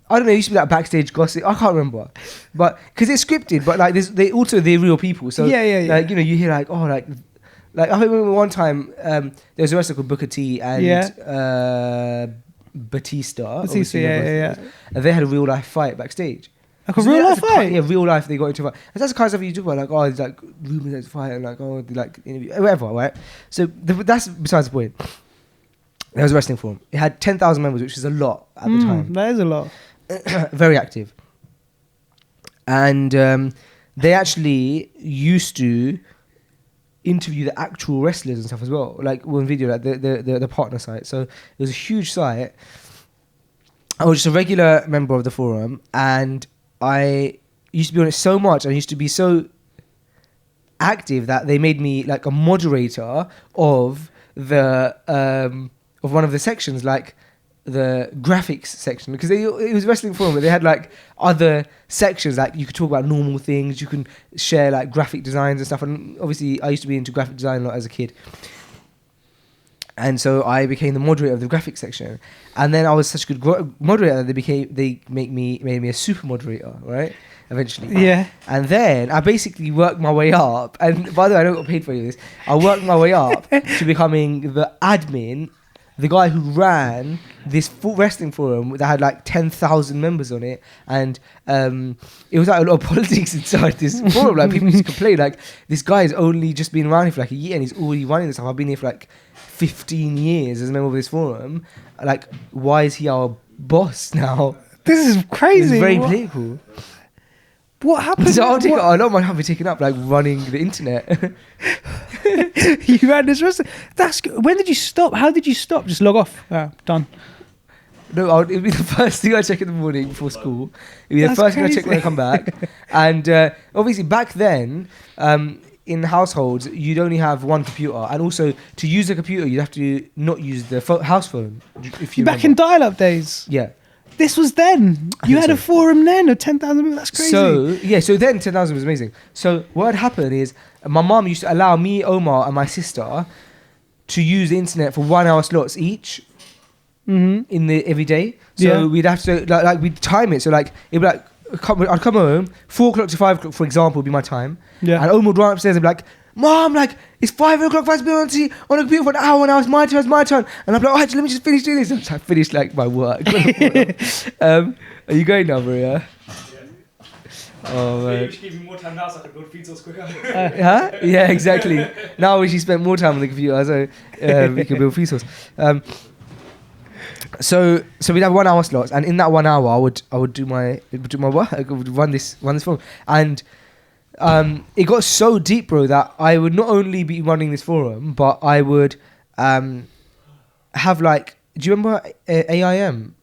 I don't know, it used to be like backstage gossip. I can't remember, but because it's scripted, but like they're real people. So Yeah. like you hear like I remember one time there was a wrestler called Booker T and Batista. Batista, yeah. And they had a real life fight backstage. Like a So real that's life the fight? Yeah, real life. They got into a fight. And that's the kind of stuff you talk about, like, oh, it's like rumors there's a fight, and like, oh, they like interview, whatever, right? So that's besides the point. There was a wrestling forum. It had 10,000 members, which is a lot at the time. That is a lot. Very active. And they actually used to interview the actual wrestlers and stuff as well, like on video, like the partner site. So it was a huge site. I was just a regular member of the forum, and I used to be on it so much. I used to be so active that they made me like a moderator of the of one of the sections, like the graphics section, because it was a wrestling forum, but they had like other sections, like you could talk about normal things, you can share like graphic designs and stuff. And obviously, I used to be into graphic design a lot as a kid. And so I became the moderator of the graphics section, and then I was such a good moderator that they made me a super moderator, right? Eventually, Yeah. And then I basically worked my way up. And by the way, I don't get paid for any of this. I worked my way up to becoming the admin, the guy who ran this full wrestling forum that had like 10,000 members on it, and it was like a lot of politics inside this forum. Like people used to complain, like this guy has only just been around here for like a year, and he's already running this stuff. I've been here for like 15 years as a member of this forum. Like, why is he our boss now? This is crazy. It's very What- political. What happened? So I'll take What- a lot of my time be taken up like running the internet. You ran this wrestling. That's good. When did you stop? How did you stop? Just log off. Done. No, it would be the first thing I check in the morning before school. It would be the That's first thing I check when I crazy. come back. And obviously back then, in households, you'd only have one computer. And also, to use a computer, you'd have to not use the house phone. If you Back in remember. dial-up days. Yeah. This was then. I You think had a so. forum then of 10,000 people. That's crazy. So then 10,000 was amazing. So what had happened is my mum used to allow me, Omar, and my sister to use the internet for 1 hour slots each. In the every day, so Yeah. we'd have to like we'd time it. So like it'd be like I'd come home 4 o'clock to 5 o'clock, for example, would be my time. Yeah. And Omar would run upstairs and be like, "Mom, like it's 5 o'clock. I've been on the computer for an hour now. It's my turn." And I'm like, "Oh, let me just finish doing this." And so I finished like my work. Are you going now, Maria? Oh man. You should give me more time now so I can build pizzas quicker. Huh? Yeah, exactly. Now she spent more time on the computer, so we can build free source. So we'd have 1 hour slots, and in that 1 hour, I would do my work. I would run this forum, and it got so deep, bro, that I would not only be running this forum, but I would have like. Do you remember AIM?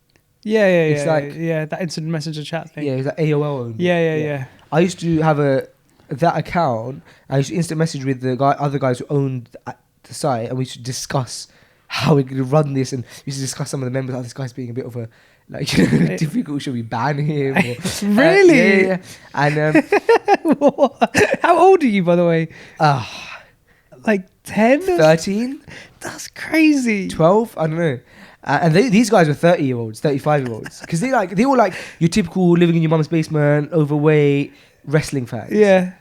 Yeah. It's like- yeah, that instant messenger chat thing. Yeah, it was like AOL. Only. Yeah. I used to have that account. I used to instant message with the other guys who owned the site, and we should discuss how we're going to run this, and we should discuss some of the members. Oh, this guy's being a bit of a difficult. Should we ban him? Or, Really? yeah. And How old are you, by the way? Like 10? 13, That's crazy. 12, I don't know. And these guys were 30-year-olds, 35-year-olds, because they were like your typical living in your mum's basement, overweight wrestling fans. Yeah.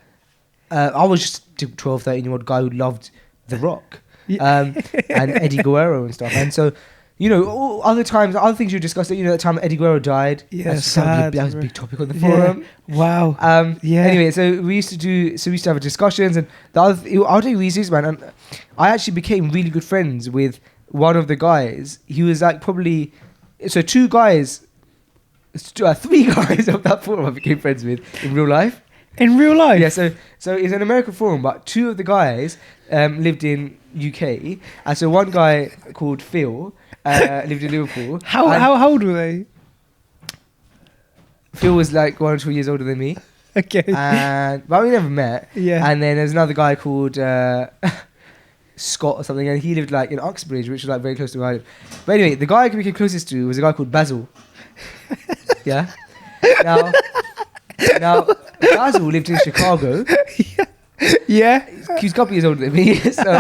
I was just a 12, 13-year-old guy who loved The Rock Yeah. and Eddie Guerrero and stuff. And so, all other things you discussed, that time Eddie Guerrero died. Yeah, that was sad. that was a big topic on the Yeah. forum. Wow. Yeah. Anyway, so we used to have discussions, and I'll tell you these, man. And I actually became really good friends with one of the guys. He was like probably, so 3 guys of that forum I became friends with in real life. In real life? Yeah, so it's an American forum, but 2 of the guys lived in UK, and so one guy called Phil, lived in Liverpool. How old were they? Phil was like 1 or 2 years older than me. Okay. But we never met. Yeah. And then there's another guy called Scott or something, and he lived like in Uxbridge, which was like very close to where I live. But anyway, the guy I became closest to was a guy called Basil. Yeah. Now Basil lived in Chicago. Yeah. He was a couple years older than me, so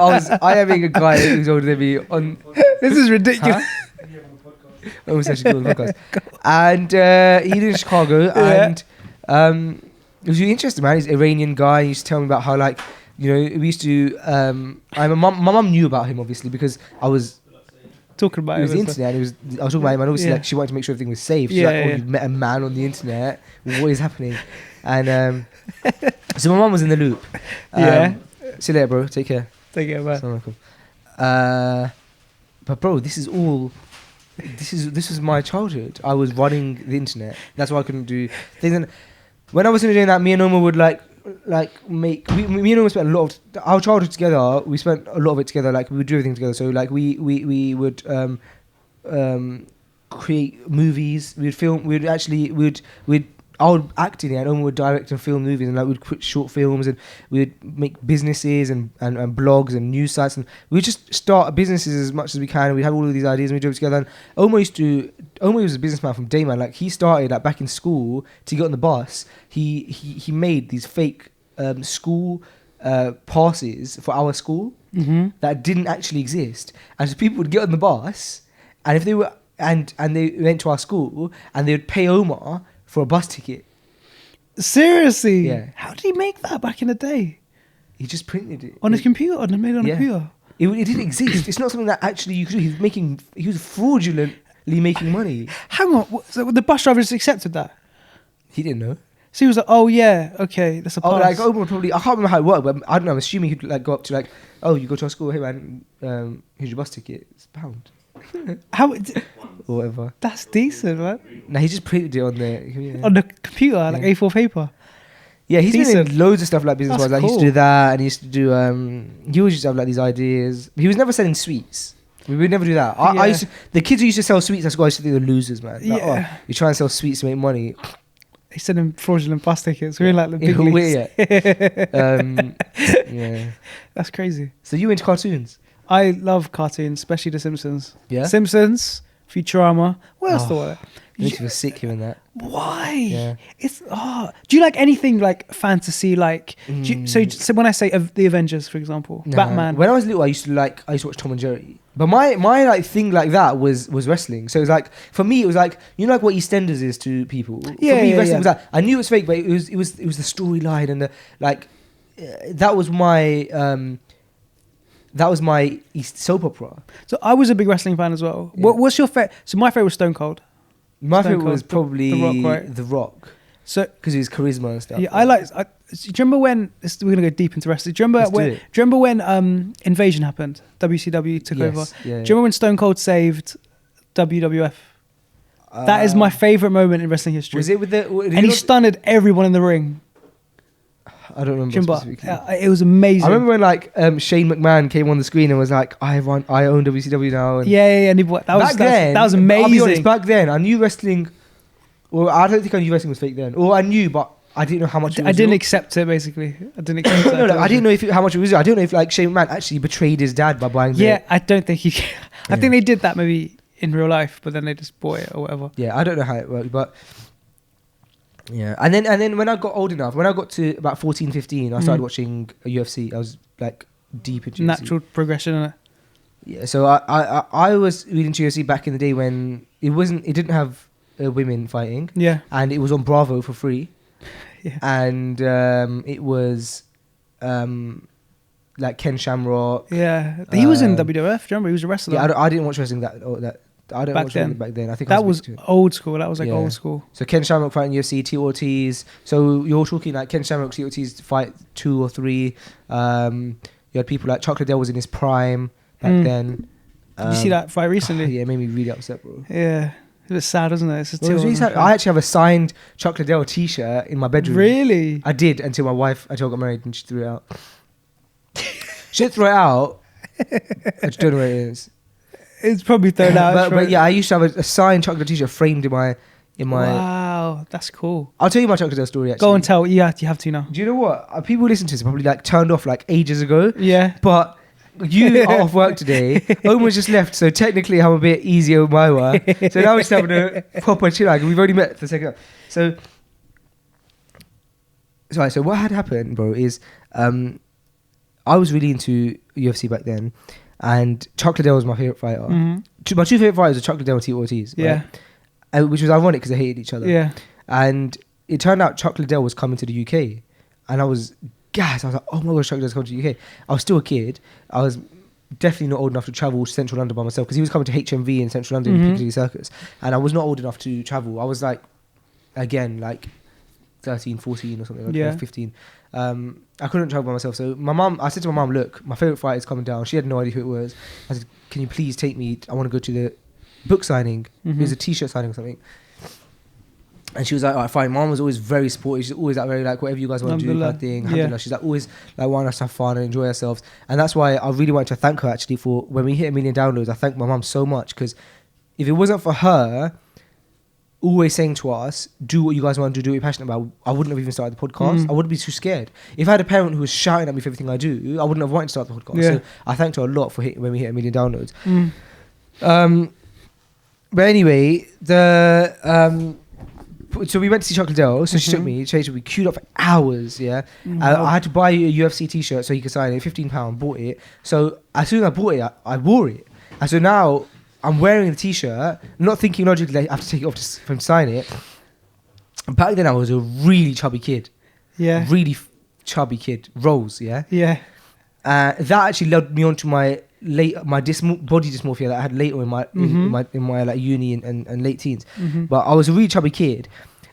I having a guy who's older than me on. This is ridiculous. Huh? Almost actually do on the podcast. And he lived in Chicago, Yeah. and it was really interesting, man. He's an Iranian guy. He used to tell me about how, like, you know, we used to. My mum knew about him obviously because I was. Talking about It was it. the internet. I was talking about him, and obviously, Yeah. like, she wanted to make sure everything was safe. She's Yeah, like, "Oh, yeah. you've met a man on the internet. What is happening?" And so my mum was in the loop. Yeah. See you later, bro. Take care. Take it back. Assalamualaikum. But bro, this was my childhood. I was running the internet. That's why I couldn't do things. And when I was doing that, me and Oma would me and Oma spent a lot of our childhood together. We spent a lot of it together. Like, we would do everything together. So like we would create movies. We'd film. I would act in it, and Oma would direct and film movies, and like we'd put short films, and we would make businesses and blogs and news sites, and we'd just start businesses as much as we can. And we had all of these ideas, and we drove together. And Oma was a businessman from day man. Like, he started like back in school to get on the bus. He made these fake school passes for our school that didn't actually exist, and so people would get on the bus, and if they were and they went to our school, and they would pay Omar for a bus ticket. Seriously? Yeah. How did he make that back in the day? He just printed it On his computer? Made it on a Yeah. computer? It didn't exist. It's not something that actually you could do. He was fraudulently making money. Hang on. So the bus driver just accepted that? He didn't know. So he was like, oh, yeah, okay, that's a pass. Like, Omar probably, I can't remember how it worked, but I don't know. I'm assuming he'd like go up to like, oh, you go to our school, hey man, here's your bus ticket. It's £1. How? Or whatever. That's decent, man. No, he just printed it on the. On the computer, like Yeah. A4 paper. Yeah, he's been Decent. in loads of stuff like business wise. That's Like, he used to cool. do that, and he used to do. He always used to have like these ideas. He was never selling sweets. We would never do that. I Yeah. used to, the kids who used to sell sweets, that's what I used to think they're losers, man. Like, Yeah. oh, you try and sell sweets to make money. He sent him fraudulent bus tickets. We're in like the big Yeah, leagues. Yeah. That's crazy. So you into cartoons? I love cartoons, especially The Simpsons. Yeah. Simpsons, Futurama. What else Oh, do I like? Makes me sick hearing that. Why? Yeah. It's do you like anything like fantasy? Like so when I say the Avengers, for example, Nah. Batman. When I was little, I used to watch Tom and Jerry. But my like thing like that was wrestling. So it was like, for me, it was like, you know, like what EastEnders is to people. Yeah, For me, yeah, wrestling yeah. was like, I knew it was fake, but it was the storyline and the like. That was my soap opera. So I was a big wrestling fan as well. Yeah. What's your favorite? So my favorite was Stone Cold. My Stone favorite Cold, was probably The Rock, right? The Rock, So because of his charisma and stuff. yeah, do you remember when? We're gonna go deep into wrestling. Do you remember Let's do when? it. Do you remember when Invasion happened? WCW took over. Yes, yeah, Do you remember when Stone Cold saved WWF? That is my favorite moment in wrestling history. Was it with the? And he stunned everyone in the ring. I don't remember Do you remember? specifically. It was amazing. I remember when like Shane McMahon came on the screen and was like, I own WCW now. And Yeah. And that was amazing. I'll be honest, back then I knew wrestling. Well, I don't think I knew wrestling was fake then. Or I knew, but I didn't know how much. It was I didn't real. accept it. Basically, I didn't accept it. No, I didn't know how much it was. I don't know if like Shane McMahon actually betrayed his dad by buying. Yeah, I don't think he. I Yeah. think they did that maybe in real life, but then they just bought it or whatever. Yeah, I don't know how it worked, but yeah. And then when I got old enough, when I got to about 14, 15, I started watching UFC. I was like deep into UFC. Natural progression. Innit? Yeah, so I was reading UFC back in the day when it didn't have women fighting, Yeah. and it was on Bravo for free, Yeah. and it was like Ken Shamrock. Yeah. He was in Um, WWF. Do you remember? He was a wrestler. Yeah, I didn't watch wrestling that. I don't Back watch then. wrestling back then. I think I that was a bit too- old school. That was like Yeah. old school. So Ken Shamrock fighting UFC, T Ortiz. So you're talking like Ken Shamrock, T Ortiz fight 2 or 3. You had people like Chuck Liddell was in his prime back then. Did you see that fight recently? Yeah, it made me really upset, bro. Yeah. It was sad, wasn't it? It's just Well, it was really sad. I actually have a signed Chuck Liddell T-shirt in my bedroom. Really? I did until I got married and she threw it out. She didn't throw it out. I just don't know where it is. It's probably thrown out. but yeah, I used to have a signed chocolate T-shirt framed in my. Wow, that's cool. I'll tell you my chocolate story. Actually, Go and tell. Yeah, you have to now. Do you know what? People who listen to this are probably like turned off like ages ago. Yeah. But you are off work today. Owen's just left, so technically I'm a bit easier with my work. So now we're just having a proper chill out. We've already met for the second. So what had happened, bro, is I was really into UFC back then, and Chuck Liddell was my favorite fighter. Mm-hmm. My two favorite fighters were Chuck Liddell and Tito Ortiz. Right? Yeah. Which was ironic because they hated each other. Yeah. And it turned out Chuck Liddell was coming to the UK, and I was gassed. I was like, oh my gosh, Chuck Liddell's coming to the UK. I was still a kid. I was definitely not old enough to travel to Central London by myself, because he was coming to HMV in Central London, in Piccadilly Circus, and I was not old enough to travel. I was like, again, like 13, 14 or something, like Yeah. 15. I couldn't travel by myself. So I said to my mum, look, my favourite fighter is coming down. She had no idea who it was. I said, can you please take me? I want to go to the book signing. It was a T-shirt signing or something. And she was like, all right, fine. Mom was always very supportive. She's always like very like, whatever you guys want to do, kind of thing. Alhamdulillah. Yeah. She's like always like wanting us to have fun and enjoy ourselves. And that's why I really wanted to thank her actually for when we hit 1 million downloads. I thank my mum so much, because if it wasn't for her always saying to us, do what you guys want to do what you're passionate about, I wouldn't have even started the podcast. I would be too scared. If I had a parent who was shouting at me for everything I do, I wouldn't have wanted to start the podcast. Yeah. So I thanked her a lot for when we hit 1 million downloads. But anyway, so we went to see Chuck Liddell. So she took me. We queued up for hours. Yeah, I had to buy a UFC T-shirt so he could sign it. £15. Bought it. So as soon as I bought it, I wore it. And so now I'm wearing the T-shirt, not thinking logically I have to take it off for him to sign it. Back then I was a really chubby kid. Yeah. Really chubby kid. Rolls. Yeah. Yeah. That actually led me on to my body dysmorphia that I had later in my like uni and late teens. But I was a really chubby kid,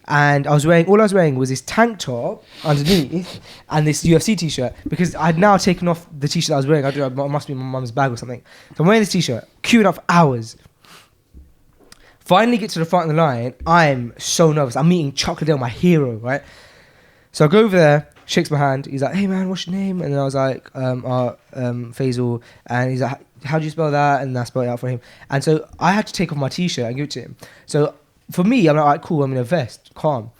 and all I was wearing was this tank top underneath and this UFC T-shirt, because I'd now taken off the T-shirt I was wearing. It must be in my mum's bag or something. So I'm wearing this T-shirt, queuing up for hours. Finally get to the front of the line. I'm so nervous. I'm meeting Chuck Liddell, my hero, right? So I go over there, shakes my hand. He's like, hey man, what's your name? And then I was like, Faisal. And he's like, how do you spell that? And I spelled it out for him. And so I had to take off my T-shirt and give it to him. So for me, I'm like, all right, cool, I'm in a vest, calm.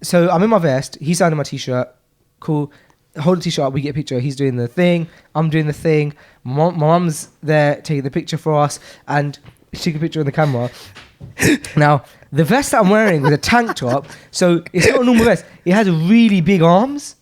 So I'm in my vest, he's signing my T-shirt, cool. Hold the T-shirt up, we get a picture. He's doing the thing, I'm doing the thing. My mum's there taking the picture for us, and she took a picture on the camera. Now, the vest that I'm wearing was a tank top, so it's not a normal vest. It has really big arms.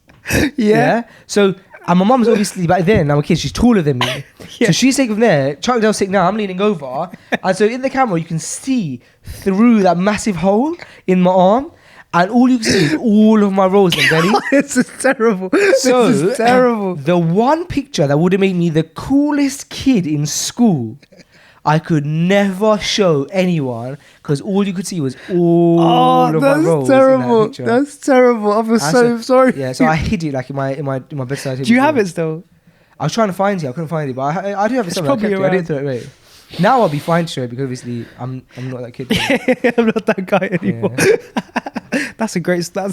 Yeah. So, and my mum's obviously back then, I'm a kid, she's taller than me. So she's taking from there, Chuck Liddell's sitting now, I'm leaning over. And so in the camera, you can see through that massive hole in my arm. And all you can see is all of my rolls and belly. This is terrible. So, this is terrible. The one picture that would have made me the coolest kid in school, I could never show anyone, because all you could see was all of my rolls. Terrible. In that picture. That's terrible. I'm so sorry. Yeah, so I hid it like in my bedside table. Do you have it still? I was trying to find it. I couldn't find it, but I do have it somewhere. I probably kept it. I didn't throw it away. Now I'll be fine to show it, because obviously I'm not that kid. I'm not that guy anymore. Yeah. That's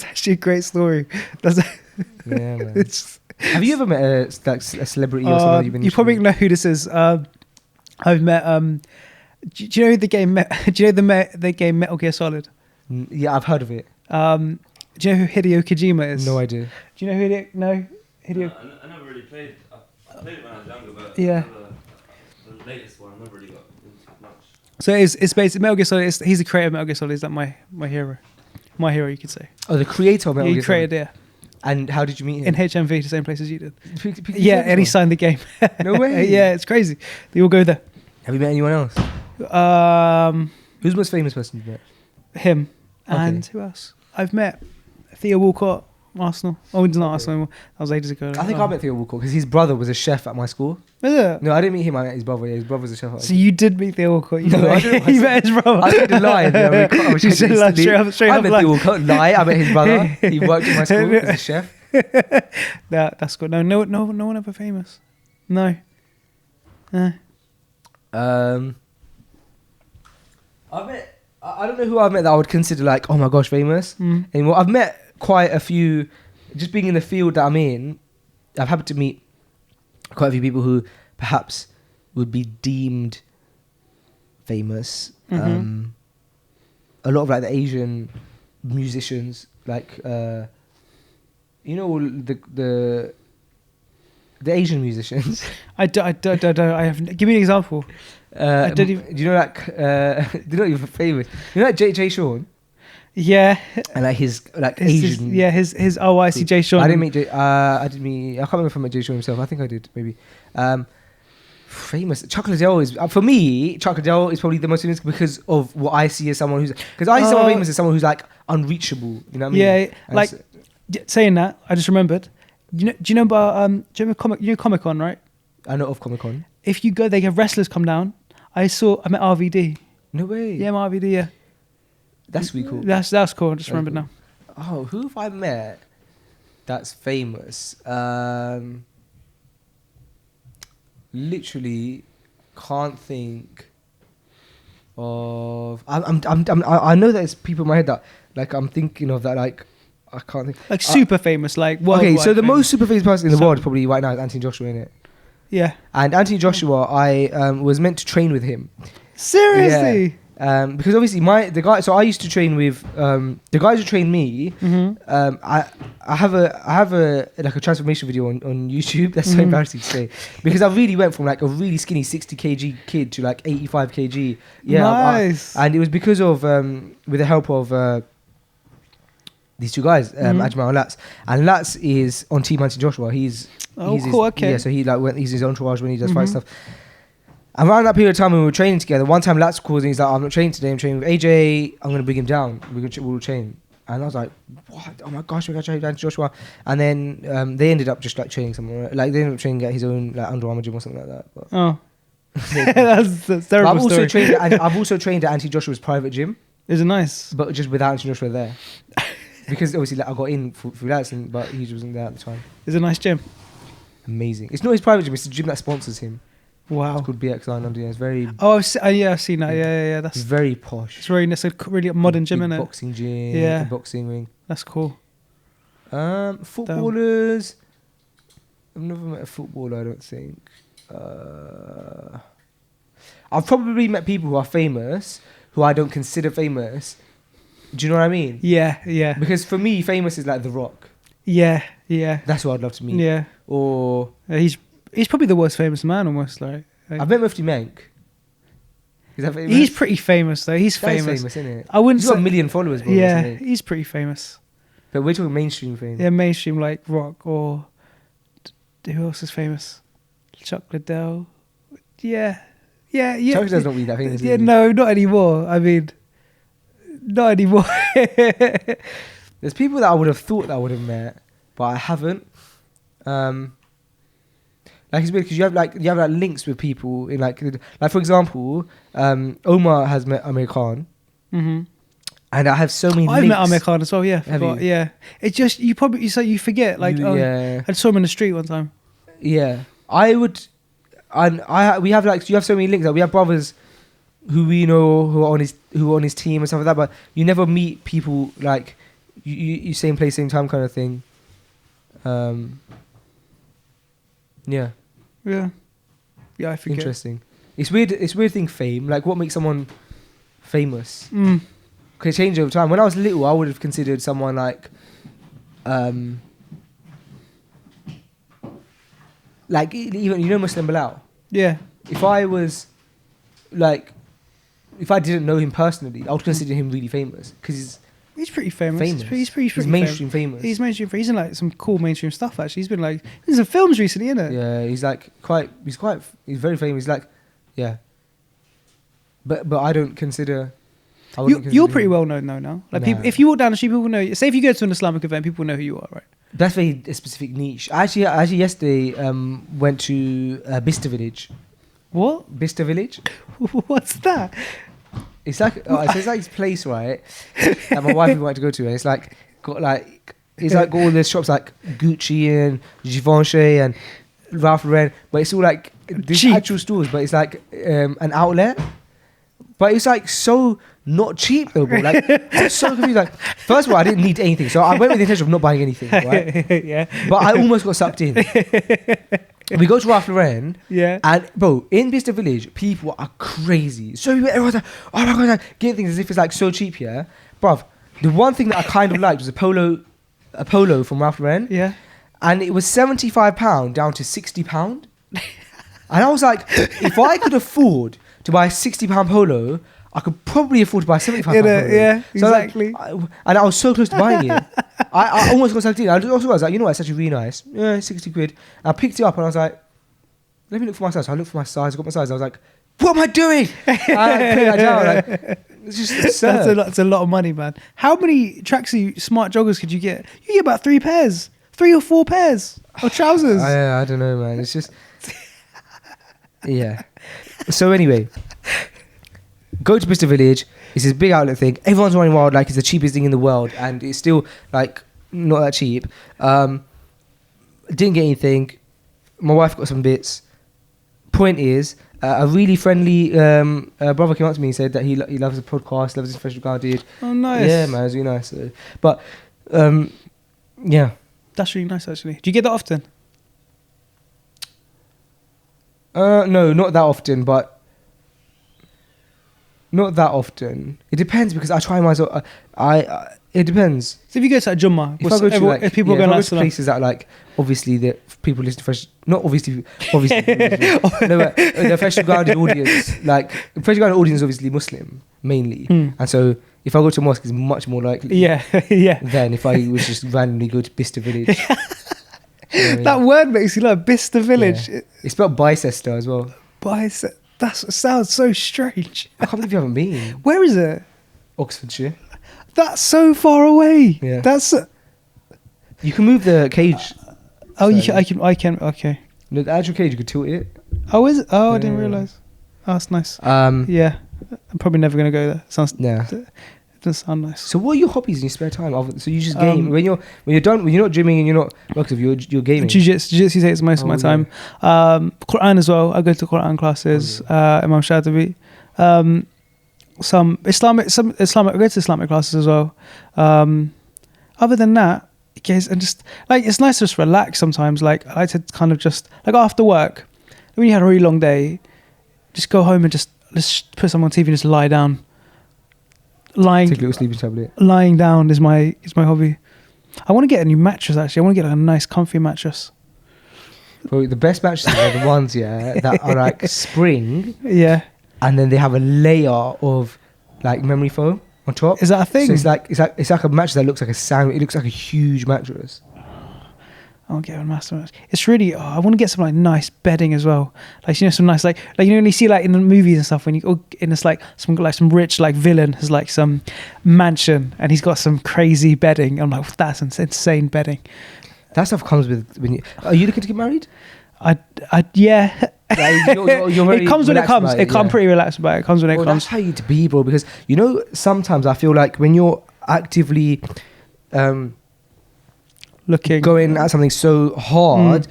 actually a great story. Yeah, Man. Have you ever met a celebrity or someone you've been? You probably know who this is. I've met. Do you know the game? Do you know the game Metal Gear Solid? Yeah, I've heard of it. Do you know who Hideo Kojima is? No idea. Do you know who Hideo? No, Hideo. I never really played. I played it when I was younger, but Yeah. the latest one I never really got into much. So it's basically Metal Gear Solid. He's the creator of Metal Gear Solid. He's like my hero. My hero, you could say. Oh, the creator of Metal Yeah, Gear he created it And how did you meet him? in HMV, the same place as you did. P- Yeah, and he signed the game. No way. Yeah, it's crazy. They all go there. Have you met anyone else? Who's the most famous person you've met? Him and Okay. who else? I've met Theo Walcott, Arsenal. Oh, he's not Arsenal anymore. That was ages ago. I think I met Theo Walcott because his brother was a chef at my school. Is it? No, I didn't meet him. I met his brother. Yeah, his brother was a chef. At So you did meet Theo Walcott. You, No, I met, didn't. you met his brother. I said a lie. I You said a lie, straight I up met lie. Theo Walcott. Lie. I met his brother. He worked in my school as a chef. That's good. No one ever famous. No. I've met. I don't know who I've met that I would consider like, oh my gosh, famous anymore. I've met quite a few. Just being in the field that I'm in, I've happened to meet quite a few people who perhaps would be deemed famous. Mm-hmm. A lot of like the Asian musicians, like you know, the Asian musicians. I don't. I have. Give me an example. I don't even. Do you know like they're not even famous. You know like Jay Sean Yeah. and like his like Asian. His OIC J Sean. I didn't meet Jay. I can't remember if I met Jay Sean himself. I think I did maybe. Famous Chuck Liddell is for me. Chuck Liddell is probably the most famous because of what I see as someone who's because I see someone famous as someone who's like unreachable. You know what I mean? Yeah, And like so- saying that, I just remembered. Do you know about do you remember Comic Con, right? I know of Comic Con. If you go, they have wrestlers come down. I met RVD. No way. Yeah, my RVD. Yeah, That's really cool. that's cool. I just remembered now. Oh, who have I met that's famous? Literally can't think of. I know there's people in my head that like I'm thinking of that like I can't think. Like super famous, like Okay, worldwide so the famous. most super famous person in the So- world probably right now is Anthony Joshua, innit? Yeah. And Anthony Joshua, I was meant to train with him. Seriously. Because obviously the guy. So I used to train with the guys who trained me. Mm-hmm. I have a like a transformation video on YouTube. That's so Mhm. embarrassing to say because I really went from like a really skinny 60 kg kid to like 85 kg. Yeah, Nice. and it was because of with the help of these two guys, Mhm. Ajmal and Lats. And Lats is on Team Anthony Joshua. He's Oh, his- cool. Okay. Yeah, so he like he's his entourage when he does fight Mhm. stuff. And around that period of time when we were training together, one time Lats calls and he's like, I'm not training today, I'm training with AJ, I'm going to bring him down. We'll train. And I was like, what? Oh my gosh, we're going to train Anthony Joshua. And then they ended up just like training somewhere. Like they ended up training at his own like Under Armour gym or something like that. But Oh. that's But terrible I've also story. trained. I've also trained at Anthony Joshua's private gym, Is it nice? but just without Anthony Joshua there, because obviously like, I got in through Lats, but he wasn't there at the time. Is it a nice gym? Amazing. It's not his private gym. It's the gym that sponsors him. Wow. It's called BX9 London. It's very, Oh, I've seen that. Yeah. it's That's very posh. it's really nice. It's a really modern gym, Big isn't it? boxing gym. Yeah. A boxing ring. That's cool. Footballers. I've never met a footballer. I don't think. I've probably met people who are famous who I don't consider famous. Do you know what I mean? Yeah. Because for me, famous is like The Rock. Yeah. That's who I'd love to meet. Yeah. Or He's probably the worst famous man almost. Like I've met Mufti Menk. Is that famous? he's pretty famous though. He's That is famous. famous, isn't it? I wouldn't He's got say. a million followers, bro. Yeah, isn't he? he's pretty famous. But we're talking mainstream fame. Yeah, mainstream like rock or who else is famous? Chuck Liddell. Yeah. Chuck Liddell's not really that famous. Yeah, is he? no, not anymore. I mean, not anymore. There's people that I would have thought that I would have met, but I haven't. Like it's weird because you have like links with people in like for example, Omar has met Amir Khan, hmm and I have so many. I've links. met Amir Khan as well. Yeah, Have forgot, you? yeah. It's just you forget. Like, yeah, I saw him in the street one time. yeah. I would, and we have like you have so many links. Like we have brothers who we know who are on his team and stuff like that. But you never meet people like you same place, same time kind of thing. Yeah. Yeah, I forget. Interesting. It's weird. It's weird thing. Fame. Like, what makes someone famous? Mm. Could change over time. When I was little, I would have considered someone like even Muslim Bilal. Yeah, If I didn't know him personally, I would consider him really famous because he's pretty famous. famous. He's pretty He's mainstream famous. He's mainstream. He's in like some cool mainstream stuff. Actually, he's been like in some films recently, isn't it? Yeah, he's very famous. He's like, yeah. But I don't consider. I wouldn't You're consider pretty him- well known now. Like people, Nah. if you walk down the street, people know you. Say if you go to an Islamic event, people know who you are, right? That's very a specific niche. Actually, yesterday went to Bicester Village. What? Bicester Village. What's that? It's like it's like this place, right? That my wife wanted to go to, and it's like got all the shops like Gucci and Givenchy and Ralph Lauren, but it's all like these Cheap. actual stores, but it's like an outlet. But it's like so not cheap though, bro. Like I'm so confused. Like first of all, I didn't need anything, so I went with the intention of not buying anything, right? Yeah. But I almost got sucked in. We go to Ralph Lauren, Yeah. and bro, in Bicester Village, people are crazy. So everyone's like, oh my god, like, get things as if it's like so cheap, yeah, bruv. The one thing that I kind of liked was a polo from Ralph Lauren, Yeah. and it was £75 down to £60. And I was like, if I could afford to buy a £60 polo, I could probably afford to buy a £75 polo. Yeah, So exactly. and I was so close to buying it. I almost got something. I also was like, you know what, it's actually really nice. Yeah, 60 quid. And I picked it up and I was like, let me look for my size. So I looked for my size, I got my size. I was like, what am I doing? And I put it down. Like, it's just absurd. That's a lot of money, man. How many tracksuit smart joggers could you get? You get about 3 pairs, 3 or 4 pairs of trousers. I don't know, man. It's just, yeah. So anyway, go to Bicester Village. It's this big outlet thing. Everyone's running wild like it's the cheapest thing in the world, and it's still like not that cheap. Didn't get anything. My wife got some bits. Point is, a really friendly brother came up to me and said that he loves the podcast, loves his Fresh Guarded. Oh, nice. Yeah, man, it's really nice. So, but yeah, That's really nice, actually. Do you get that often? no, not that often, but. Not that often. It depends because I try myself. It depends. So if you go to like Jummah, If I go to like, if people yeah, are if going I go to to places that like obviously that people listen to Fresh, not obviously, no, but the Fresh Guarded audience, like Fresh Guarded audience, is obviously Muslim mainly, and so if I go to a mosque, it's much more likely. Yeah, yeah. Than if I was just randomly go to Bicester Village. You know what I mean? That word makes you like Bicester Village. Yeah. It's spelled Bicester as well. That sounds so strange. I can't believe you haven't been. Where is it? Oxfordshire. That's so far away. Yeah. That's. You can move the cage. Oh, you Sorry. can. I can. Okay. No, the actual cage, you could tilt it. Oh, is it? Oh, I didn't Yeah. realise. Oh, that's nice. Yeah. Yeah, I'm probably never gonna go there. Sounds. It does sound nice. So what are your hobbies in your spare time? So you just game when you're done, when you're not gymming and you're not working, you're gaming. Jiu-jitsu takes most of my Oh, time. Quran as well. I go to Quran classes. Imam Shatibi. Some Islamic. I go to Islamic classes as well. Other than that, guys, and just like it's nice to just relax sometimes. Like I like to kind of just like after work, when you had a really long day, just go home and just put some on TV and just lie down. Take a little sleeping tablet. Lying down is my hobby. I want to get a new mattress actually. I want to get a nice comfy mattress. Bro, the best mattresses are the ones, that are like spring, Yeah. and then they have a layer of like memory foam on top. Is that a thing? So it's like a mattress that looks like a sandwich. It looks like a huge mattress. I'll get a master mattress. It's really. I want to get some like nice bedding as well. Like some nice like you know when you see like in the movies and stuff when you go in this like some rich like villain has like some mansion and he's got some crazy bedding. I'm like that's insane bedding. That stuff comes with when you. Are you looking to get married? Yeah. Like, you're very it comes when it relaxed comes. about I'm yeah. pretty relaxed about it. It comes when it Well, comes. that's how you need to be, bro. Because you know sometimes I feel like when you're actively Looking. going at something so hard,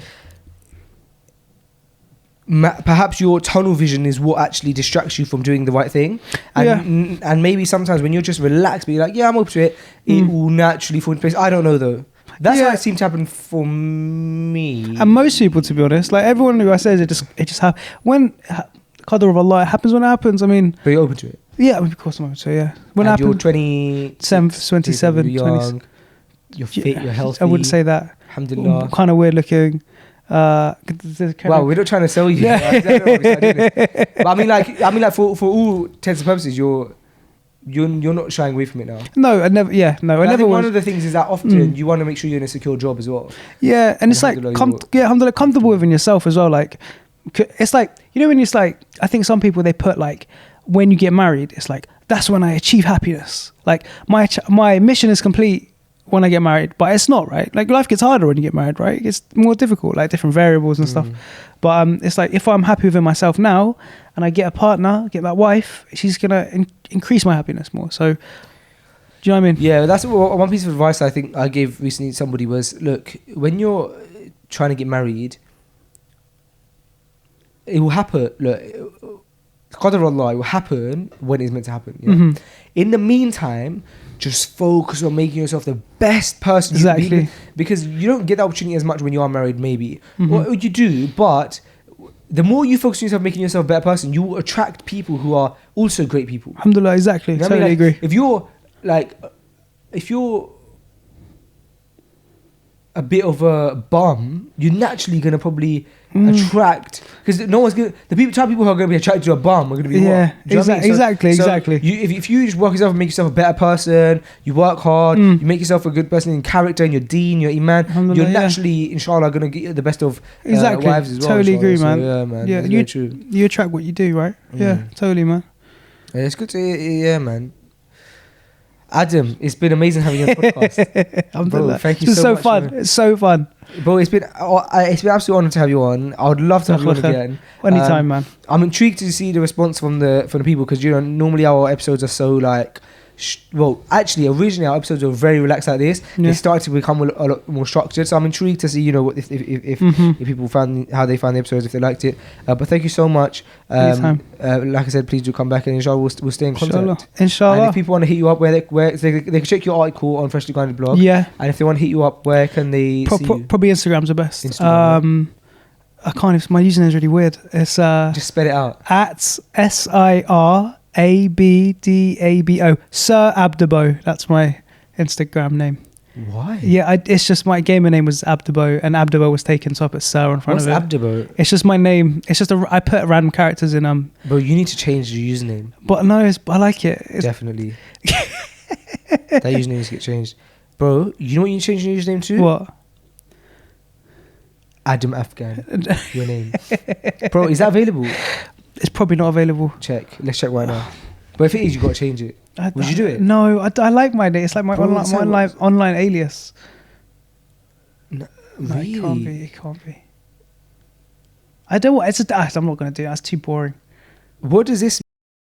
perhaps your tunnel vision is what actually distracts you from doing the right thing. And and maybe sometimes when you're just relaxed, but you're like, yeah, I'm up to it, it will naturally fall into place. I don't know though. That's how it seemed to happen for me. And most people, to be honest, like everyone who I say it just happens. When Qadr of Allah, it happens when it happens. I mean, But you're open to it. yeah, of course I'm open to it, yeah. When it And you're happens, 27, you're 20. young, you're fit, you're healthy. I wouldn't say that. Alhamdulillah. Kind of weird looking. Wow, we're not trying to sell you. But I mean, like for all intents and purposes, you're not shying away from it now. No, I never. Yeah, no, I I never think was. one of the things is that often you want to make sure you're in a secure job as well. Yeah, and it's like Alhamdulillah, comfortable within yourself as well. Like it's like you know when it's like I think some people they put like when you get married, it's like that's when I achieve happiness. Like my mission is complete when I get married, but it's not, right? Like life gets harder when you get married, right? It's more difficult, like different variables and stuff. But it's like if I'm happy within myself now and I get a partner, get that wife, she's gonna increase my happiness more. So do you know what I mean? Yeah, that's one piece of advice I think I gave recently to somebody was, look, when you're trying to get married, it will happen. Look, qadar Allah, it will happen when it's meant to happen. You know? Mhm. In the meantime, just focus on making yourself the best person you can be, Exactly. because you don't get the opportunity as much when you are married, maybe. Mhm. Or you do, but the more you focus on yourself making yourself a better person, you will attract people who are also great people. Alhamdulillah, exactly. You know what I Totally mean? Like, agree. if you're a bit of a bum, you're naturally gonna probably attract, because no one's gonna, the type of people who are gonna be attracted to a bum are gonna be Yeah, what? Do you know what I mean? exactly, So exactly. if you just work yourself and make yourself a better person, you work hard, you make yourself a good person in character, in your deen, your iman, Alhamdulillah, you're yeah. naturally, inshallah, gonna get the best of Exactly. wives as well. Totally inshallah. agree, So, man. yeah, man. Yeah, That's very true. you attract what you do, right? Yeah, totally, man. Yeah, it's good to yeah, man. Adam, it's been amazing having you on the podcast. Alhamdulillah. thank you It's been so so much, fun. man. It's so fun. Bro, it's been absolute honor to have you on. I would love to have you on again. Anytime, man. I'm intrigued to see the response from the people, because normally our episodes are so like, actually originally our episodes were very relaxed like this. Yeah. They started to become a lot more structured. So I'm intrigued to see what if people found how they found the episodes, if they liked it. But thank you so much. Anytime. Like I said, please do come back, and inshallah we'll stay in contact. Inshallah. And if people want to hit you up, where they can check your article on Freshly Grounded blog. Yeah. And if they want to hit you up, where can they see you? Probably Instagram's the best. Instagram, I can't even, my username is really weird. It's Just spell it out. at SIRABDABO. Sir Abdabo. That's my Instagram name. Why? Yeah, it's just my gamer name was Abdabo, and Abdabo was taken, so I put Sir in front What's of it. Abdabo? It's just my name. It's just I put random characters in Bro, you need to change your username. but no, I like it. Definitely. That username needs to get changed. Bro, you know what you need to change your username to? What? Adam Afghan. Your name. Bro, is that available? It's probably not available. Check. Let's check right now. But if it is, you got to change it. Would you do it? No, I like my name. It's like my Bro, it's like- online alias. No, No, really? it can't be. It can't be. I don't want. I'm not going to do it. That's too boring. What does this